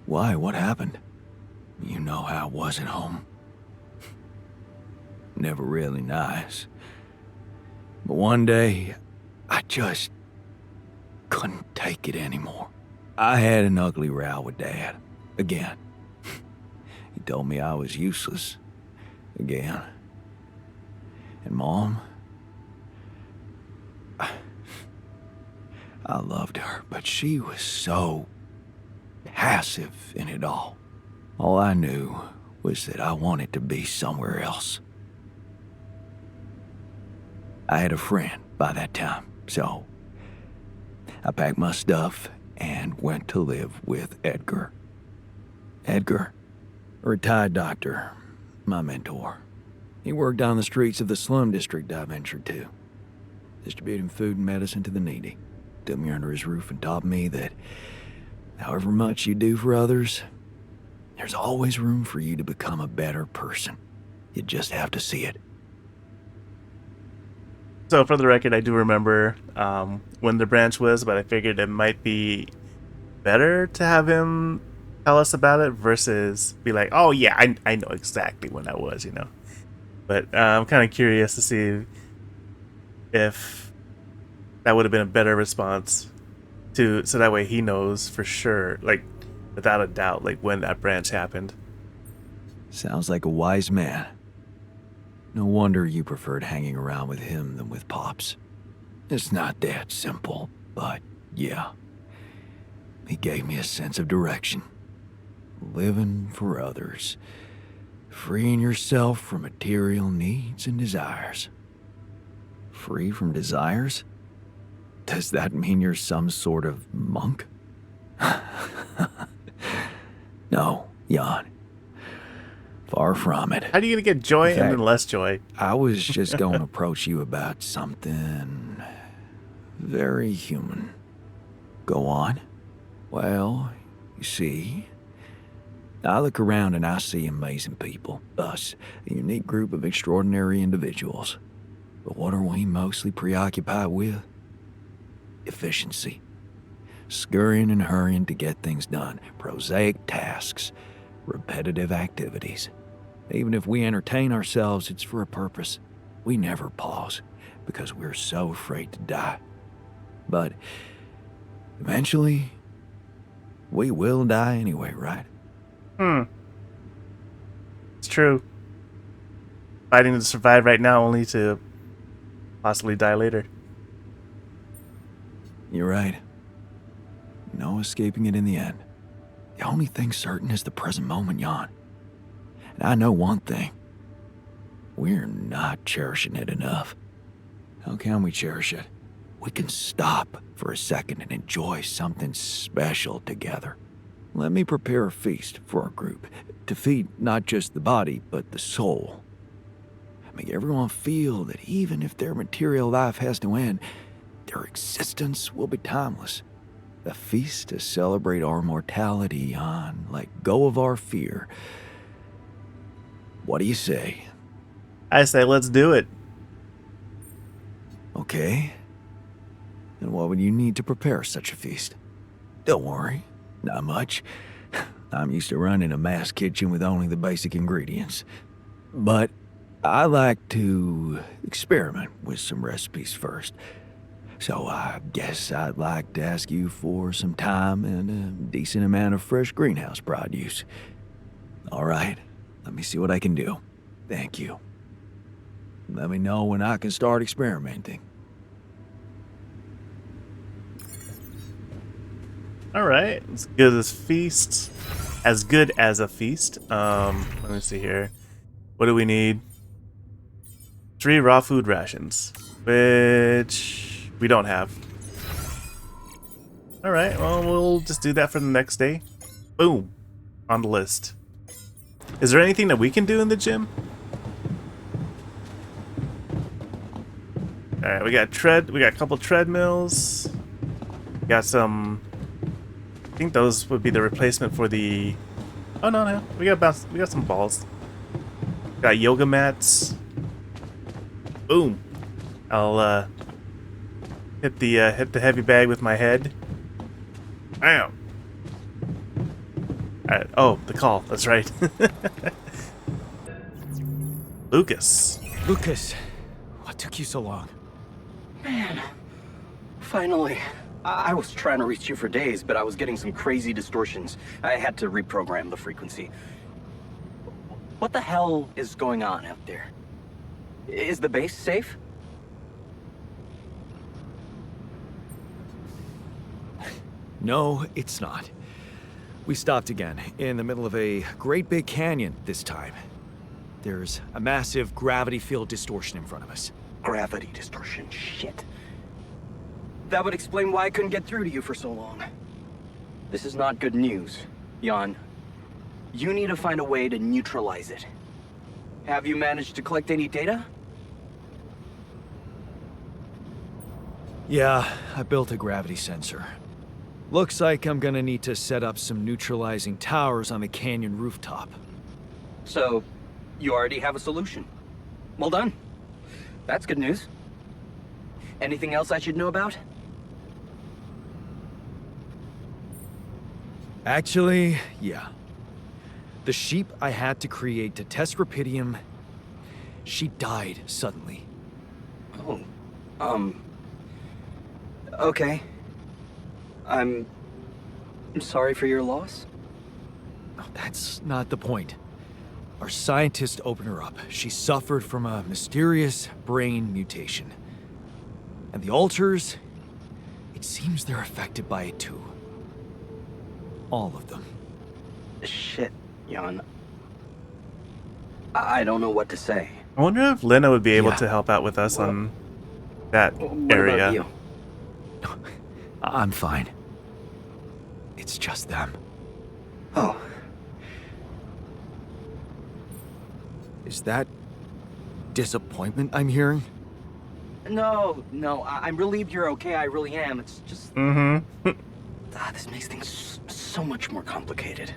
Why? What happened? You know how I was at home. Never really nice. But one day, I just couldn't take it anymore. I had an ugly row with Dad. Again. He told me I was useless. Again. And Mom? I loved her, but she was so passive in it all. All I knew was that I wanted to be somewhere else. I had a friend by that time, so I packed my stuff and went to live with Edgar. Edgar, a retired doctor, my mentor. He worked down the streets of the slum district I ventured to, distributing food and medicine to the needy. Took me under his roof and taught me that however much you do for others, there's always room for you to become a better person. You just have to see it. So for the record, I do remember when the branch was, but I figured it might be better to have him tell us about it versus be like, oh yeah, I know exactly when that was, you know. But I'm kind of curious to see if that would have been a better response so that way he knows for sure, like without a doubt, like when that branch happened. Sounds like a wise man. No wonder you preferred hanging around with him than with Pops. It's not that simple, but yeah. He gave me a sense of direction. Living for others. Freeing yourself from material needs and desires. Free from desires? Does that mean you're some sort of monk? No, Jan. Far from it. How are you gonna get joy In and fact, then less joy? I was just going to approach you about something very human. Go on. Well, you see, I look around and I see amazing people. Us, a unique group of extraordinary individuals. But what are we mostly preoccupied with? Efficiency. Scurrying and hurrying to get things done. Prosaic tasks. Repetitive activities. Even if we entertain ourselves, it's for a purpose. We never pause because we're so afraid to die. But eventually, we will die anyway, right? It's true. Fighting to survive right now only to possibly die later. You're right. No escaping it in the end. The only thing certain is the present moment, Jan. And I know one thing. We're not cherishing it enough. How can we cherish it? We can stop for a second and enjoy something special together. Let me prepare a feast for our group to feed not just the body, but the soul. Make everyone feel that even if their material life has to end, their existence will be timeless. A feast to celebrate our mortality, Jan. Let go of our fear. What do you say? I say let's do it. Okay. And what would you need to prepare such a feast? Don't worry, not much. I'm used to running a mass kitchen with only the basic ingredients. But I like to experiment with some recipes first. So I guess I'd like to ask you for some time and a decent amount of fresh greenhouse produce. All right, let me see what I can do. Thank you. Let me know when I can start experimenting. All right, as good as feast, as good as a feast. Let me see here. What do we need? 3 raw food rations, which we don't have. All right, well, we'll just do that for the next day. Boom, on the list. Is there anything that we can do in the gym? All right, we got a couple treadmills. We got some. I think those would be the replacement for the. Oh no, we got some balls. Got yoga mats. Boom. I'll hit the heavy bag with my head. Bam. Alright. Oh, the call. That's right. Lucas. Lucas, what took you so long? Man, finally. I was trying to reach you for days, but I was getting some crazy distortions. I had to reprogram the frequency. What the hell is going on out there? Is the base safe? No, it's not. We stopped again, in the middle of a great big canyon this time. There's a massive gravity field distortion in front of us. Gravity distortion, shit. That would explain why I couldn't get through to you for so long. This is not good news, Jan. You need to find a way to neutralize it. Have you managed to collect any data? Yeah, I built a gravity sensor. Looks like I'm gonna need to set up some neutralizing towers on the canyon rooftop. So, you already have a solution. Well done. That's good news. Anything else I should know about? Actually, yeah. The sheep I had to create to test Rapidium, she died suddenly. Oh, okay. I'm sorry for your loss. That's not the point. Our scientist opened her up. She suffered from a mysterious brain mutation. And the altars, it seems they're affected by it too. All of them. Shit, Jan. I don't know what to say. I wonder if Lena would be able Yeah. to help out with us on that What area. about you? I'm fine. it's just them. Oh, Is that disappointment I'm hearing? no, I'm relieved you're okay. I really am. It's just... Mm-hmm. This makes things so much more complicated.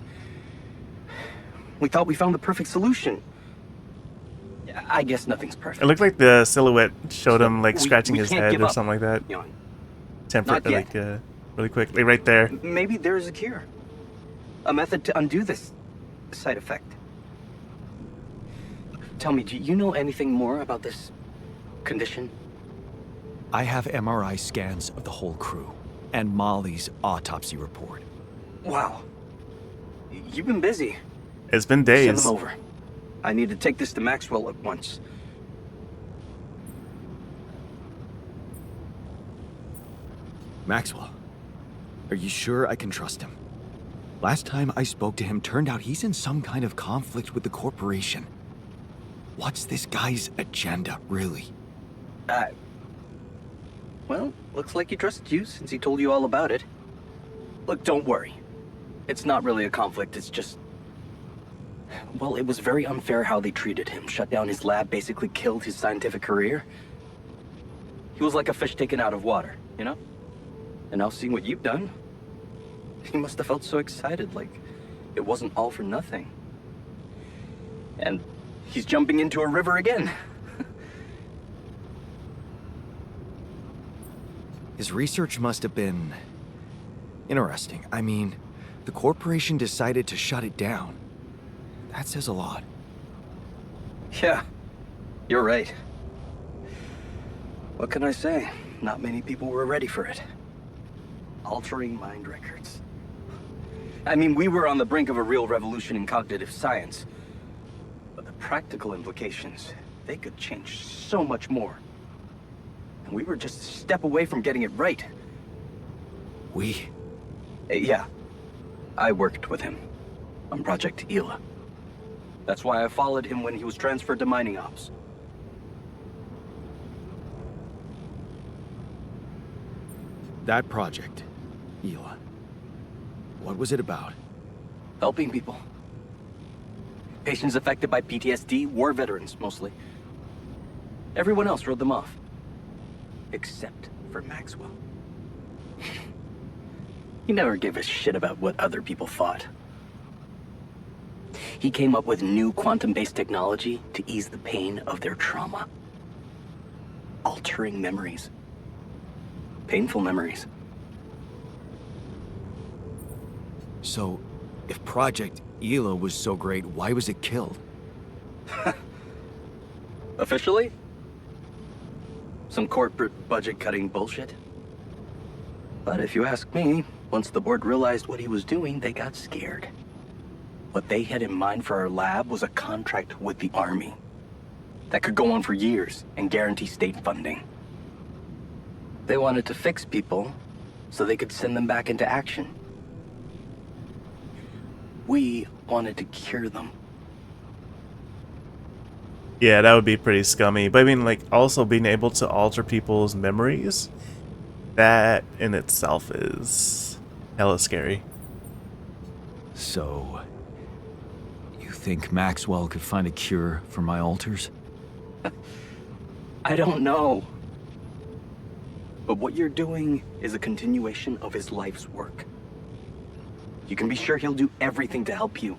We thought we found the perfect solution. I guess nothing's perfect. It looked like the silhouette showed him like We- scratching we his can't head give or up. something like that. You know, Temporarily, Not yet. like really quickly, right there. maybe there's a cure. A method to undo this side effect. Tell me, do you know anything more about this condition? I have MRI scans of the whole crew and Molly's autopsy report. Wow. You've been busy. It's been Send days. them over. I need to take this to Maxwell at once. Maxwell, are you sure I can trust him? Last time I spoke to him, turned out he's in some kind of conflict with the corporation. What's this guy's agenda, really? Well, looks like he trusted you since he told you all about it. Look, don't worry. It's not really a conflict, it's just... Well, it was very unfair how they treated him. Shut down his lab, basically killed his scientific career. He was like a fish taken out of water, you know? And now seeing what you've done, he must have felt so excited, like it wasn't all for nothing. And he's jumping into a river again. His research must have been interesting. I mean, the corporation decided to shut it down. That says a lot. Yeah, you're right. What can I say? Not many people were ready for it. Altering mind records. I mean, we were on the brink of a real revolution in cognitive science. But the practical implications, they could change so much more. And we were just a step away from getting it right. We? Yeah. I worked with him on Project Ela. That's why I followed him when he was transferred to mining ops. That project, Ela. What was it about? Helping people. Patients affected by PTSD, war veterans, mostly. Everyone else wrote them off. Except for Maxwell. He never gave a shit about what other people thought. He came up with new quantum-based technology to ease the pain of their trauma. Altering memories. Painful memories. So, if Project Ela was so great, why was it killed? Officially? Some corporate budget-cutting bullshit. But if you ask me, once the board realized what he was doing, they got scared. What they had in mind for our lab was a contract with the Army that could go on for years and guarantee state funding. They wanted to fix people so they could send them back into action. We wanted to cure them. Yeah, that would be pretty scummy. But I mean, like, also being able to alter people's memories, that in itself is hella scary. So, you think Maxwell could find a cure for my alters? I don't know. But what you're doing is a continuation of his life's work. You can be sure he'll do everything to help you.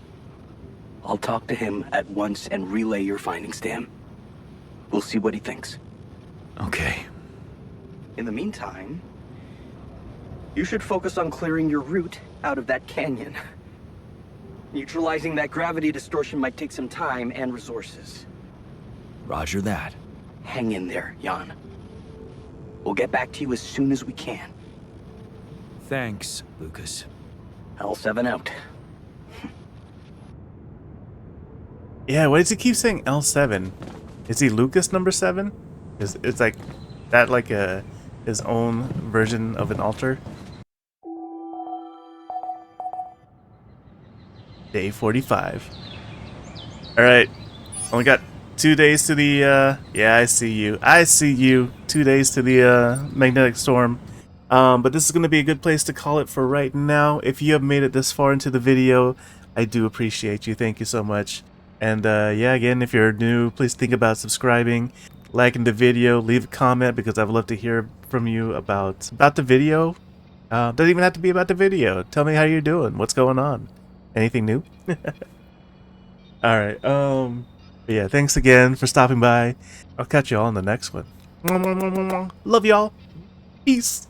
I'll talk to him at once and relay your findings to him. We'll see what he thinks. Okay. In the meantime, you should focus on clearing your route out of that canyon. Neutralizing that gravity distortion might take some time and resources. Roger that. Hang in there, Jan. We'll get back to you as soon as we can. Thanks, Lucas. L7 out. Yeah, why does he keep saying L7? Is he Lucas number 7? It's like that, like his own version of an alter? Day 45. Alright. Only got 2 days to the yeah, I see you. 2 days to the magnetic storm. But this is going to be a good place to call it for right now. If you have made it this far into the video, I do appreciate you. Thank you so much. And yeah, again, if you're new, please think about subscribing, liking the video, leave a comment because I'd love to hear from you about the video. Doesn't even have to be about the video. Tell me how you're doing. What's going on? Anything new? All right. But yeah, thanks again for stopping by. I'll catch you all in the next one. Love y'all. Peace.